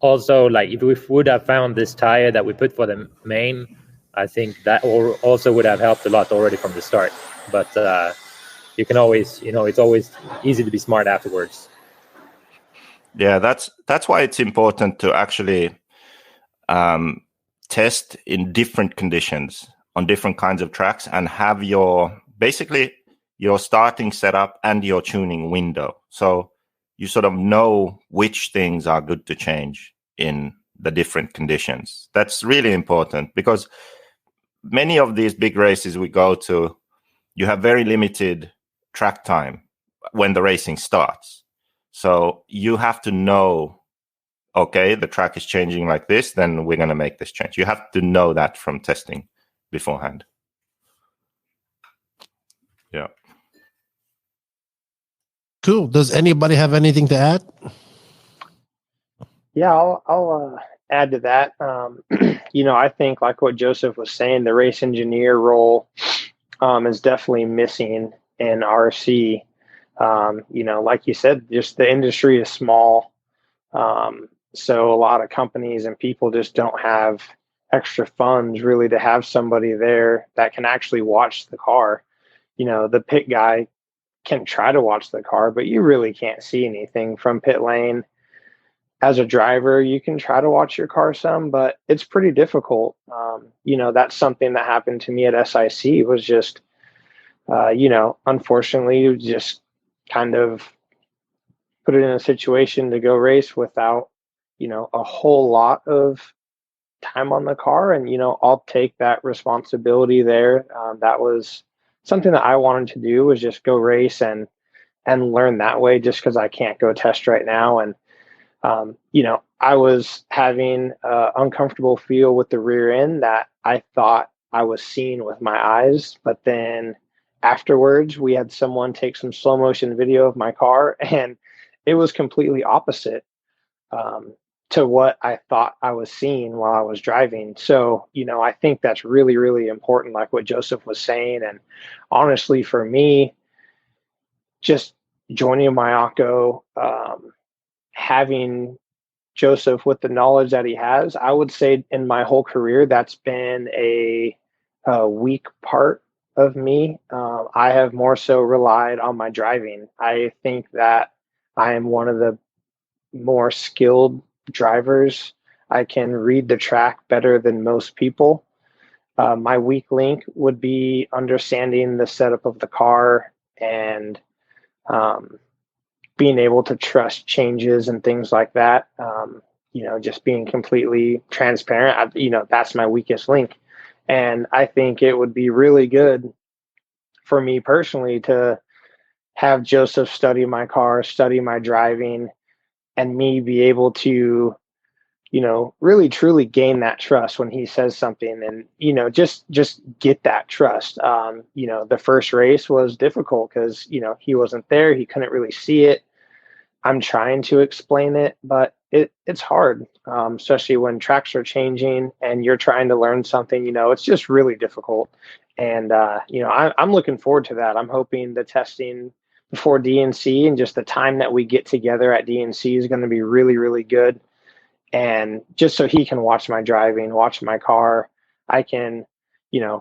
also, if we would have found this tire that we put for the main, I think that also would have helped a lot already from the start. But you can always, it's always easy to be smart afterwards.
Yeah, that's why it's important to actually test in different conditions on different kinds of tracks and have your starting setup and your tuning window. So you sort of know which things are good to change in the different conditions. That's really important because many of these big races we go to, you have very limited track time when the racing starts. So you have to know, okay, the track is changing like this, then we're going to make this change. You have to know that from testing beforehand. Yeah.
Cool. Does anybody have anything to add?
Yeah, I'll add to that. I think like what Joseph was saying, the race engineer role is definitely missing in RC. Like you said, just the industry is small. So a lot of companies and people just don't have extra funds really to have somebody there that can actually watch the car. The pit guy can try to watch the car, but you really can't see anything from pit lane. As a driver, you can try to watch your car some, but it's pretty difficult. That's something that happened to me at SIC was just, unfortunately, just kind of put it in a situation to go race without, a whole lot of time on the car. And, I'll take that responsibility there. That was something that I wanted to do, was just go race and learn that way, just because I can't go test right now. And, I was having an uncomfortable feel with the rear end that I thought I was seeing with my eyes. But then afterwards, we had someone take some slow motion video of my car, and it was completely opposite to what I thought I was seeing while I was driving. So, I think that's really, really important, like what Joseph was saying. And honestly, for me, just joining Mayako, having Joseph with the knowledge that he has, I would say in my whole career, that's been a weak part of me. I have more so relied on my driving. I think that I am one of the more skilled drivers. I can read the track better than most people. My weak link would be understanding the setup of the car and being able to trust changes and things like that. Just being completely transparent, that's my weakest link. And I think it would be really good for me personally to have Joseph study my car, study my driving, and me be able to, really truly gain that trust when he says something, and, just get that trust. The first race was difficult because, he wasn't there. He couldn't really see it. I'm trying to explain it, but it's hard, especially when tracks are changing and you're trying to learn something, it's just really difficult. And, I'm looking forward to that. I'm hoping the testing before DNC and just the time that we get together at DNC is going to be really, really good. And just so he can watch my driving, watch my car, I can,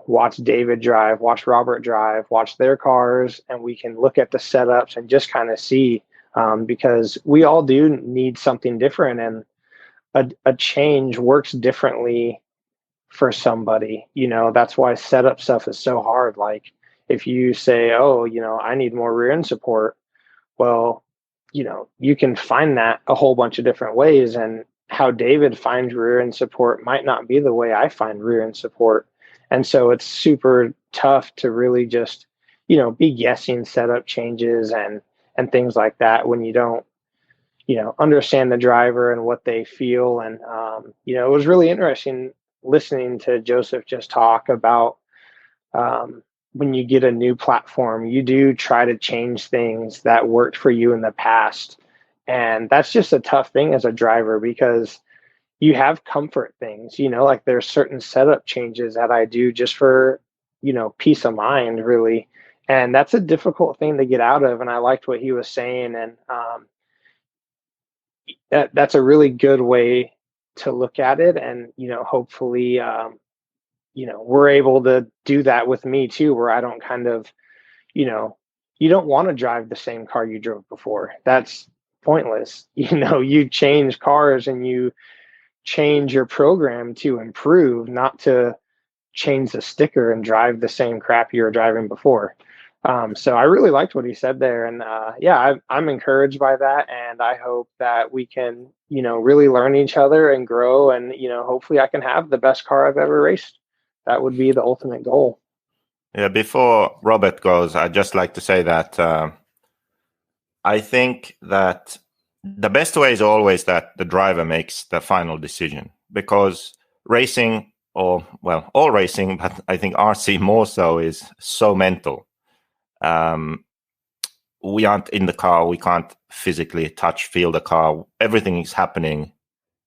watch David drive, watch Robert drive, watch their cars, and we can look at the setups and just kind of see, because we all do need something different, and a change works differently for somebody. That's why setup stuff is so hard. Like if you say, oh, I need more rear end support, well, you can find that a whole bunch of different ways, and how David finds rear end support might not be the way I find rear end support. And so it's super tough to really just, be guessing setup changes and things like that when you don't, understand the driver and what they feel. And, it was really interesting listening to Joseph just talk about when you get a new platform, you do try to change things that worked for you in the past. And that's just a tough thing as a driver, because you have comfort things, like there's certain setup changes that I do just for, peace of mind, really. And that's a difficult thing to get out of. And I liked what he was saying. And that's a really good way to look at it. And, hopefully, we're able to do that with me too, where I don't kind of, you don't want to drive the same car you drove before. That's pointless. You change cars and you change your program to improve, not to change the sticker and drive the same crap you were driving before. So I really liked what he said there. And I'm encouraged by that. And I hope that we can, really learn each other and grow. And, hopefully I can have the best car I've ever raced. That would be the ultimate goal.
Yeah, before Robert goes, I'd just like to say that I think that the best way is always that the driver makes the final decision, because racing, all racing, but I think RC more so, is so mental. We aren't in the car. We can't physically feel the car. Everything is happening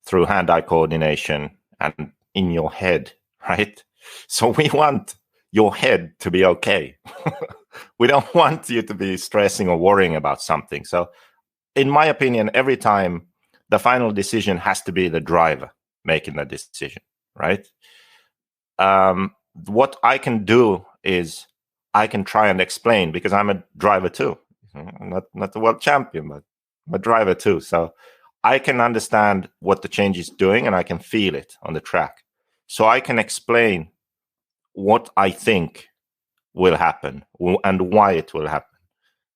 through hand-eye coordination and in your head, right? So we want your head to be okay. We don't want you to be stressing or worrying about something. So in my opinion, every time the final decision has to be the driver making the decision, right? What I can do is I can try and explain, because I'm a driver too. I'm not the world champion, but I'm a driver too. So I can understand what the change is doing and I can feel it on the track. So I can explain what I think will happen and why it will happen.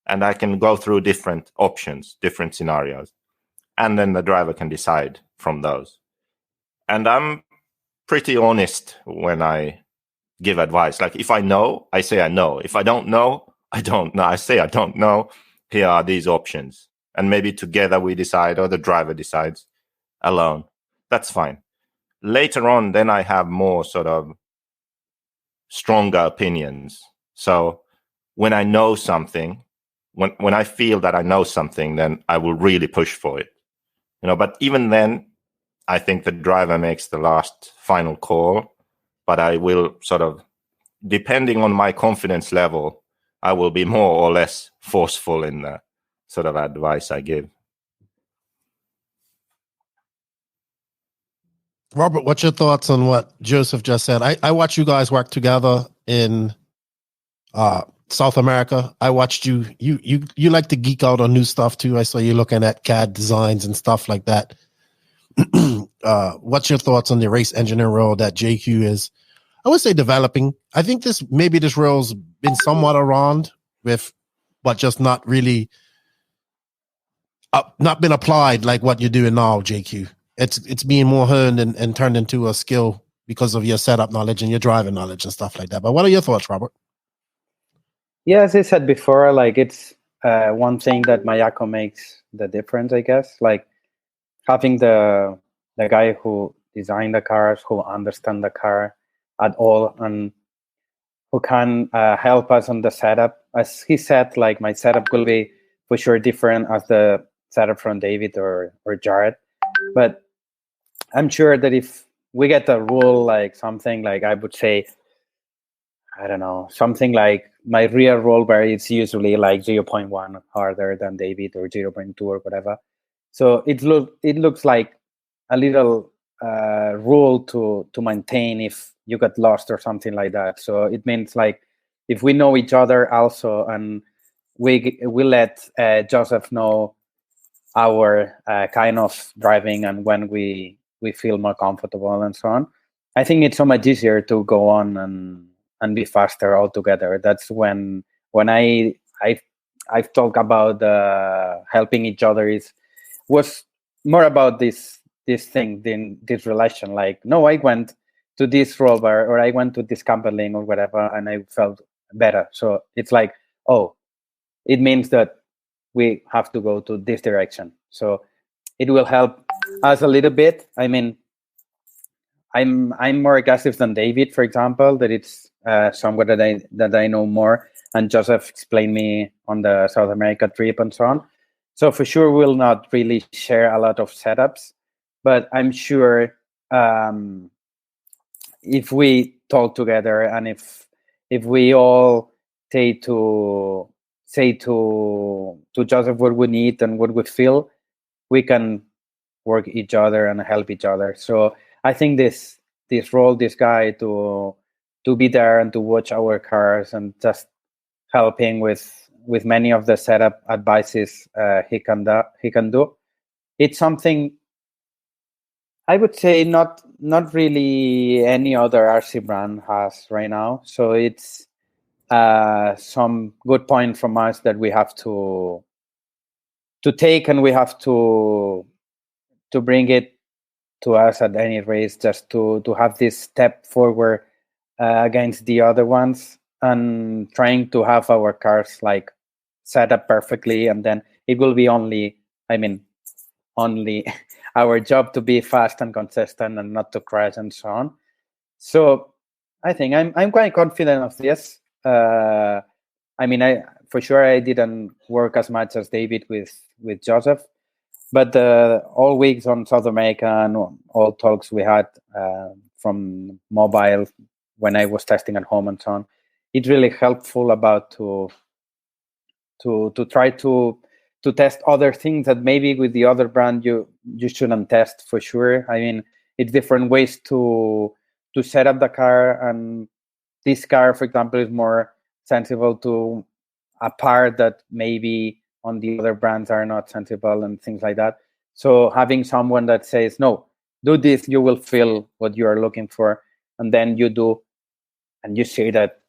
And I can go through different options, different scenarios. And then the driver can decide from those. And I'm pretty honest when I give advice. Like, if I know, I say I know. If I don't know, I don't know. I say I don't know. Here are these options. And maybe together we decide, or the driver decides alone. That's fine. Later on, then I have more sort of stronger opinions. So when I know something, when I feel that I know something, then I will really push for it. But even then, I think the driver makes the last final call. But I will sort of, depending on my confidence level, I will be more or less forceful in the sort of advice I give.
Robert, what's your thoughts on what Joseph just said? I watched you guys work together in South America. I watched you like to geek out on new stuff too. I saw you looking at CAD designs and stuff like that. What's your thoughts on the race engineer role that JQ is, I would say, developing? I think this role's been somewhat around but just not really not been applied like what you're doing now, JQ. It's being more honed and turned into a skill because of your setup knowledge and your driving knowledge and stuff like that. But what are your thoughts, Robert?
Yeah, as I said before, like, it's one thing that Mayako makes the difference, I guess. Like, having the guy who designed the cars, who understand the car at all, and who can help us on the setup. As he said, like, my setup will be for sure different as the setup from David or Jared. But I'm sure that if we get a rule, like something like, I would say, I don't know, something like my rear roll bar is usually like 0.1 harder than David, or 0.2 or whatever. So it looks like a little rule to maintain if you get lost or something like that. So it means, like, if we know each other also, and we let Joseph know our kind of driving and when we feel more comfortable and so on, I think it's so much easier to go on and be faster altogether. That's when I've talked about helping each other was more about this thing than this relation. Like, no, I went to this roll bar, or I went to this camber lane or whatever, and I felt better. So it's like, oh, it means that we have to go to this direction. So it will help us a little bit. I mean, I'm more aggressive than David, for example, that it's somewhere that I know more, and Joseph explained me on the South America trip and so on. So for sure, we'll not really share a lot of setups, but I'm sure if we talk together and if we all say to Joseph what we need and what we feel, we can work each other and help each other. So I think this role, this guy to be there and to watch our cars and just helping with with many of the setup advices he can do. It's something I would say not really any other RC brand has right now. So it's some good point from us that we have to take, and we have to bring it to us at any race, just to have this step forward against the other ones, and trying to have our cars like set up perfectly, and then it will be only our job to be fast and consistent and not to crash and so on. So I think I'm quite confident of this. I for sure I didn't work as much as David with Joseph, but all weeks on South America and all talks we had from mobile when I was testing at home and so on, it's really helpful about to try to test other things that maybe with the other brand you shouldn't test for sure. I mean, it's different ways to set up the car, and this car, for example, is more sensible to a part that maybe on the other brands are not sensible and things like that. So having someone that says, no, do this, you will feel what you are looking for, and then you do, and you see that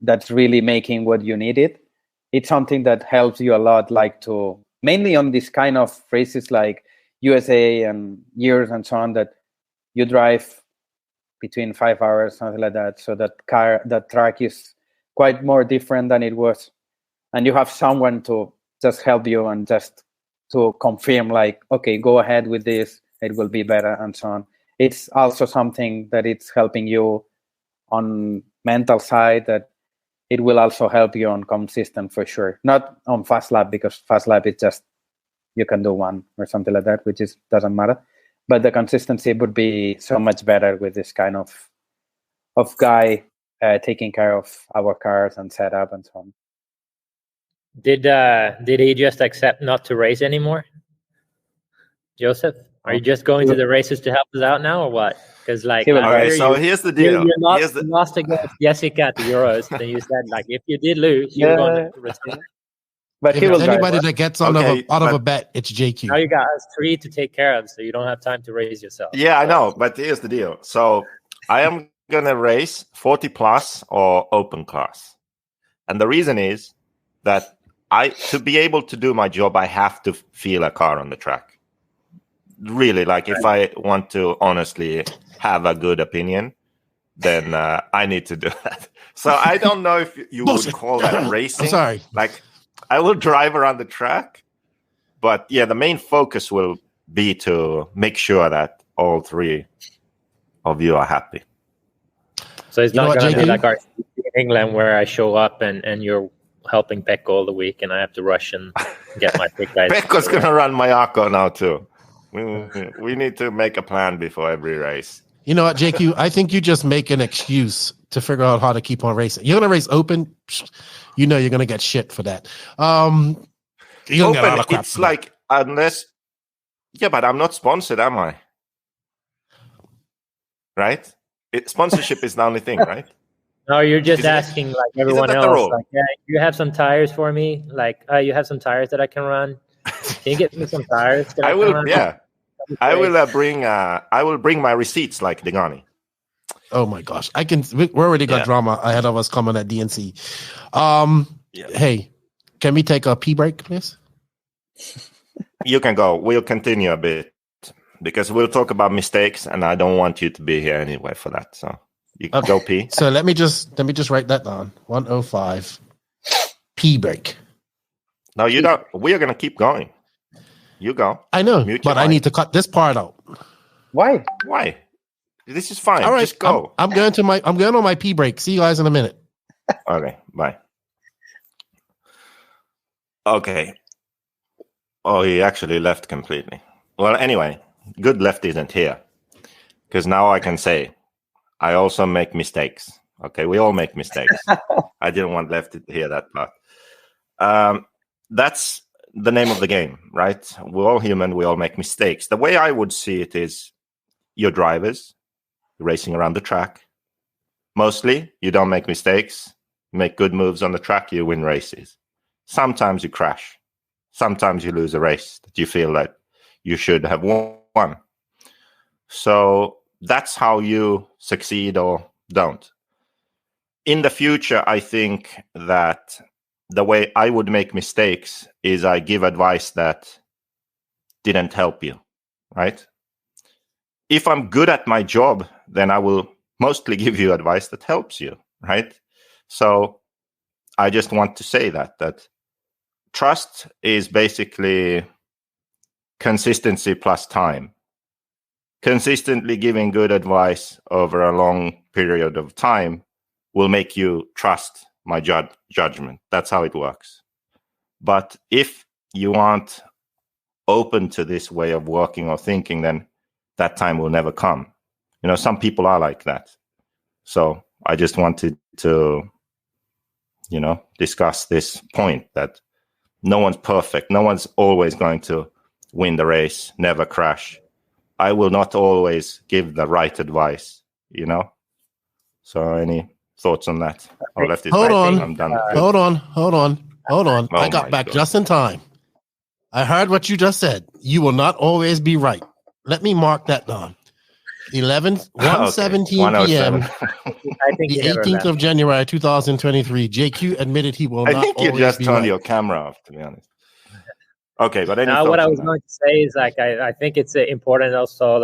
that's really making what you needed. It's something that helps you a lot, like to mainly on this kind of races like USA and years and so on, that you drive between 5 hours, something like that. So that track is quite more different than it was, and you have someone to just help you and just to confirm, like, okay, go ahead with this, it will be better and so on. It's also something that it's helping you on mental side, that it will also help you on consistent for sure. Not on fast lap, because fast lap is just you can do one or something like that, which doesn't matter. But the consistency would be so much better with this kind of guy taking care of our cars and setup and so on.
Did he just accept not to race anymore, Joseph? Are you just going to the races to help us out now, or what? Because
okay, so here's the deal.
You lost against Jessica at the Euros, and you said if you did lose, you're going to return.
But
if there's anybody that gets out of a bet, it's JQ.
Now you got us 3 to take care of, so you don't have time to raise yourself.
Yeah, I know, but here's the deal. So I am gonna race 40 plus or open class, and the reason is that to be able to do my job, I have to feel a car on the track. Really, if I want to honestly have a good opinion, then I need to do that. So I don't know if you would call that racing.
I'm sorry.
I will drive around the track, but yeah, the main focus will be to make sure that all 3 of you are happy.
So it's not going to be like our in England where I show up and you're helping Pekko all the week, and I have to rush and get my big guys.
Pekko's going to run Mayako now too. We need to make a plan before every race.
You know what, JQ? I think you just make an excuse to figure out how to keep on racing. You're going to race open. You know you're going to get shit for that. You're going to get a lot of crap.
It's unless... Yeah, but I'm not sponsored, am I? Right? Sponsorship is the only thing, right?
No, you're just asking everyone else. You have some tires for me? You have some tires that I can run? Can you get me some tires?
I will. Yeah, I will bring. I will bring my receipts like Degani.
Oh my gosh, I can. We already got drama ahead of us coming at DNC. Hey, can we take a pee break, please?
You can go. We'll continue a bit because we'll talk about mistakes, and I don't want you to be here anyway for that. So you can go pee.
So let me just write that down. 105 pee break.
No, you don't. We are going to keep going. You go.
I know, but I need to cut this part out.
Why?
This is fine.
All right,
just go.
I'm going on my pee break. See you guys in a minute.
Okay, bye. Okay. Oh, he actually left completely. Well, anyway, good Lefty isn't here, because now I can say I also make mistakes. Okay, we all make mistakes. I didn't want Lefty to hear that part. That's the name of the game, right? We're all human. We all make mistakes. The way I would see it is you're drivers racing around the track. Mostly, you don't make mistakes. You make good moves on the track, you win races. sometimes you crash. Sometimes you lose a race that you feel that you should have won. So that's how you succeed or don't. In the future, I think that the way I would make mistakes is I give advice that didn't help you, right? If I'm good at my job, then I will mostly give you advice that helps you, right? So I just want to say that trust is basically consistency plus time. Consistently giving good advice over a long period of time will make you trust my judgment. That's how it works. But if you aren't open to this way of working or thinking, then that time will never come. Some people are like that. So I just wanted to, discuss this point that no one's perfect. No one's always going to win the race, never crash. I will not always give the right advice, So any thoughts on that?
Hold on.
I'm done.
Hold on. Oh, I got back just in time. I heard what you just said. You will not always be right. Let me mark that down. 1:17 p.m.
I think
the 18th of January 2023. JQ admitted he will not always be right.
I think you just turned your camera off, to be honest. Okay, but
now what I was going to say is I think it's important also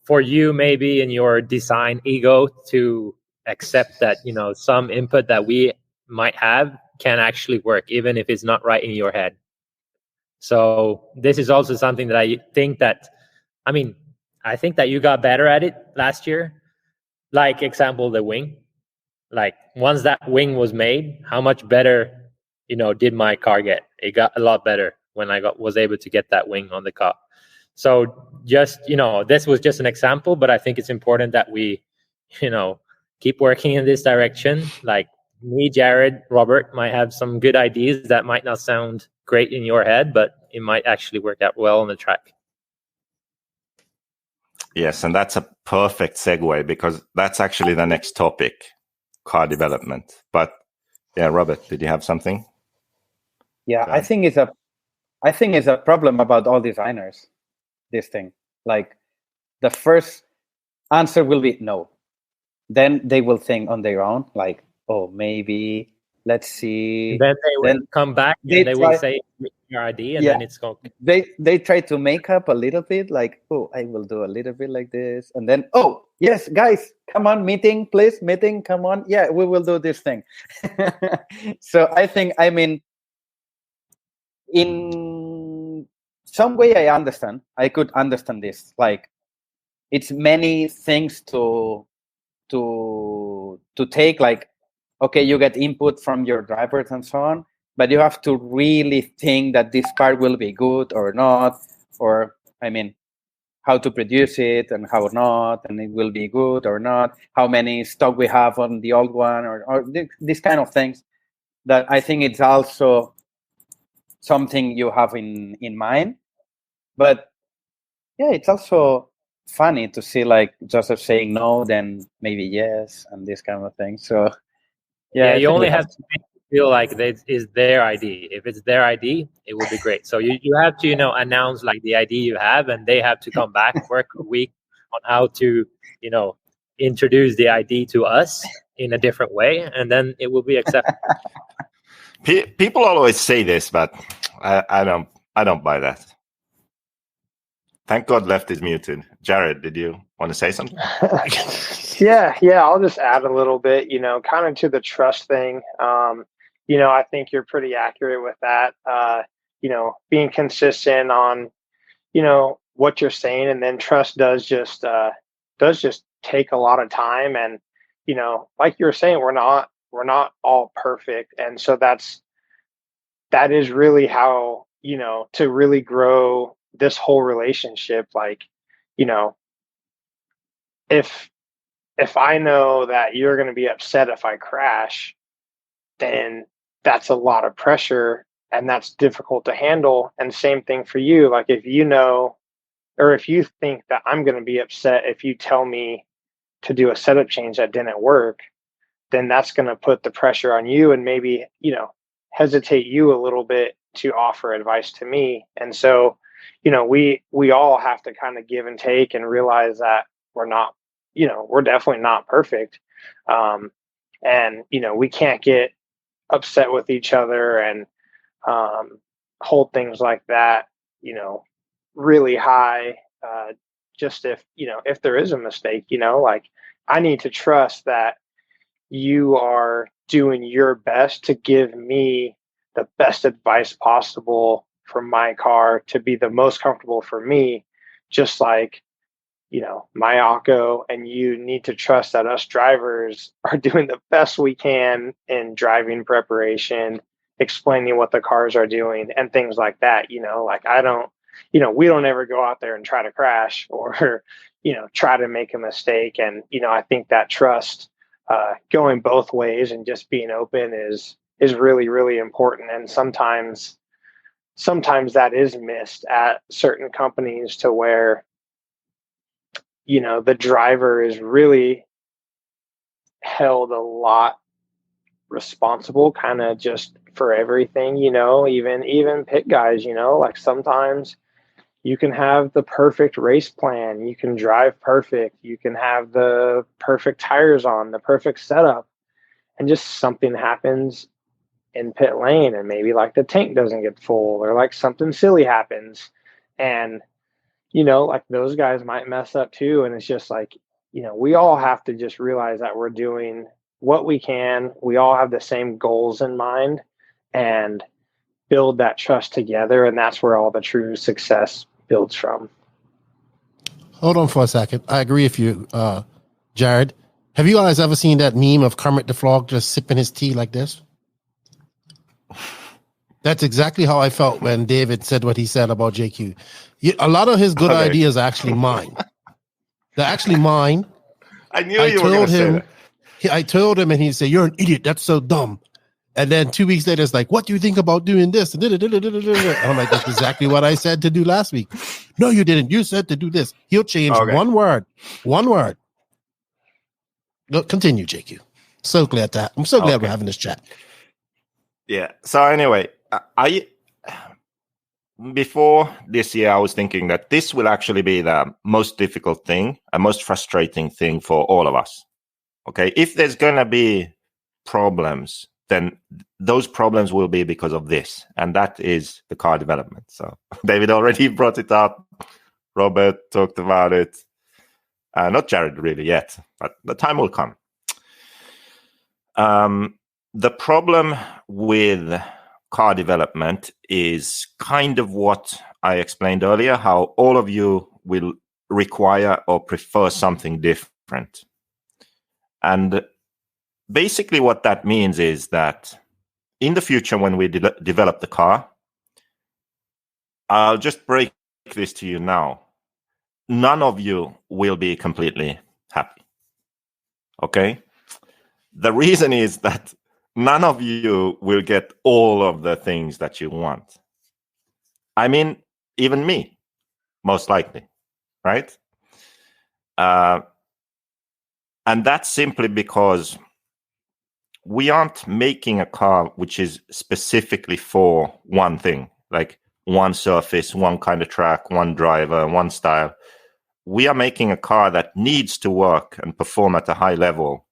for you maybe in your design ego to accept that some input that we might have can actually work even if it's not right in your head. So this is also something that I think that you got better at it last year. Like example, the wing. Like once that wing was made, how much better did my car get? It got a lot better when I was able to get that wing on the car. So just, this was just an example, but I think it's important that we, keep working in this direction. Like me, Jared, Robert might have some good ideas that might not sound great in your head, but it might actually work out well on the track.
Yes, and that's a perfect segue because that's actually the next topic, car development. But yeah, Robert, did you have something?
Yeah, I think it's a problem about all designers. This thing, like the first answer will be no. Then they will think on their own, like, oh, maybe let's see.
Then they will come back and they will say your idea, and then it's going.
They try to make up a little bit, like, oh, I will do a little bit like this, and then, oh, yes, guys, come on, meeting, please, meeting, come on, yeah, we will do this thing. So I think, in some way, I could understand this. Like, it's many things to take. Like, okay, you get input from your drivers and so on, but you have to really think that this part will be good or not, or how to produce it and how not, and it will be good or not. How many stock we have on the old one, or these kind of things. That I think it's also something you have in mind. But yeah, it's also funny to see like Joseph saying no, then maybe yes, and this kind of thing. So
yeah, you only have to make it feel like that is their idea. If it's their idea, it will be great. So you have to announce like the idea you have, and they have to come back, work a week on how to introduce the idea to us in a different way, and then it will be accepted.
People always say this, but I don't buy that. Thank God Left is muted. Jared, did you want to say something?
Yeah, I'll just add a little bit, kind of to the trust thing. I think you're pretty accurate with that. Being consistent on, what you're saying, and then trust does just take a lot of time. And, like you were saying, we're not all perfect. And so that is really how, to really grow this whole relationship. Like, if I know that you're going to be upset if I crash, then that's a lot of pressure and that's difficult to handle. And same thing for you. Like if if you think that I'm going to be upset if you tell me to do a setup change that didn't work, then that's going to put the pressure on you. And maybe, hesitate you a little bit to offer advice to me. And so, we all have to kind of give and take and realize that we're definitely not perfect. And, we can't get upset with each other and hold things like that, really high. Just if there is a mistake, like I need to trust that you are doing your best to give me the best advice possible for my car to be the most comfortable for me, just like, Mayako and you need to trust that us drivers are doing the best we can in driving preparation, explaining what the cars are doing and things like that. Like we don't ever go out there and try to crash or, try to make a mistake. And, I think that trust going both ways and just being open is really, really important. And sometimes that is missed at certain companies to where, the driver is really held a lot responsible kind of just for everything, even pit guys, like sometimes you can have the perfect race plan, you can drive perfect, you can have the perfect tires on, the perfect setup, and just something happens in pit lane and maybe like the tank doesn't get full or like something silly happens and like those guys might mess up too. And it's just like, we all have to just realize that we're doing what we can. We all have the same goals in mind and build that trust together. And that's where all the true success builds from.
Hold on for a second. I agree with you, Jared. Have you guys ever seen that meme of Kermit the Frog just sipping his tea like this? That's exactly how I felt when David said what he said about JQ. A lot of his good ideas are actually mine. They're actually mine.
I knew you were going to say that.
I told him, and he said, "You're an idiot. That's so dumb." And then 2 weeks later, it's like, "What do you think about doing this?" And I'm like, "That's exactly what I said to do last week." "No, you didn't. You said to do this." He'll change one word. One word. No, continue, JQ. So glad that I'm so glad we're having this chat.
Yeah. So anyway, before this year, I was thinking that this will actually be the most difficult thing, a most frustrating thing for all of us. Okay. If there's going to be problems, then those problems will be because of this. And that is the car development. So David already brought it up. Robert talked about it. Not Jared really yet, but the time will come. The problem with car development is kind of what I explained earlier, how all of you will require or prefer something different. And basically what that means is that in the future, when we develop the car, I'll just break this to you now. None of you will be completely happy. Okay? The reason is that none of you will get all of the things that you want. I mean, even me, most likely, right? And that's simply because we aren't making a car which is specifically for one thing, like one surface, one kind of track, one driver, one style. We are making a car that needs to work and perform at a high level,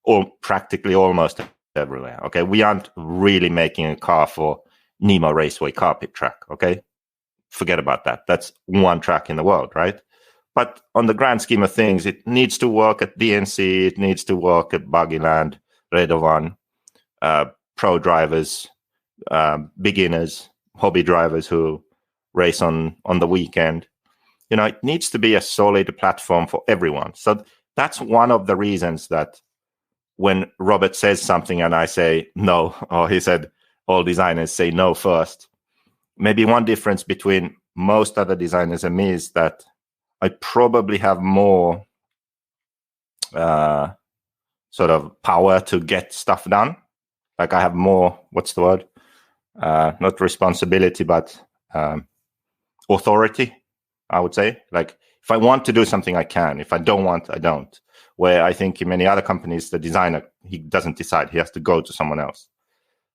or practically almost everywhere. Okay, we aren't really making a car for Nemo Raceway car pit track. Okay, forget about that. That's one track in the world, right? But on the grand scheme of things, it needs to work at DNC. It needs to work at Buggyland, Radovan, pro drivers, beginners, hobby drivers who race on the weekend. You know, it needs to be a solid platform for everyone. So that's one of the reasons that when Robert says something and I say no, or he said all designers say no first, maybe one difference between most other designers and me is that I probably have more sort of power to get stuff done. Like I have more, what's the word? Not responsibility, but authority, I would say. Like if I want to do something, I can. If I don't want, I don't. Where I think in many other companies, the designer, he doesn't decide. He has to go to someone else.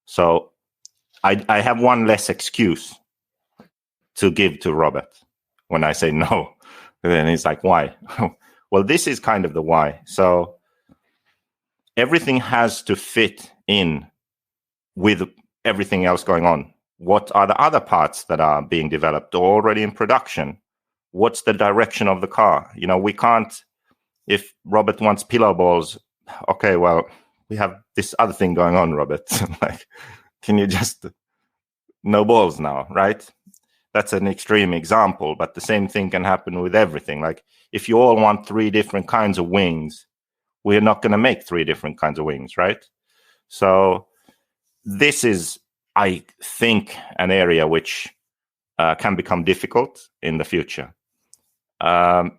So I have one less excuse to give to Robert when I say no. And he's like, why? Well, this is kind of the why. So everything has to fit in with everything else going on. What are the other parts that are being developed or already in production? What's the direction of the car? You know, we can't, if Robert wants pillow balls, okay, well, we have this other thing going on, Robert. Like, can you just, no balls now, right? That's an extreme example, but the same thing can happen with everything. Like, if you all want 3 different kinds of wings, we're not going to make 3 different kinds of wings, right? So this is, I think, an area which can become difficult in the future. Like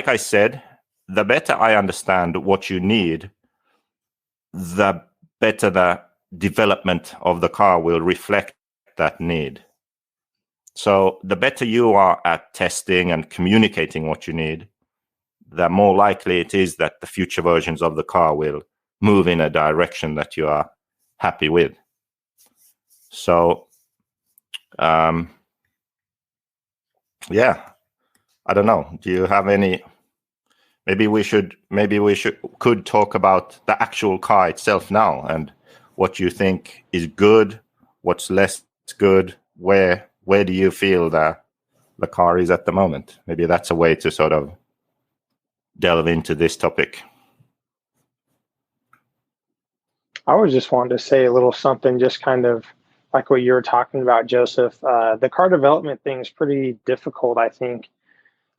I said, the better I understand what you need, the better the development of the car will reflect that need. So the better you are at testing and communicating what you need, the more likely it is that the future versions of the car will move in a direction that you are happy with. So, yeah, I don't know. Do you have any? Maybe we could talk about the actual car itself now and what you think is good, what's less good, where do you feel the car is at the moment? Maybe that's a way to sort of delve into this topic.
I was just wanting to say a little something, just kind of like what you were talking about, Joseph. The car development thing is pretty difficult, I think,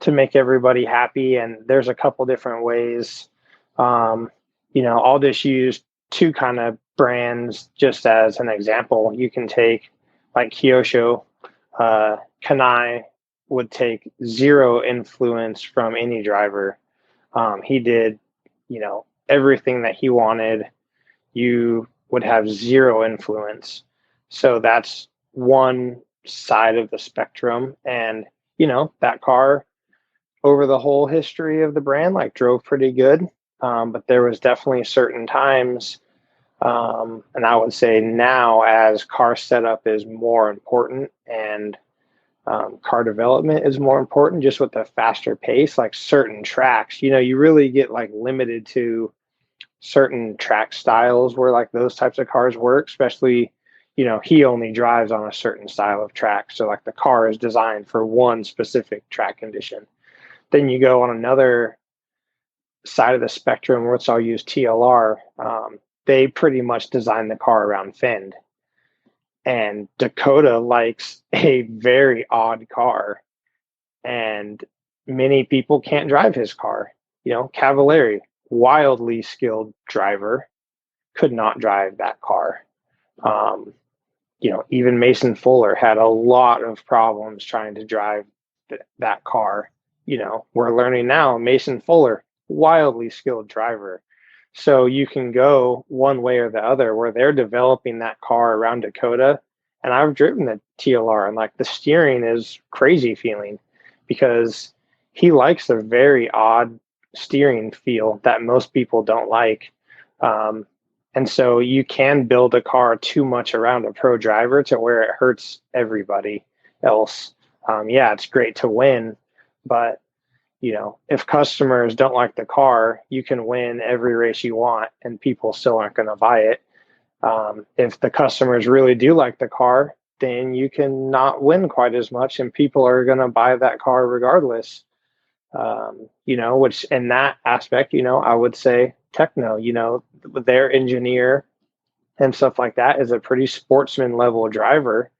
to make everybody happy. And there's a couple different ways. I'll just use 2 kind of brands just as an example. You can take like Kyosho. Kanai would take 0 influence from any driver. He did, everything that he wanted. You would have 0 influence. So that's one side of the spectrum. And, that car over the whole history of the brand, like, drove pretty good. But there was definitely certain times, and I would say now, as car setup is more important and car development is more important, just with the faster pace, like certain tracks, you really get like limited to certain track styles where like those types of cars work, especially, he only drives on a certain style of track. So like the car is designed for one specific track condition. Then you go on another side of the spectrum, which I'll use TLR. They pretty much design the car around Phend. And Dakota likes a very odd car. And many people can't drive his car. Cavalieri, wildly skilled driver, could not drive that car. Even Mason Fuller had a lot of problems trying to drive that car. We're learning now, Mason Fuller, wildly skilled driver. So you can go one way or the other, where they're developing that car around Dakota. And I've driven the TLR, and like the steering is crazy feeling, because he likes a very odd steering feel that most people don't like. And so you can build a car too much around a pro driver to where it hurts everybody else. It's great to win, but if customers don't like the car, you can win every race you want and people still aren't going to buy it. If the customers really do like the car, then you can not win quite as much and people are going to buy that car regardless. Which in that aspect, I would say Tekno, their engineer and stuff like that is a pretty sportsman level driver.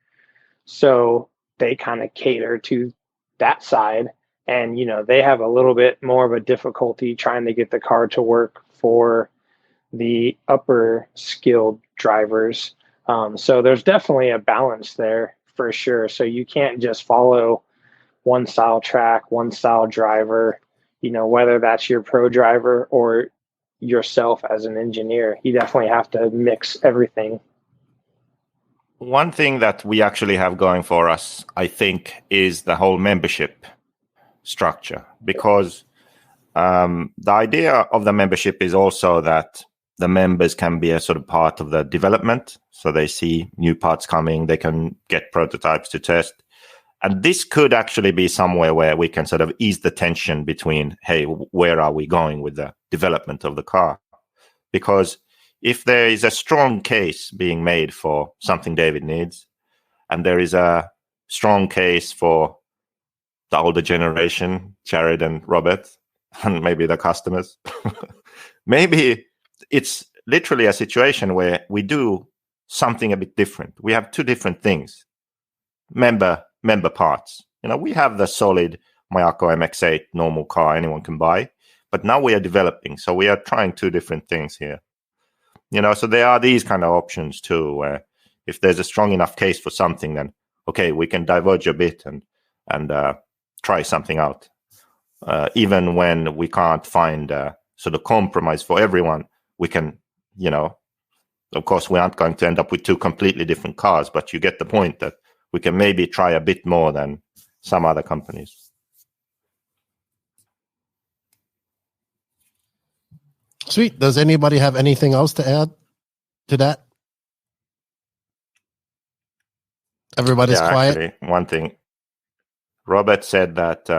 So they kind of cater to that side. And, they have a little bit more of a difficulty trying to get the car to work for the upper skilled drivers. So there's definitely a balance there for sure. So you can't just follow one style track, one style driver, whether that's your pro driver or yourself as an engineer. You definitely have to mix everything.
One thing that we actually have going for us, I think, is the whole membership structure, because the idea of the membership is also that the members can be a sort of part of the development. So they see new parts coming, they can get prototypes to test. And this could actually be somewhere where we can sort of ease the tension between, hey, where are we going with the development of the car? Because if there is a strong case being made for something David needs, and there is a strong case for the older generation, Jared and Robert, and maybe the customers, maybe it's literally a situation where we do something a bit different. We have two different things. Member parts. We have the solid Mayako MX-8 normal car anyone can buy, but now we are developing. So we are trying two different things here. So there are these kind of options too, where if there's a strong enough case for something, then okay, we can diverge a bit and try something out. Even when we can't find a sort of compromise for everyone, we can, of course, we aren't going to end up with two completely different cars, but you get the point that we can maybe try a bit more than some other companies.
Sweet. Does anybody have anything else to add to that? Everybody's quiet.
Actually, one thing. Robert said that,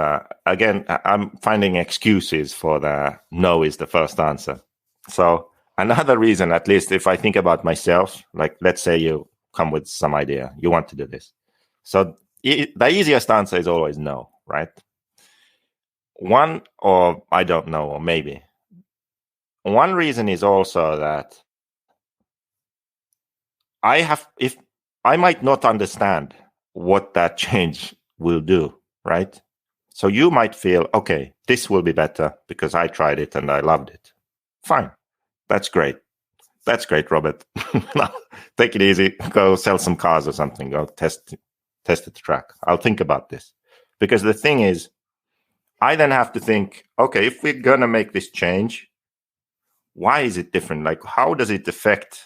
again, I'm finding excuses for the no is the first answer. So another reason, at least if I think about myself, like let's say you come with some idea, you want to do this. So the easiest answer is always no, right? One, or I don't know, or maybe. One reason is also that I might not understand what that change will do, right? So you might feel, okay, this will be better because I tried it and I loved it. Fine. That's great. That's great, Robert. Take it easy. Go sell some cars or something. Go test the track. I'll think about this. Because the thing is, I then have to think, okay, if we're going to make this change, why is it different? Like, how does it affect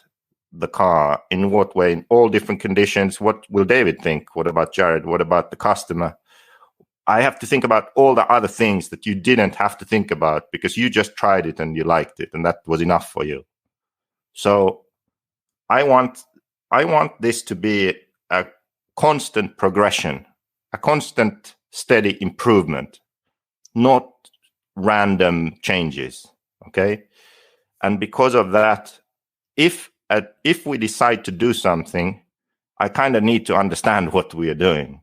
the car? In what way? In all different conditions? What will David think? What about Jared? What about the customer? I have to think about all the other things that you didn't have to think about because you just tried it and you liked it and that was enough for you. So I want this to be a constant progression, a constant steady improvement, not random changes. Okay. And because of that, if we decide to do something, I kind of need to understand what we are doing.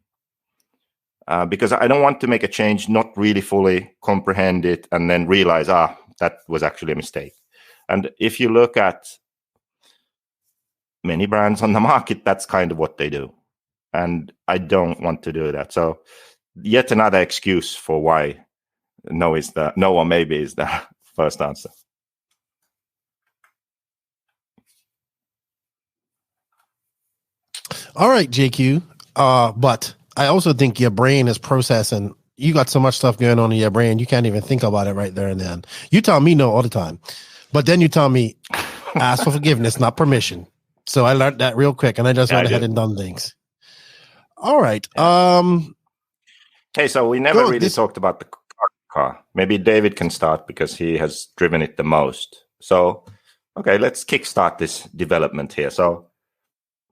Because I don't want to make a change, not really fully comprehend it, and then realize, that was actually a mistake. And if you look at many brands on the market, that's kind of what they do. And I don't want to do that. So yet another excuse for why no or maybe is the first answer.
All right, JQ. But I also think your brain is processing. You got so much stuff going on in your brain, you can't even think about it right there and then. You tell me no all the time. But then you tell me, ask for forgiveness, not permission. So I learned that real quick, and I just went ahead and done things. All right.
Okay, so we never really talked about the car. Maybe David can start because he has driven it the most. So, okay, let's kickstart this development here. So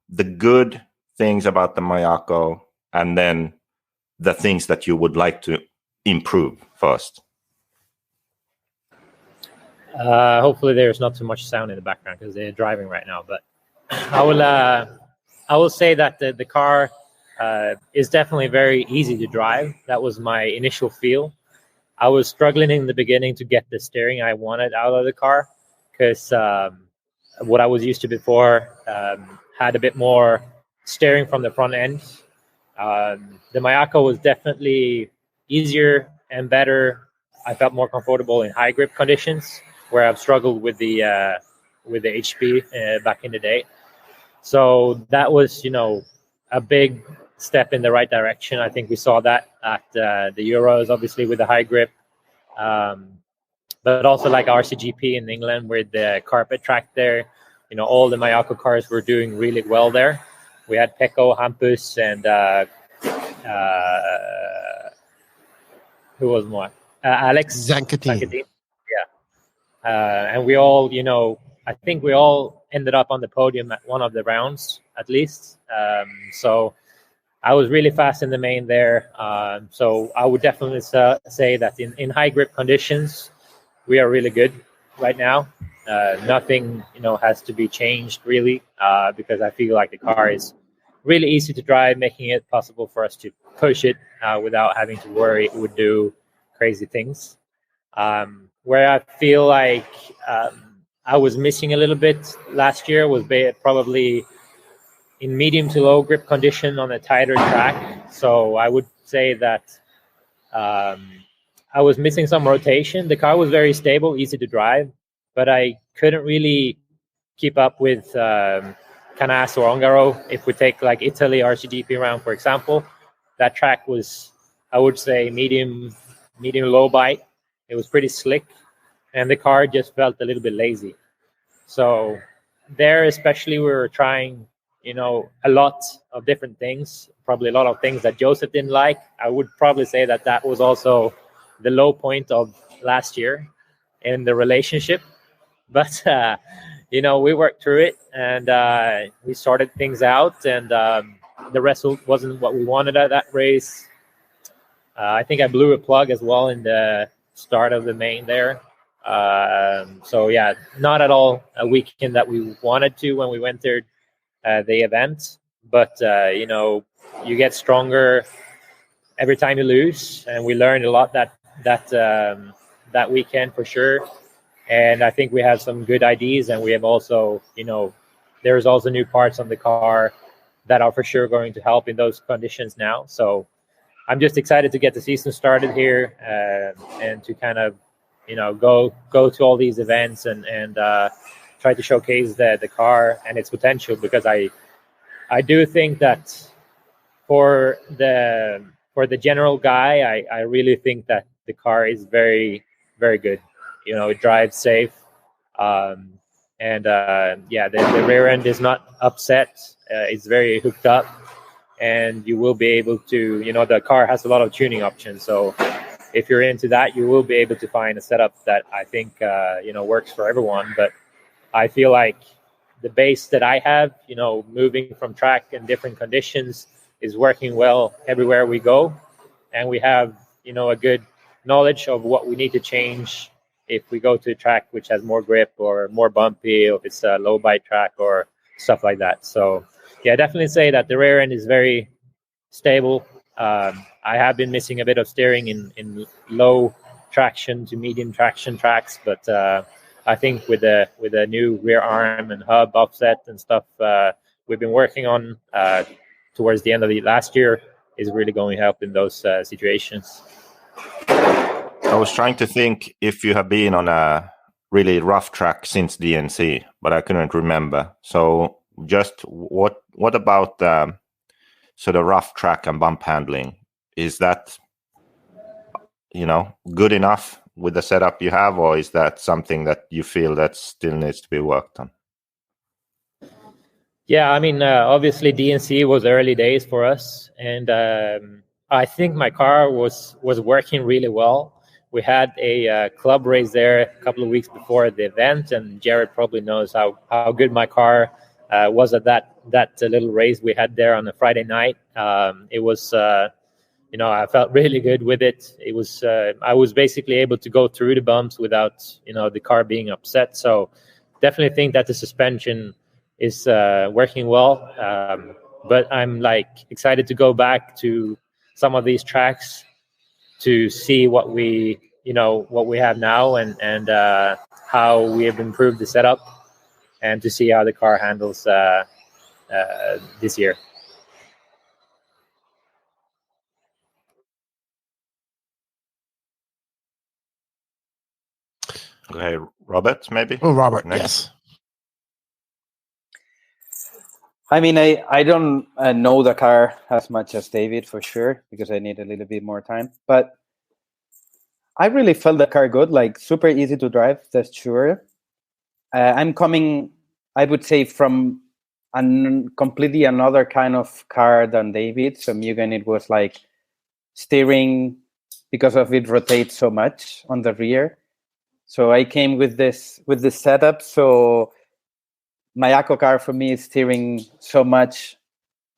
the good things about the Mayako, and then the things that you would like to improve first.
Hopefully there's not too much sound in the background because they're driving right now. But I will say that the car is definitely very easy to drive. That was my initial feel. I was struggling in the beginning to get the steering I wanted out of the car because what I was used to before had a bit more steering from the front end. The Mayako was definitely easier and better. I felt more comfortable in high grip conditions where I've struggled with the HP back in the day. So that was, a big step in the right direction. I think we saw that at the Euros, obviously with the high grip, but also like RCGP in England with the carpet track there. All the Mayako cars were doing really well there. We had Pekko, Hampus, and who was more? Alex
Zankatine.
Yeah. And we all, I think we all ended up on the podium at one of the rounds, at least. So I was really fast in the main there. So I would definitely say that in high grip conditions, we are really good right now. Nothing, has to be changed really, because I feel like the car is really easy to drive, making it possible for us to push it without having to worry it would do crazy things. Where I feel like I was missing a little bit last year was probably in medium to low grip condition on a tighter track. So I would say that I was missing some rotation. The car was very stable, easy to drive, but I couldn't really keep up with Canas or Ongaro. If we take like Italy RCGP round, for example, that track was, I would say, medium low bite. It was pretty slick, and the car just felt a little bit lazy. So there, especially, we were trying, a lot of different things, probably a lot of things that Joseph didn't like. I would probably say that was also the low point of last year in the relationship. But, we worked through it, and we sorted things out, and the result wasn't what we wanted at that race. I think I blew a plug as well in the start of the main there. So, yeah, not at all a weekend that we wanted to when we entered the event. But, you get stronger every time you lose, and we learned a lot that weekend for sure. And I think we have some good ideas, and we have also, there's also new parts on the car that are for sure going to help in those conditions now. So I'm just excited to get the season started here and to kind of, go to all these events and try to showcase the car and its potential, because I do think that for the general guy, I really think that the car is very, very good. It drives safe. The rear end is not upset. It's very hooked up, and you will be able to, the car has a lot of tuning options. So if you're into that, you will be able to find a setup that I think, works for everyone. But I feel like the base that I have, moving from track in different conditions is working well everywhere we go. And we have, a good knowledge of what we need to change if we go to a track which has more grip or more bumpy, or if it's a low bite track or stuff like that. So, yeah, definitely say that the rear end is very stable. I have been missing a bit of steering in low traction to medium traction tracks, but I think with the new rear arm and hub offset and stuff we've been working on towards the end of the last year is really going to help in those situations.
I was trying to think if you have been on a really rough track since DNC, but I couldn't remember. So just what about sort of rough track and bump handling? Is that, good enough with the setup you have, or is that something that you feel that still needs to be worked on?
Yeah, I mean, obviously DNC was early days for us, and I think my car was working really well. We had a club race there a couple of weeks before the event, and Jared probably knows how good my car was at that little race we had there on a Friday night. It was, I felt really good with it. It was, I was basically able to go through the bumps without, the car being upset. So definitely think that the suspension is working well. But I'm excited to go back to some of these tracks to see what we have now and how we have improved the setup, and to see how the car handles this year.
Okay, Robert, maybe?
Oh, Robert,
next.
Yes.
I mean, I don't know the car as much as David, for sure, because I need a little bit more time. But I really felt the car good, super easy to drive, that's sure. I'm coming, I would say, from completely another kind of car than David. So Mugen, it was steering, because of it rotates so much on the rear. So I came with this setup. So Mayako car for me is steering so much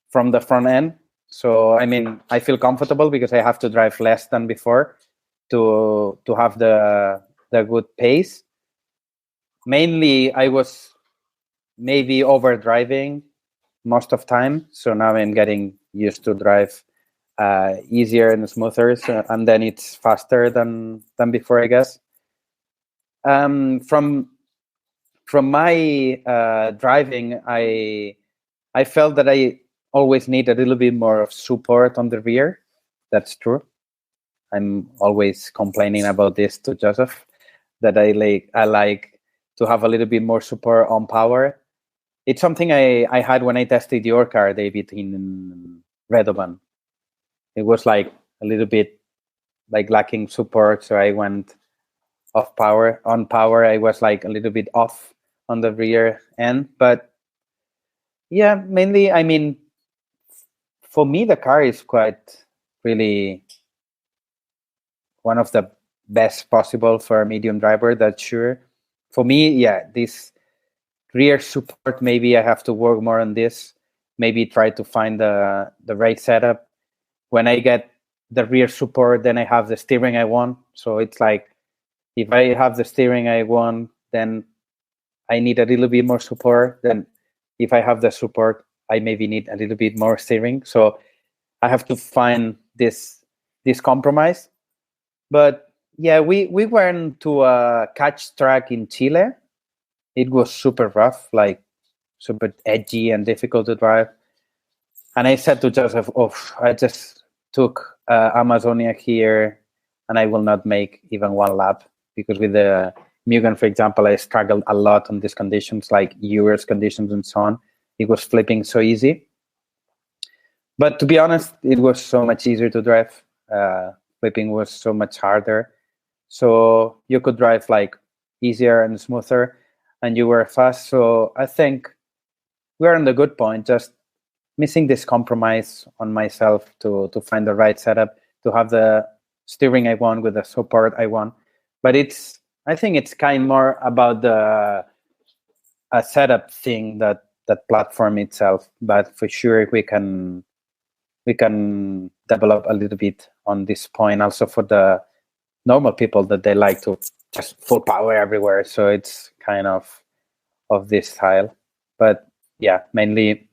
from the front end. So I mean, I feel comfortable because I have to drive less than before to have the good pace. Mainly, I was maybe overdriving most of time. So now I'm getting used to drive easier and smoother, and then it's faster than before, I guess. From my driving, I felt that I always need a little bit more of support on the rear. That's true. I'm always complaining about this to Joseph, that I like to have a little bit more support on power. It's something I had when I tested your car, David, in Redovan. It was like a little bit like lacking support, so I went off power. On power, I was like a little bit off on the rear end. But yeah, mainly, I mean, for me, the car is quite really one of the best possible for a medium driver, that's sure. For me, yeah, this rear support, maybe I have to work more on this. Maybe try to find the right setup. When I get the rear support, then I have the steering I want. So it's like, if I have the steering I want, then I need a little bit more support. Then if I have the support, I maybe need a little bit more steering. So I have to find this compromise. But yeah, we went to a catch track in Chile. It was super rough, like super edgy and difficult to drive. And I said to Joseph, I just took Amazonia here and I will not make even one lap, because with the Mugen, for example, I struggled a lot on these conditions, like US conditions and so on. It was flipping so easy. But to be honest, it was so much easier to drive. Flipping was so much harder. So you could drive like easier and smoother, and you were fast. So I think we're on the good point, just missing this compromise on myself to find the right setup, to have the steering I want with the support I want. But I think it's kind more about a setup thing that platform itself. But for sure we can develop a little bit on this point also for the normal people that they like to just full power everywhere. So it's kind of this style. But yeah, mainly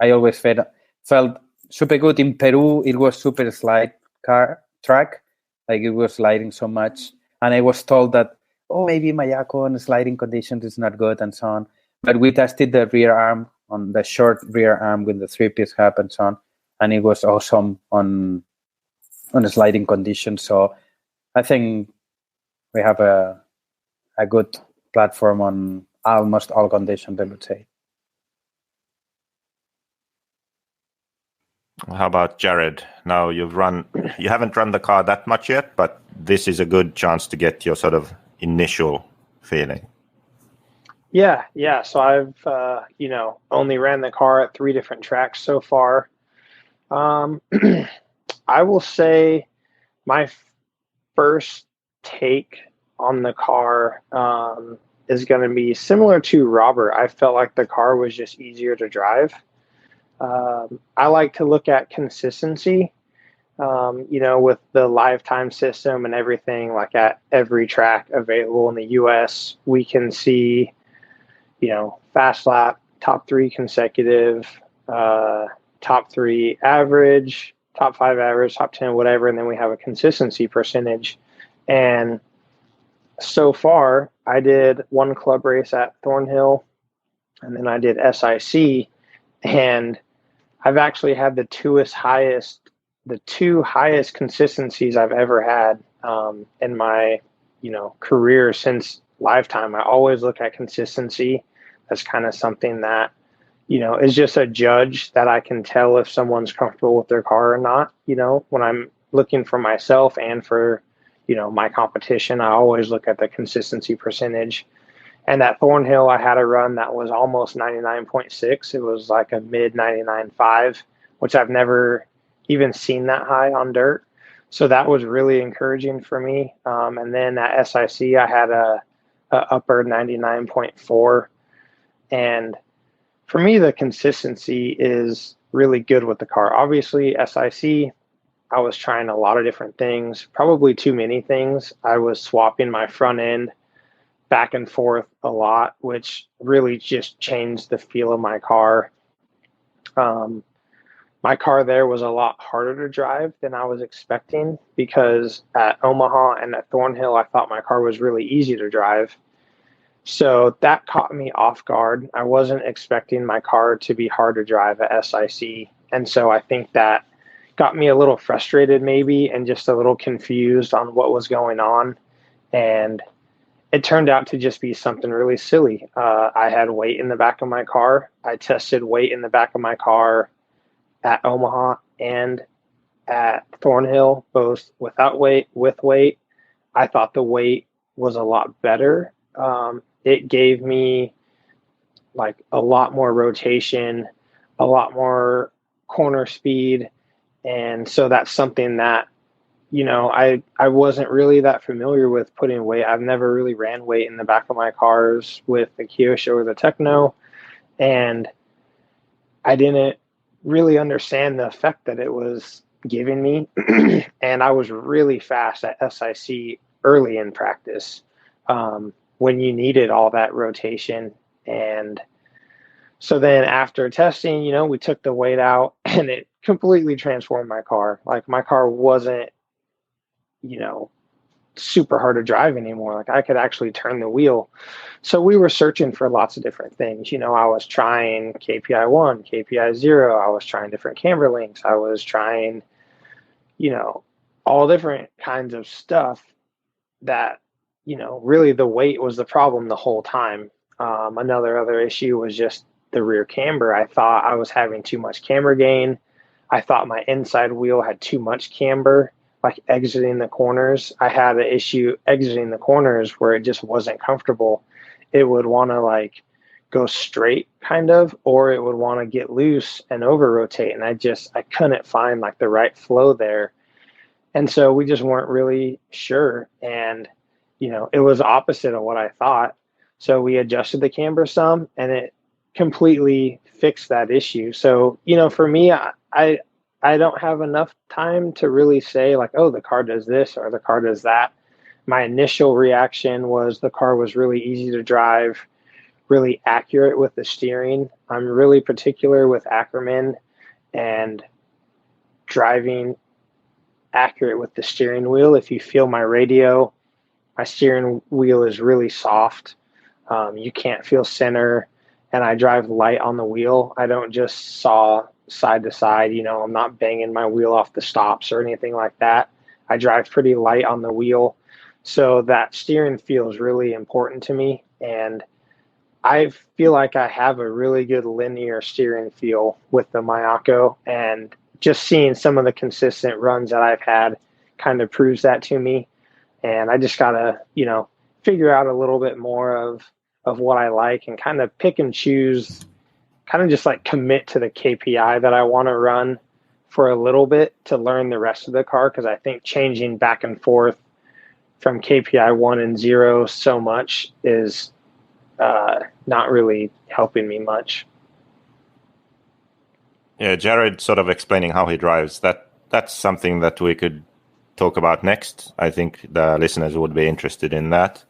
I always felt super good. In Peru, it was super slide track. Like it was sliding so much. And I was told that, maybe Mayako on sliding conditions is not good and so on. But we tested the rear arm, on the short rear arm with the 3-piece hub and so on. And it was awesome on the sliding conditions. So I think we have a good platform on almost all conditions, I would say.
How about Jared? Now you haven't run the car that much yet, but this is a good chance to get your sort of initial feeling.
Yeah. So I've only ran the car at 3 different tracks so far. I will say my first take on the car is going to be similar to Robert. I felt like the car was just easier to drive. I like to look at consistency, with the lifetime system and everything. Like at every track available in the US, we can see, fast lap, top 3 consecutive, top 3 average, top 5 average, top 10, whatever. And then we have a consistency percentage. And so far I did 1 club race at Thornhill, and then I did SIC, and I've actually had the 2 highest consistencies I've ever had in my, career since lifetime. I always look at consistency as kind of something that, is just a judge that I can tell if someone's comfortable with their car or not. When I'm looking for myself and for, my competition, I always look at the consistency percentage. And at Thornhill, I had a run that was almost 99.6. It was like a mid 99.5, which I've never even seen that high on dirt. So that was really encouraging for me. And then at SIC, I had a upper 99.4. And for me, the consistency is really good with the car. Obviously, SIC, I was trying a lot of different things, probably too many things. I was swapping my front end back and forth a lot, which really just changed the feel of my car. My car there was a lot harder to drive than I was expecting, because at Omaha and at Thornhill, I thought my car was really easy to drive. So that caught me off guard. I wasn't expecting my car to be hard to drive at SIC. And so I think that got me a little frustrated maybe, and just a little confused on what was going on. And it turned out to just be something really silly. I had weight in the back of my car. I tested weight in the back of my car at Omaha and at Thornhill, both without weight, with weight. I thought the weight was a lot better. It gave me like a lot more rotation, a lot more corner speed. And so that's something that, you know, I wasn't really that familiar with putting weight. I've never really ran weight in the back of my cars with the Kyosho or the Tekno. And I didn't really understand the effect that it was giving me. And I was really fast at SIC early in practice, when you needed all that rotation. And so then after testing, you know, we took the weight out, and it completely transformed my car. Like, my car wasn't, you know, super hard to drive anymore. Like, I could actually turn the wheel. So we were searching for lots of different things. You know, I was trying KPI 1, KPI 0. I was trying different camber links. I was trying, you know, all different kinds of stuff that, you know, really the weight was the problem the whole time. Other issue was just the rear camber. I thought I was having too much camber gain. I thought my inside wheel had too much camber, like exiting the corners. I had an issue exiting the corners where it just wasn't comfortable. It would want to like go straight kind of, or it would want to get loose and over rotate. And I couldn't find like the right flow there. And so we just weren't really sure. And, you know, it was opposite of what I thought. So we adjusted the camber some, and it completely fixed that issue. So, you know, for me, I don't have enough time to really say like, oh, the car does this or the car does that. My initial reaction was the car was really easy to drive, really accurate with the steering. I'm really particular with Ackerman and driving accurate with the steering wheel. If you feel my radio, my steering wheel is really soft. You can't feel center, and I drive light on the wheel. I don't just saw side to side, you know, I'm not banging my wheel off the stops or anything like that. I drive pretty light on the wheel. So that steering feel is really important to me. And I feel like I have a really good linear steering feel with the Mayako, and just seeing some of the consistent runs that I've had kind of proves that to me. And I just got to, you know, figure out a little bit more of what I like, and kind of pick and choose, kind of just like commit to the KPI that I want to run for a little bit to learn the rest of the car. Because I think changing back and forth from KPI 1 and 0 so much is not really helping me much.
Yeah, Jared sort of explaining how he drives. That's something that we could talk about next. I think the listeners would be interested in that.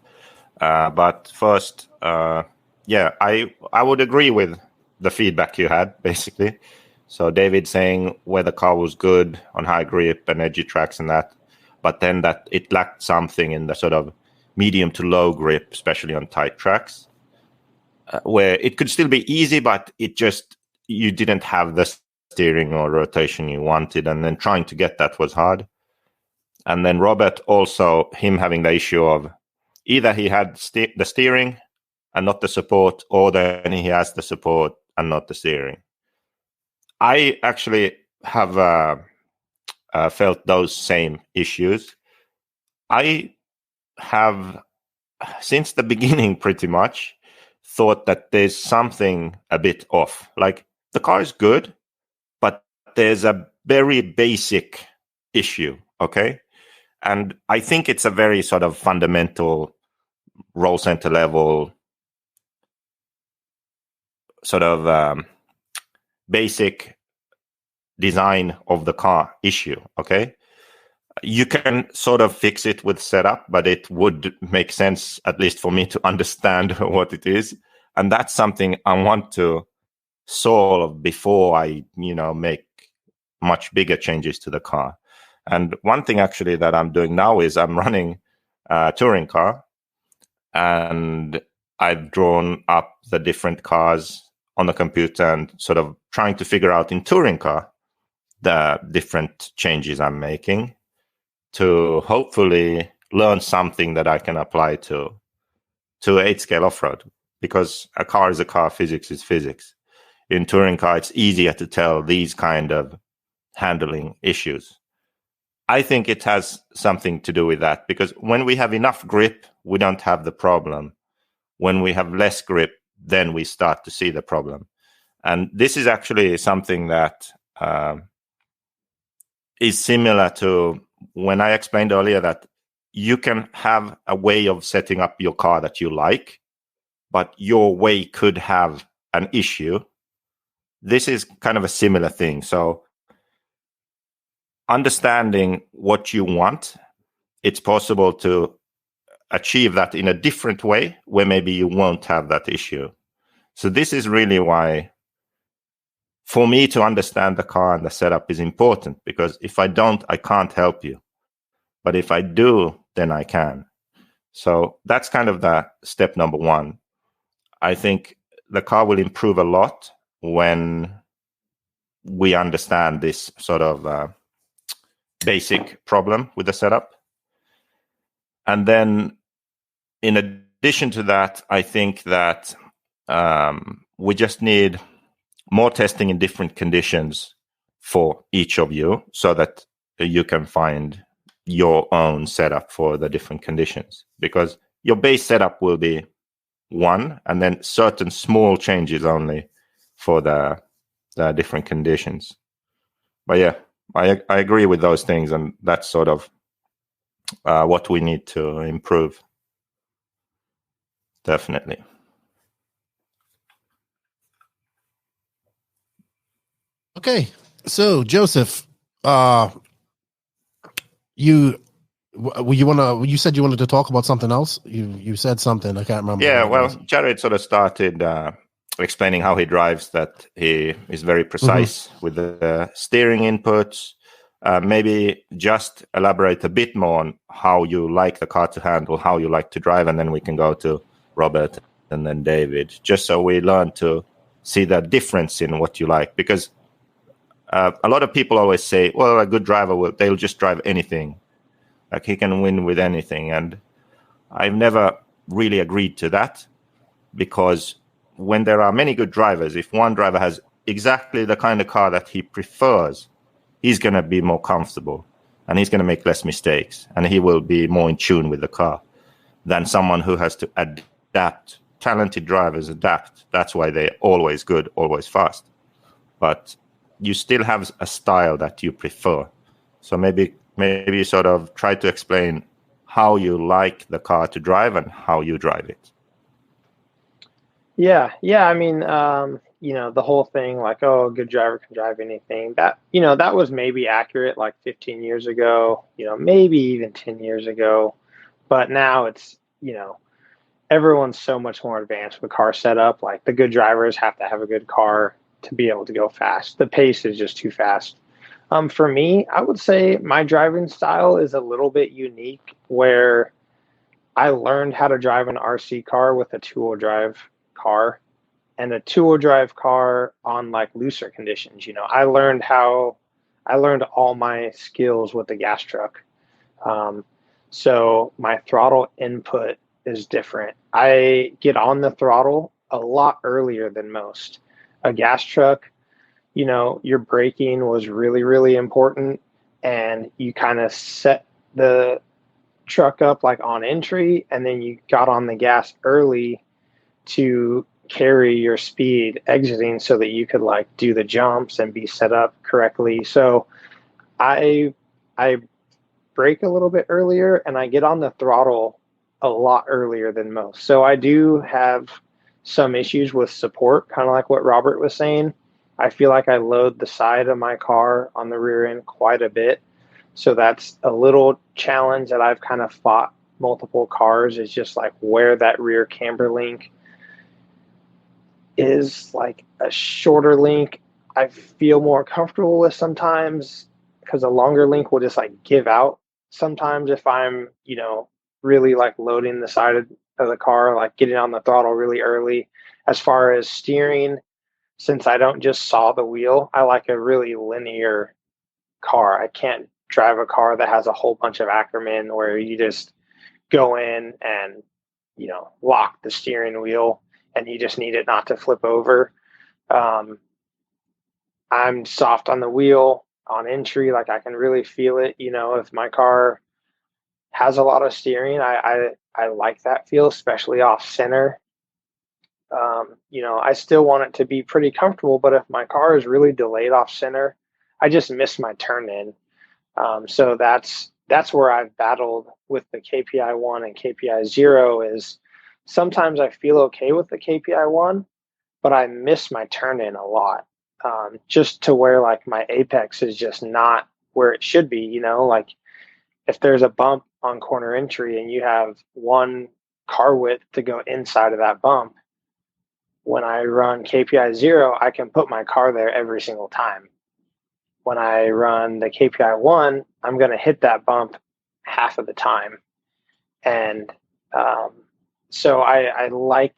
But first, I would agree with the feedback you had, basically. So David saying where the car was good on high grip and edgy tracks and that, but then that it lacked something in the sort of medium to low grip, especially on tight tracks, where it could still be easy, but you didn't have the steering or rotation you wanted, and then trying to get that was hard. And then Robert also, him having the issue of either he had the steering and not the support, or then he has the support and not the steering. I actually have felt those same issues. I have, since the beginning pretty much, thought that there's something a bit off. Like, the car is good, but there's a very basic issue Okay. And I think it's a very sort of fundamental roll center level sort of basic design of the car issue. Okay. You can sort of fix it with setup, but it would make sense, at least for me, to understand what it is. And that's something I want to solve before I, make much bigger changes to the car. And one thing actually that I'm doing now is I'm running a touring car, and I've drawn up the different cars on the computer and sort of trying to figure out in touring car the different changes I'm making to hopefully learn something that I can apply to 8-scale off-road, because a car is a car, physics is physics. In touring car, it's easier to tell these kind of handling issues. I think it has something to do with that, because when we have enough grip, we don't have the problem. When we have less grip, then we start to see the problem. And this is actually something that is similar to when I explained earlier that you can have a way of setting up your car that you like, but your way could have an issue. This is kind of a similar thing. So understanding what you want, it's possible to achieve that in a different way where maybe you won't have that issue. So this is really why, for me, to understand the car and the setup is important, because if I don't, I can't help you. But if I do, then I can. So that's kind of the step number one. I think the car will improve a lot when we understand this sort of basic problem with the setup. And then in addition to that, I think that we just need more testing in different conditions for each of you so that you can find your own setup for the different conditions, because your base setup will be one, and then certain small changes only for the different conditions. But yeah, I agree with those things, and that's sort of what we need to improve. Definitely.
Okay, so Joseph, you said you wanted to talk about something else. You said something, I can't remember.
Yeah, well, Jared sort of started explaining how he drives, that he is very precise with the steering inputs. Maybe just elaborate a bit more on how you like the car to handle, how you like to drive, and then we can go to Robert and then David, just so we learn to see the difference in what you like. Because a lot of people always say, well, a good driver, they'll just drive anything. Like he can win with anything. And I've never really agreed to that, because when there are many good drivers, if one driver has exactly the kind of car that he prefers, he's going to be more comfortable and he's going to make less mistakes and he will be more in tune with the car than someone who has to adapt. Talented drivers adapt. That's why they're always good, always fast. But you still have a style that you prefer. So maybe sort of try to explain how you like the car to drive and how you drive it.
Yeah. I mean, the whole thing like, oh, a good driver can drive anything. That was maybe accurate like 15 years ago, maybe even 10 years ago. But now it's, everyone's so much more advanced with car setup. Like the good drivers have to have a good car to be able to go fast. The pace is just too fast. For me, I would say my driving style is a little bit unique, where I learned how to drive an RC car with a two-wheel drive car, and a two-wheel drive car on like looser conditions. I learned all my skills with the gas truck. So my throttle input is different. I get on the throttle a lot earlier than most. A gas truck, your braking was really, really important, and you kind of set the truck up like on entry, and then you got on the gas early to carry your speed exiting so that you could like do the jumps and be set up correctly. So I brake a little bit earlier, and I get on the throttle a lot earlier than most. So I do have some issues with support, kind of like what Robert was saying. I feel like I load the side of my car on the rear end quite a bit. So that's a little challenge that I've kind of fought multiple cars, is just like where that rear camber link is like a shorter link. I feel more comfortable with sometimes, because a longer link will just like give out sometimes if I'm, really like loading the side of the car, like getting on the throttle really early. As far as steering, since I don't just saw the wheel, I like a really linear car. I can't drive a car that has a whole bunch of Ackerman where you just go in and, lock the steering wheel and you just need it not to flip over. I'm soft on the wheel on entry. Like I can really feel it. If my car has a lot of steering, I like that feel, especially off center. I still want it to be pretty comfortable, but if my car is really delayed off center, I just miss my turn in. So that's where I've battled with the KPI 1 and KPI 0 is sometimes I feel okay with the KPI 1, but I miss my turn in a lot. Just to where like my apex is just not where it should be, like if there's a bump on corner entry and you have one car width to go inside of that bump, when I run KPI 0, I can put my car there every single time. When I run the KPI 1, I'm going to hit that bump half of the time. And so I like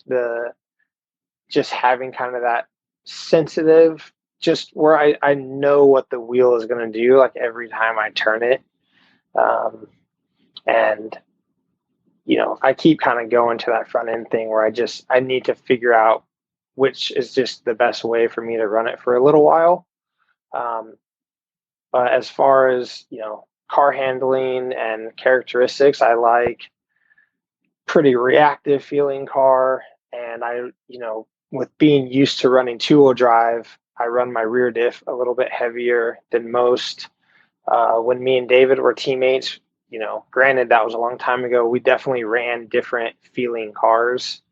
just having kind of that sensitive, just where I know what the wheel is going to do, like every time I turn it. And, I keep kind of going to that front end thing where I need to figure out which is just the best way for me to run it for a little while. But as far as, car handling and characteristics, I like pretty reactive feeling car. And with being used to running 2-wheel drive, I run my rear diff a little bit heavier than most. When me and David were teammates, granted that was a long time ago, we definitely ran different feeling cars.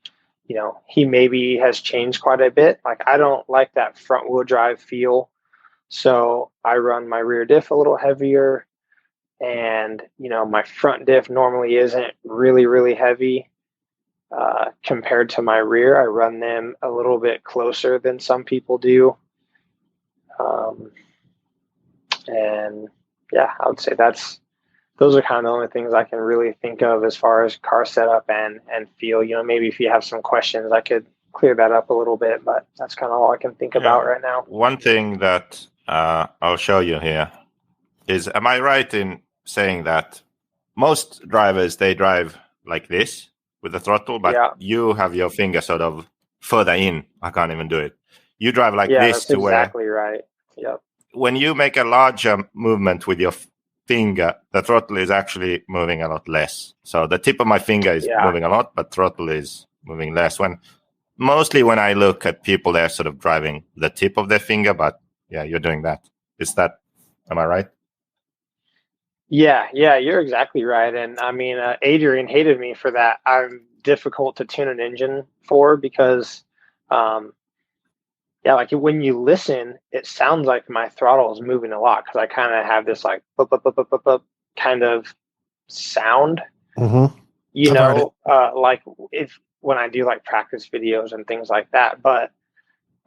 He maybe has changed quite a bit. Like I don't like that front wheel drive feel. So I run my rear diff a little heavier, and, my front diff normally isn't really, really heavy. Compared to my rear, I run them a little bit closer than some people do. And yeah, I would say those are kind of the only things I can really think of as far as car setup and feel. Maybe if you have some questions, I could clear that up a little bit, but that's kind of all I can think about right now.
One thing that I'll show you here is, am I right in saying that most drivers, they drive like this with the throttle, but you have your finger sort of further in? I can't even do it. You drive like this to where...
Yeah, that's exactly right. Yep.
When you make a larger movement with your finger, the throttle is actually moving a lot less. So the tip of my finger is moving a lot, but throttle is moving less. Mostly when I look at people, they're sort of driving the tip of their finger, but yeah, you're doing that. Am I right?
Yeah, you're exactly right. And I mean, Adrian hated me for that. I'm difficult to tune an engine for because, like when you listen, it sounds like my throttle is moving a lot because I kind of have this like kind of sound.
Mm-hmm.
Like when I do like practice videos and things like that. But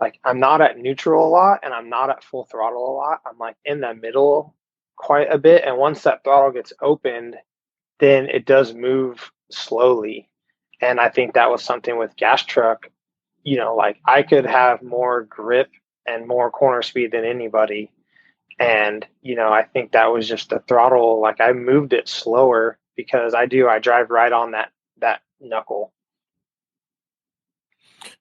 like I'm not at neutral a lot and I'm not at full throttle a lot. I'm like in the middle quite a bit. And once that throttle gets opened, then it does move slowly. And I think that was something with gas truck, like I could have more grip and more corner speed than anybody. And, I think that was just the throttle. Like I moved it slower because I drive right on that knuckle.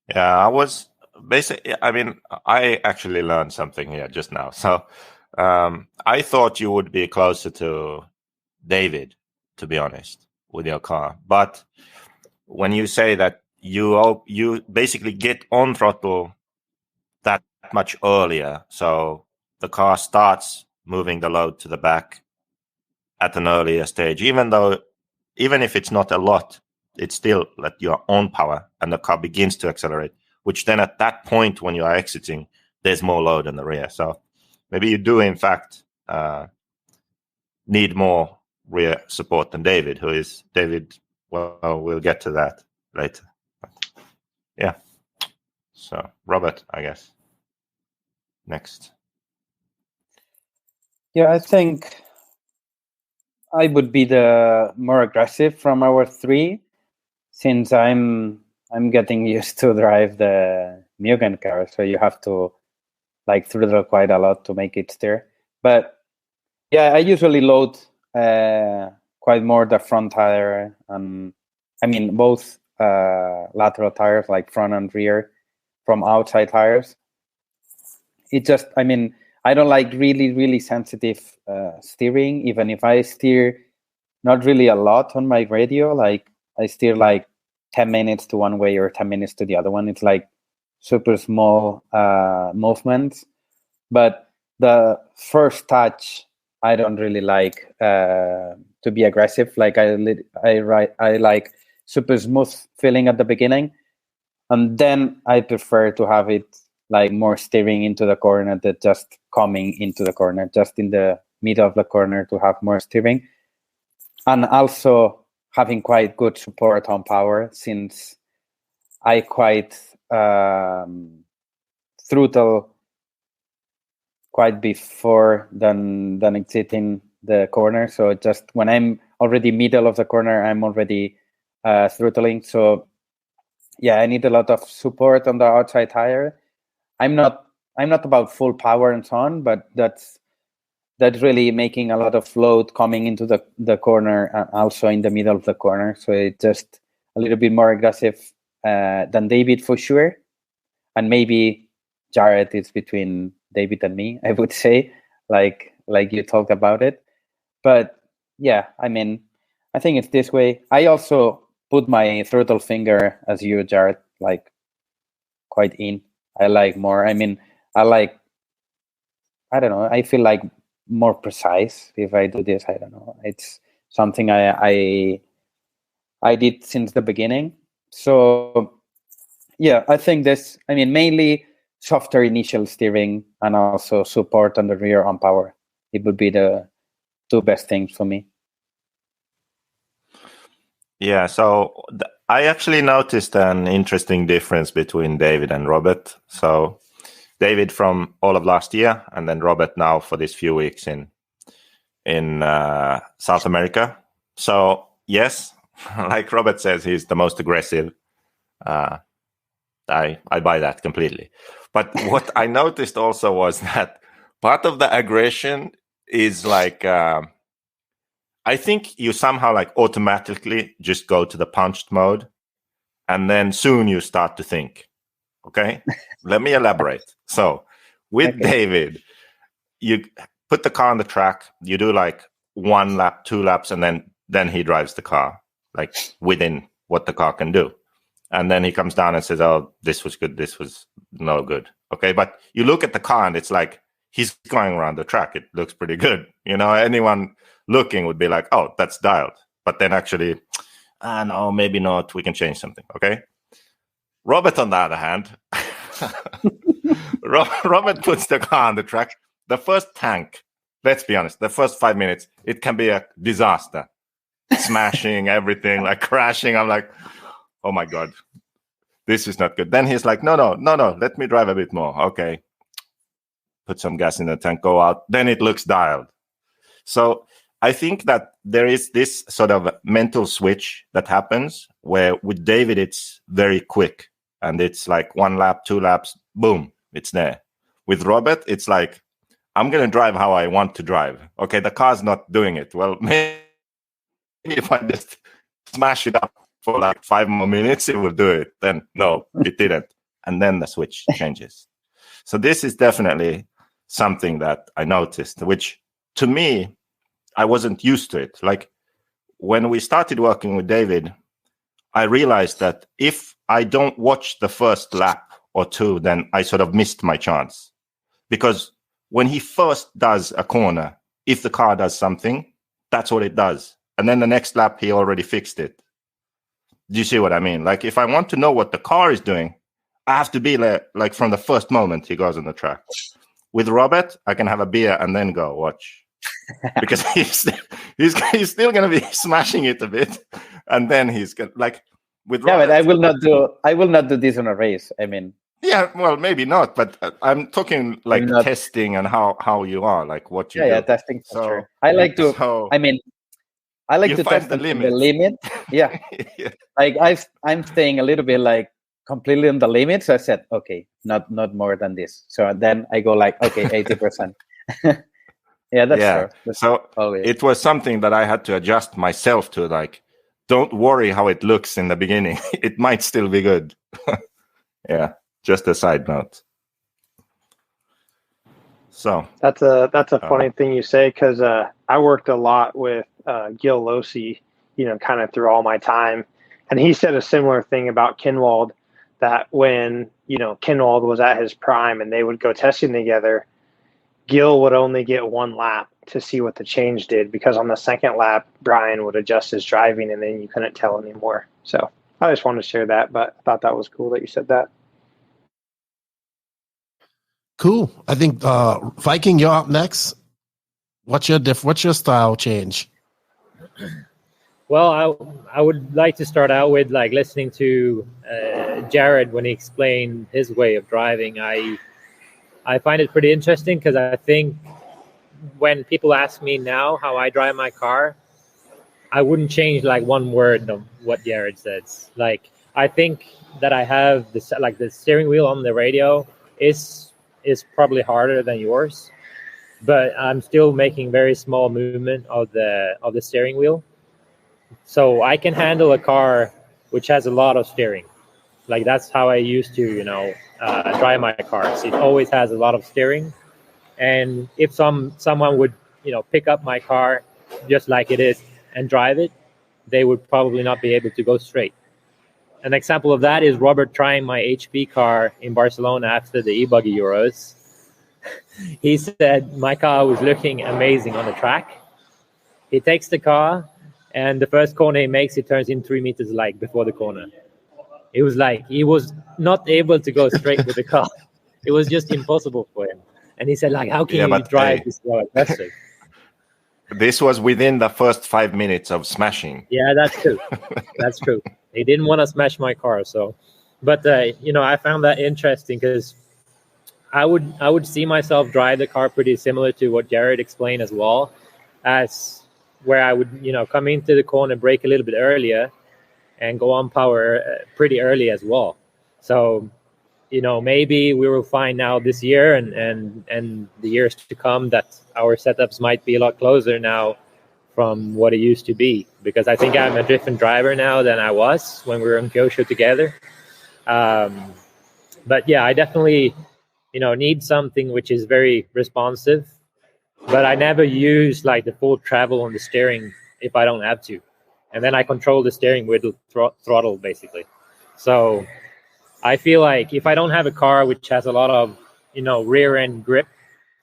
Yeah, I was basically, I actually learned something here just now. So I thought you would be closer to David, to be honest, with your car. But when you say that you basically get on throttle that much earlier, so the car starts moving the load to the back at an earlier stage, even if it's not a lot, it's still at your own power, and the car begins to accelerate, which then at that point when you are exiting, there's more load in the rear. So maybe you do, in fact, need more rear support than David, well, we'll get to that later. But, yeah. So, Robert, I guess. Next.
Yeah, I think I would be the more aggressive from our three, since I'm getting used to drive the Mugen car, so you have to like throttle quite a lot to make it steer. But yeah, I usually load quite more the front tire, both lateral tires, like front and rear, from outside tires. It just, I don't like really, really sensitive steering, even if I steer not really a lot on my radio. Like I steer like 10 minutes to one way or 10 minutes to the other one. It's like super small movements. But the first touch, I don't really like to be aggressive. Like I like super smooth feeling at the beginning. And then I prefer to have it like more steering into the corner than just coming into the corner, just in the middle of the corner to have more steering. And also having quite good support on power, since I quite throttle quite before than exiting the corner. So just when I'm already middle of the corner, I'm already throttling. So yeah, I need a lot of support on the outside tire. I'm not about full power and so on, but that's really making a lot of load coming into the corner and also in the middle of the corner. So it's just a little bit more aggressive than David for sure. And maybe Jared is between David and me, I would say, like you talked about it. But yeah, I think it's this way. I also put my throttle finger, as you, Jared, like quite in. I like more. I don't know. I feel like more precise if I do this. I don't know. It's something I did since the beginning. So yeah, I think this, mainly softer initial steering and also support on the rear on power. It would be the two best things for me.
Yeah, so I actually noticed an interesting difference between David and Robert. So David from all of last year, and then Robert now for these few weeks in South America. So yes, like Robert says, he's the most aggressive. I buy that completely. But what I noticed also was that part of the aggression is like, I think you somehow like automatically just go to the punched mode, and then soon you start to think. Okay, let me elaborate. So with David, you put the car on the track, you do like 1 lap, 2 laps, and then he drives the car like within what the car can do. And then he comes down and says, oh, this was good, this was no good. Okay, but you look at the car and it's like he's going around the track. It looks pretty good. Anyone looking would be like, oh, that's dialed. But then actually, no, maybe not. We can change something. Okay. Robert, on the other hand, Robert puts the car on the track. The first tank, let's be honest, the first 5 minutes, it can be a disaster. Smashing everything, like crashing. I'm like, oh my God, this is not good. Then he's like, no, let me drive a bit more. Okay. Put some gas in the tank, go out. Then it looks dialed. So I think that there is this sort of mental switch that happens where with David, it's very quick. And it's like 1 lap, 2 laps, boom, it's there. With Robert, it's like, I'm going to drive how I want to drive. Okay, the car's not doing it. Well, maybe if I just smash it up for like 5 more minutes, it will do it. Then, no, it didn't. And then the switch changes. So this is definitely something that I noticed, which to me, I wasn't used to it. Like when we started working with David, I realized that if I don't watch the first lap or two, then I sort of missed my chance. Because when he first does a corner, if the car does something, that's what it does. And then the next lap, he already fixed it. Do you see what I mean? Like, if I want to know what the car is doing, I have to be like from the first moment he goes on the track. With Robert, I can have a beer and then go watch. Because he's still going to be smashing it a bit. And then he's going to, like, with Robert.
But I will not do this on a race. I mean.
Yeah, well, maybe not. But I'm talking like testing and how you are, like what you do.
Yeah, testing. So, I like to, I like to test the limit. Yeah. Yeah. Like I'm staying a little bit like completely on the limit. So I said, okay, not more than this. So then I go like, okay, 80%. Yeah, that's true.
So it was something that I had to adjust myself to. Like, don't worry how it looks in the beginning. It might still be good. Yeah, just a side note. So
that's a funny thing you say, because I worked a lot with Gil Losi, kind of through all my time, and he said a similar thing about Kinwald, that when Kinwald was at his prime and they would go testing together, Gil would only get one lap to see what the change did, because on the second lap Brian would adjust his driving and then you couldn't tell anymore. So I just wanted to share that, but I thought that was cool that you said that.
Cool. I think Viking, you're up next. What's your style change?
Well, I would like to start out with like listening to Jared when he explained his way of driving. I find it pretty interesting, because I think when people ask me now how I drive my car, I wouldn't change like one word of what Jared says. Like, I think that I have the steering wheel on the radio is probably harder than yours, but I'm still making very small movement of the steering wheel. So I can handle a car which has a lot of steering. Like, that's how I used to, drive my cars. It always has a lot of steering. And if someone would, pick up my car just like it is and drive it, they would probably not be able to go straight. An example of that is Robert trying my HP car in Barcelona after the e-buggy Euros. He said my car was looking amazing on the track. He takes the car, and the first corner he makes, it turns in 3 meters like before the corner. It was like he was not able to go straight with the car. It was just impossible for him. And he said, like, how can you drive this so aggressive?
This was within the first 5 minutes of smashing.
Yeah, that's true. That's true. He didn't want to smash my car, so. But I found that interesting, because I would see myself drive the car pretty similar to what Jared explained as well, as where I would come into the corner, brake a little bit earlier, and go on power pretty early as well. So maybe we will find now this year and the years to come that our setups might be a lot closer now from what it used to be, because I think I'm a different driver now than I was when we were in Kyosho together. But yeah, I definitely, need something which is very responsive, but I never use like the full travel on the steering if I don't have to. And then I control the steering with the throttle basically. So I feel like if I don't have a car which has a lot of, rear end grip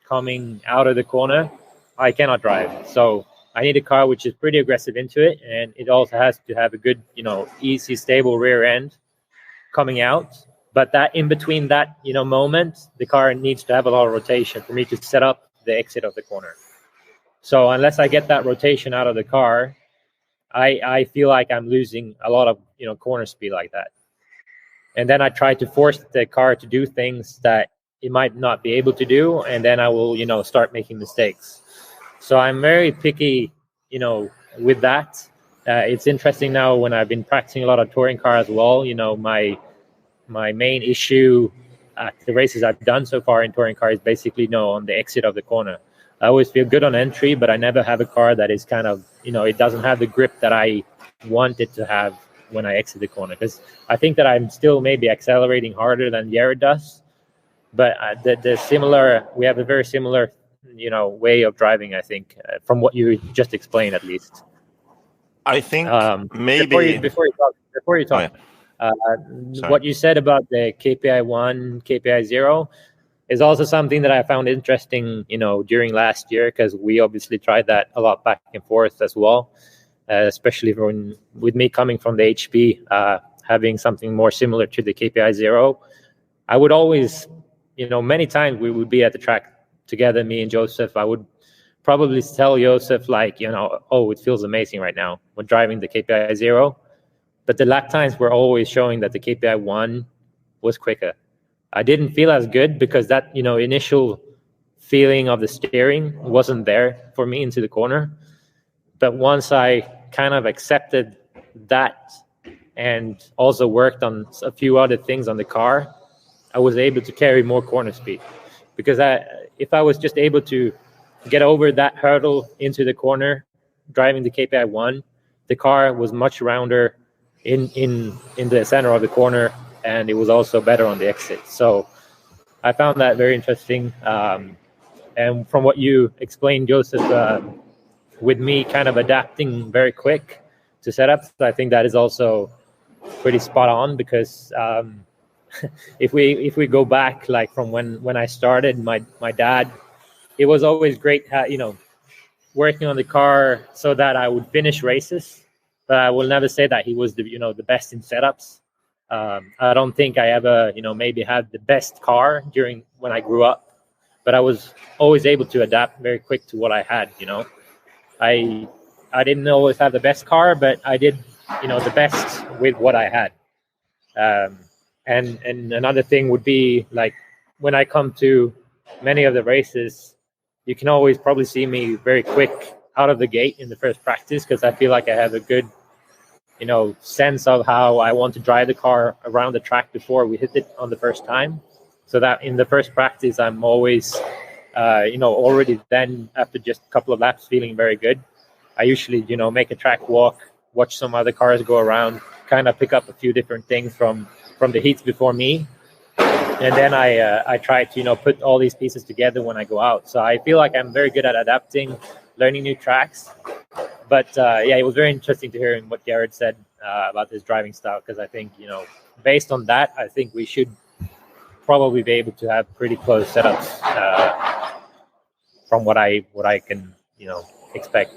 coming out of the corner, I cannot drive. So I need a car which is pretty aggressive into it, and it also has to have a good, easy, stable rear end coming out. But that in between that, moment, the car needs to have a lot of rotation for me to set up the exit of the corner. So unless I get that rotation out of the car, I feel like I'm losing a lot of, corner speed like that. And then I try to force the car to do things that it might not be able to do, and then I will, start making mistakes. So I'm very picky, with that. It's interesting now when I've been practicing a lot of touring car as well. My main issue at the races I've done so far in touring car is basically on the exit of the corner. I always feel good on entry, but I never have a car that is kind of, it doesn't have the grip that I want it to have when I exit the corner. Because I think that I'm still maybe accelerating harder than Jared does. But we have a very similar, way of driving, I think, from what you just explained, at least.
I think maybe...
Before you talk, what you said about the KPI 1, KPI 0, is also something that I found interesting, during last year, because we obviously tried that a lot back and forth as well, especially with me coming from the HP, having something more similar to the KPI 0. I would always, many times we would be at the track together, me and Joseph. I would probably tell Joseph, oh, it feels amazing right now when driving the KPI 0. But the lap times were always showing that the KPI 1 was quicker. I didn't feel as good because that, initial feeling of the steering wasn't there for me into the corner. But once I kind of accepted that and also worked on a few other things on the car, I was able to carry more corner speed. Because if I was just able to get over that hurdle into the corner, driving the KPI 1, the car was much rounder in the center of the corner, and it was also better on the exit. So I found that very interesting. And from what you explained, Joseph, with me kind of adapting very quick to setups, I think that is also pretty spot on, because if we go back, like from when I started, my dad, it was always great, working on the car so that I would finish races. But I will never say that he was the best in setups. I don't think I ever, maybe had the best car when I grew up, but I was always able to adapt very quick to what I had. I didn't always have the best car, but I did, the best with what I had. And another thing would be, like, when I come to many of the races, you can always probably see me very quick out of the gate in the first practice, because I feel like I have a good, sense of how I want to drive the car around the track before we hit it on the first time. So that in the first practice, I'm always, already then, after just a couple of laps, feeling very good. I usually, make a track walk, watch some other cars go around, kind of pick up a few different things from the heats before me. And then I try to, put all these pieces together when I go out. So I feel like I'm very good at adapting, learning new tracks. But it was very interesting to hear what Garrett said about his driving style, because I think, based on that, I think we should probably be able to have pretty close setups from what I can, expect.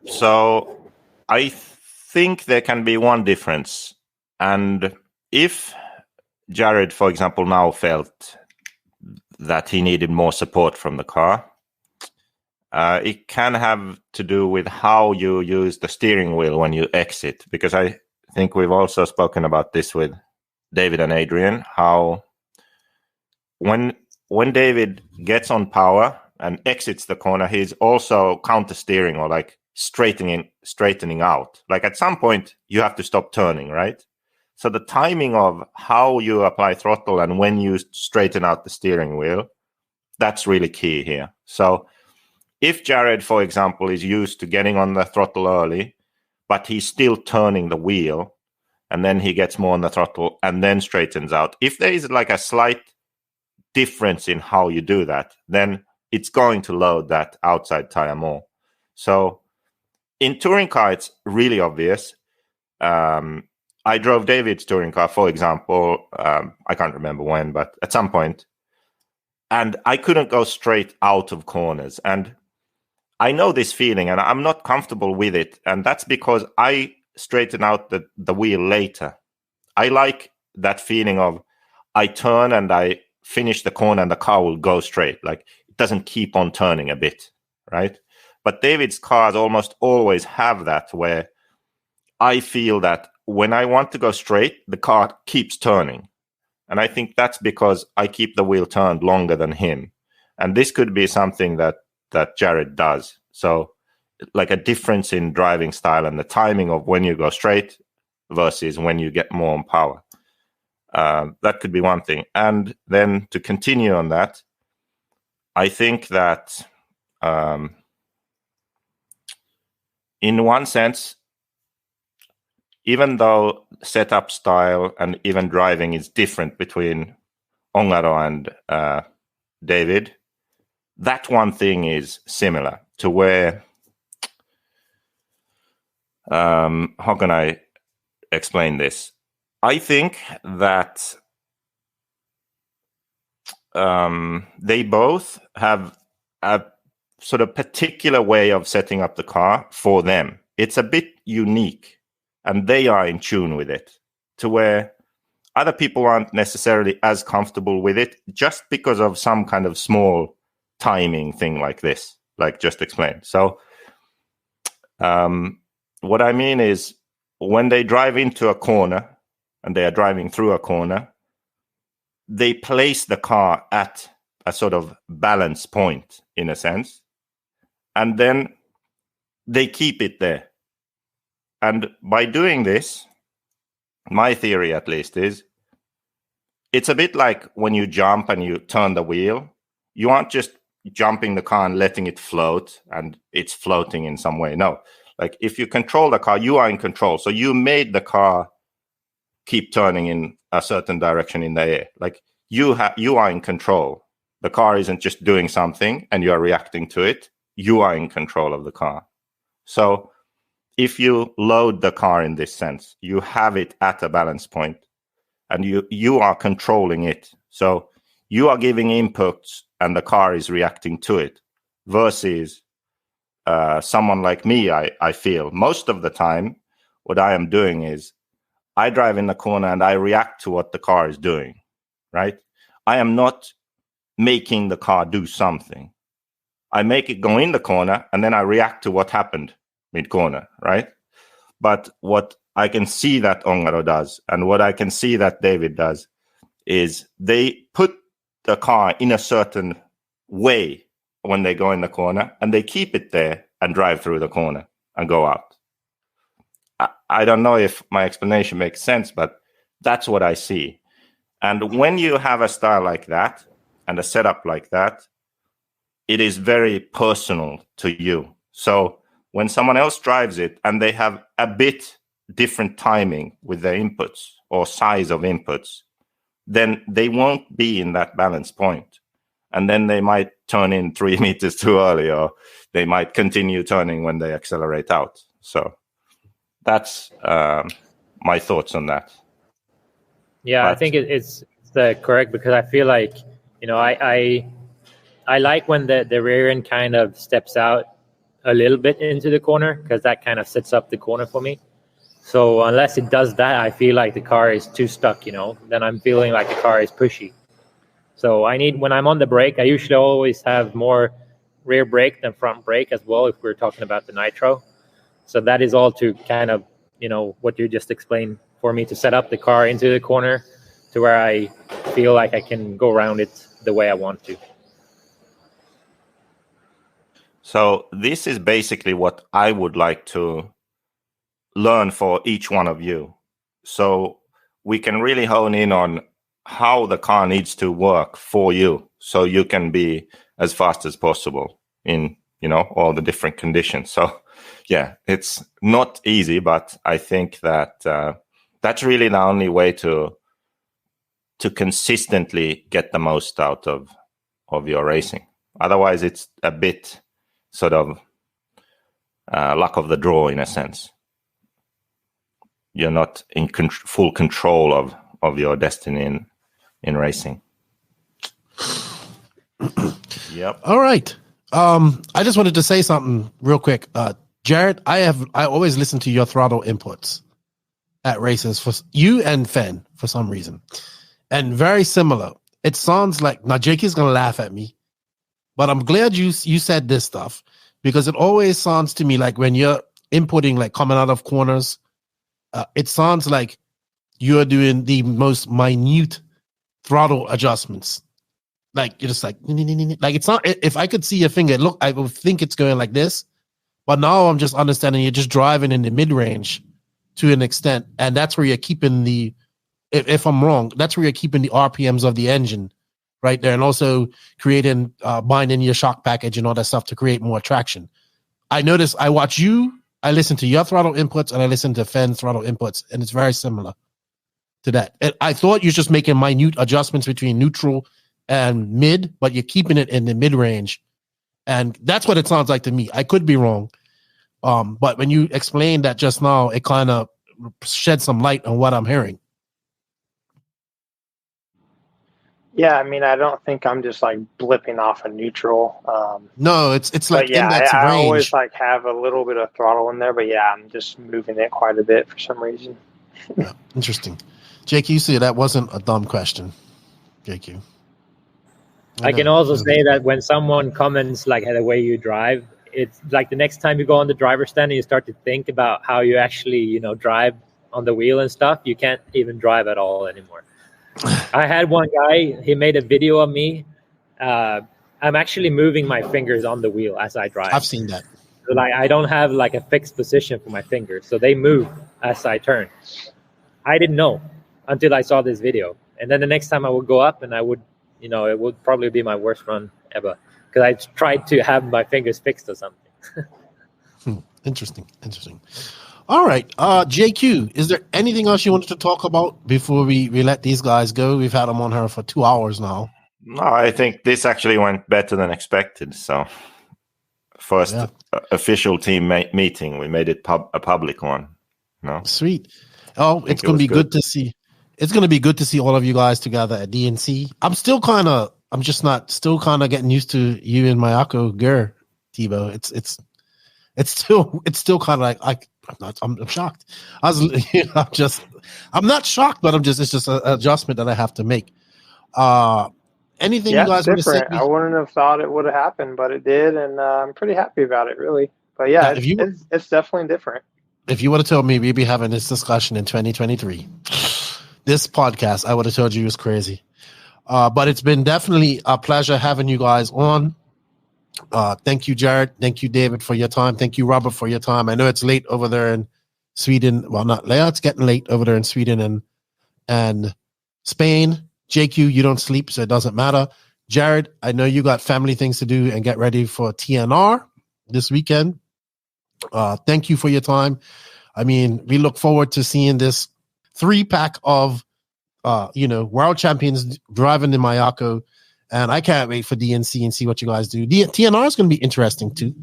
So I think there can be one difference. And if Jared, for example, now felt that he needed more support from the car, it can have to do with how you use the steering wheel when you exit, because I think we've also spoken about this with David and Adrian, how when David gets on power and exits the corner, he's also counter steering, or like straightening out. Like at some point you have to stop turning, right? So the timing of how you apply throttle and when you straighten out the steering wheel, that's really key here. So if Jared, for example, is used to getting on the throttle early, but he's still turning the wheel, and then he gets more on the throttle and then straightens out, if there is like a slight difference in how you do that, then it's going to load that outside tire more. So in touring car, it's really obvious. I drove David's touring car, for example, I can't remember when, but at some point, and I couldn't go straight out of corners. And I know this feeling, and I'm not comfortable with it. And that's because I straighten out the wheel later. I like that feeling of I turn and I finish the corner and the car will go straight. Like it doesn't keep on turning a bit, right? But David's cars almost always have that, where I feel that when I want to go straight, the car keeps turning. And I think that's because I keep the wheel turned longer than him. And this could be something that Jared does. So like a difference in driving style and the timing of when you go straight versus when you get more on power. That could be one thing. And then to continue on that, I think that in one sense, even though setup style and even driving is different between Ongaro and David, that one thing is similar to where, how can I explain this? I think that they both have a sort of particular way of setting up the car for them. It's a bit unique, and they are in tune with it, to where other people aren't necessarily as comfortable with it just because of some kind of small timing thing like this, like just explained. So what I mean is, when they drive into a corner and they are driving through a corner, they place the car at a sort of balance point, in a sense, and then they keep it there. And by doing this, my theory at least is, it's a bit like when you jump and you turn the wheel. You aren't just jumping the car and letting it float and it's floating in some way. No, like if you control the car, you are in control. So you made the car keep turning in a certain direction in the air. Like you are in control. The car isn't just doing something and you are reacting to it. You are in control of the car. So if you load the car in this sense, you have it at a balance point and you are controlling it. So you are giving inputs and the car is reacting to it, versus someone like me. I feel most of the time what I am doing is I drive in the corner and I react to what the car is doing, right? I am not making the car do something. I make it go in the corner and then I react to what happened mid-corner, right? But what I can see that Ongaro does, and what I can see that David does, is they put the car in a certain way when they go in the corner, and they keep it there and drive through the corner and go out. I don't know if my explanation makes sense, but that's what I see. And when you have a style like that and a setup like that, it is very personal to you. So when someone else drives it and they have a bit different timing with their inputs or size of inputs, then they won't be in that balance point. And then they might turn in 3 meters too early, or they might continue turning when they accelerate out. So that's my thoughts on that.
Yeah, but I think it's correct, because I feel like, I like when the rear end kind of steps out a little bit into the corner, because that kind of sets up the corner for me. So unless it does that, I feel like the car is too stuck, then I'm feeling like the car is pushy. So when I'm on the brake, I usually always have more rear brake than front brake as well, if we're talking about the nitro. So that is all to kind of, what you just explained, for me to set up the car into the corner to where I feel like I can go around it the way I want to.
So this is basically what I would like to learn for each one of you. So we can really hone in on how the car needs to work for you, so you can be as fast as possible in, all the different conditions. So yeah, it's not easy, but I think that that's really the only way to consistently get the most out of your racing. Otherwise, it's a bit sort of luck of the draw, in a sense. You're not in full control of your destiny in racing. Yep.
All right. I just wanted to say something real quick. Jared, I always listen to your throttle inputs at races for you and Phend for some reason. And very similar. It sounds like, now Jake is going to laugh at me, but I'm glad you said this stuff, because it always sounds to me like when you're inputting, like coming out of corners, it sounds like you're doing the most minute throttle adjustments. Like you're just like it's not. If I could see your finger, look, I would think it's going like this. But now I'm just understanding you're just driving in the mid range to an extent, and that's where you're keeping the. If I'm wrong, that's where you're keeping the RPMs of the engine right there, and also creating binding your shock package and all that stuff to create more traction. I notice I watch you. I listen to your throttle inputs and I listen to Phend's throttle inputs, and it's very similar to that. And I thought you're just making minute adjustments between neutral and mid, but you're keeping it in the mid range, and that's what it sounds like to me. I could be wrong, but when you explained that just now, it kind of shed some light on what I'm hearing.
Yeah, I mean, I don't think I'm just like blipping off a neutral.
No, it's like
yeah,
index
I
range.
always like have a little bit of throttle in there, but yeah, I'm just moving it quite a bit for some reason.
Yeah, interesting. JQ, see, that wasn't a dumb question. JQ.
I can also say that when someone comments like the way you drive, it's like the next time you go on the driver's stand and you start to think about how you actually, drive on the wheel and stuff, you can't even drive at all anymore. I had one guy, he made a video of me. I'm actually moving my fingers on the wheel as I drive.
I've seen that.
So, like, I don't have like a fixed position for my fingers, so they move as I turn. I didn't know until I saw this video. And then the next time I would go up and I would, it would probably be my worst run ever because I tried to have my fingers fixed or something.
Interesting. All right. JQ, is there anything else you wanted to talk about before we let these guys go? We've had them on here for 2 hours now.
No, I think this actually went better than expected. So first official team meeting, we made it a public one. No,
sweet. Oh, it's going to be good to see. It's going to be good to see all of you guys together at DNC. I'm still kind of getting used to you and Mayako gear, Tebo. It's still kind of like I'm shocked. I'm not shocked, but it's just an adjustment that I have to make. Anything you guys want to say?
I wouldn't have thought it would have happened, but it did, and I'm pretty happy about it, really. But yeah, it's definitely different.
If you would have told me we'd be having this discussion in 2023, this podcast, I would have told you it was crazy. But it's been definitely a pleasure having you guys on. Thank you, Jared. Thank you, David, for your time. Thank you, Robert, for your time. I know it's late over there in Sweden. Well, not late. It's getting late over there in Sweden and Spain. JQ, you don't sleep, so it doesn't matter. Jared, I know you got family things to do and get ready for TNR this weekend. Thank you for your time. I mean, we look forward to seeing this 3-pack of, world champions driving the Mayako. And I can't wait for DNC and see what you guys do. TNR is going to be interesting too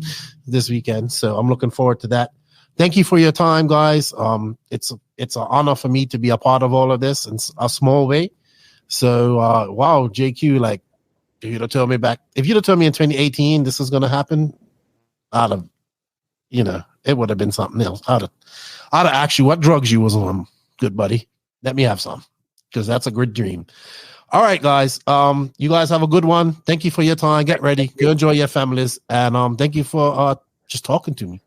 this weekend. So I'm looking forward to that. Thank you for your time, guys. It's an honor for me to be a part of all of this in a small way. So, wow, JQ, like, if you'd have told me in 2018 this was going to happen, it would have been something else. I'd have asked you what drugs you was on, good buddy. Let me have some, because that's a good dream. All right, guys. You guys have a good one. Thank you for your time. Get ready. Go enjoy your families. And thank you for just talking to me.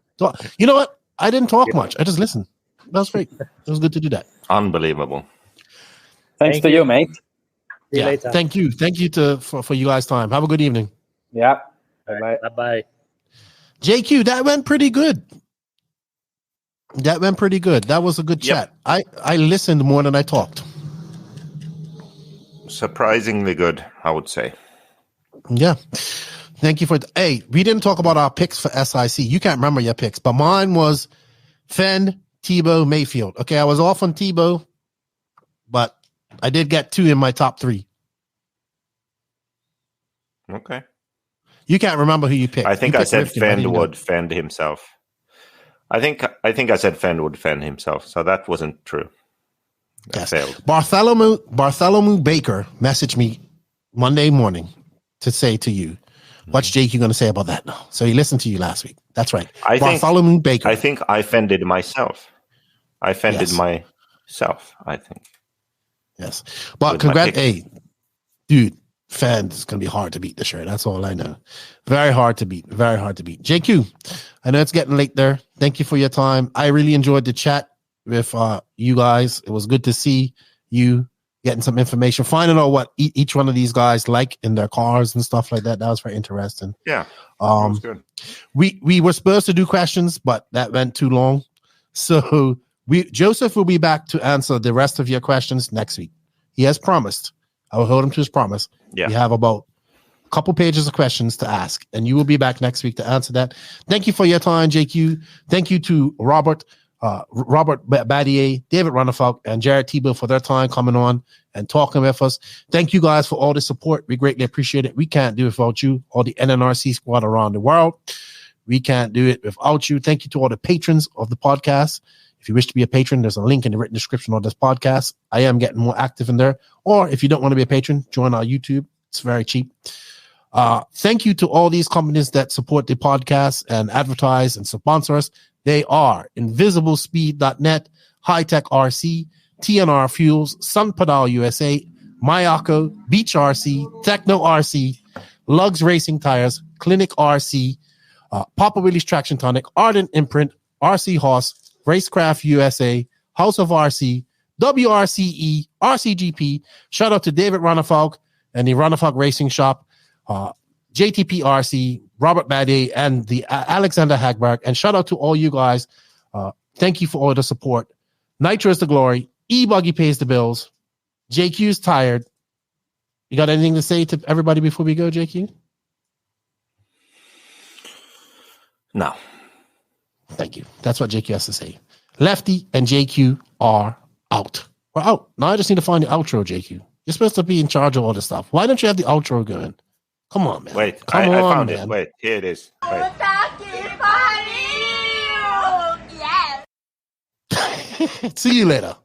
You know what? I didn't talk much. I just listened. That was great. It was good to do that.
Unbelievable.
Thanks to you, mate.
See you later.
Thank you. Thank you for you guys' time. Have a good evening.
Yeah.
Bye. Bye.
JQ, that went pretty good. That was a good chat. I listened more than I talked.
Surprisingly good, I would say.
Yeah. Thank you for hey, we didn't talk about our picks for SIC. You can't remember your picks, but mine was Phend, Tebo, Mayfield. Okay, I was off on Tebo, but I did get 2 in my top 3.
Okay.
You can't remember who you picked.
I think I said Phend would fend himself. I think I said Phend would fend himself, so that wasn't true.
Yes. Bartholomew Baker messaged me Monday morning to say to you, what's JQ going to say about that now? So he listened to you last week. That's right. Bartholomew Baker.
I think I fended myself. Myself, I think.
Yes. But congrats. Hey, dude, Phend is going to be hard to beat this year. That's all I know. Very hard to beat. JQ, I know it's getting late there. Thank you for your time. I really enjoyed the chat with you guys. It was good to see you getting some information, finding out what each one of these guys like in their cars and stuff like that. That was very interesting.
Yeah, that was good.
We were supposed to do questions, but that went too long. So Joseph will be back to answer the rest of your questions next week. He has promised. I will hold him to his promise.
Yeah.
We have about a couple pages of questions to ask, and you will be back next week to answer that. Thank you for your time, JQ. Thank you to Robert Badier, David Ronnefalk, and Jared Tebo for their time coming on and talking with us. Thank you guys for all the support. We greatly appreciate it. We can't do it without you, all the NNRC squad around the world. We can't do it without you. Thank you to all the patrons of the podcast. If you wish to be a patron, there's a link in the written description of this podcast. I am getting more active in there. Or if you don't want to be a patron, join our YouTube. It's very cheap. Thank you to all these companies that support the podcast and advertise and sponsor us. They are InvisibleSpeed.net, Hitec RC, TNR Fuels, Sunpadal USA, Mayako, Beach RC, Tekno RC, Lugs Racing Tires, Clinic RC, Papa Willie's Traction Tonic, Ardent Imprint, RC Horse, Racecraft USA, House of RC, WRCE, RCGP. Shout out to David Ronnefalk and the Ronnefalk Racing Shop, JTP RC, Robert Bade, and the Alexander Hagberg. And shout out to all you guys. Thank you for all the support. Nitro is the glory. E-Buggy pays the bills. JQ's tired. You got anything to say to everybody before we go, JQ?
No.
Thank you. That's what JQ has to say. Lefty and JQ are out. We're out. Now I just need to find the outro, JQ. You're supposed to be in charge of all this stuff. Why don't you have the outro going? Come on, man.
Wait,
I
found it. Wait, here it is. Wait.
See you later.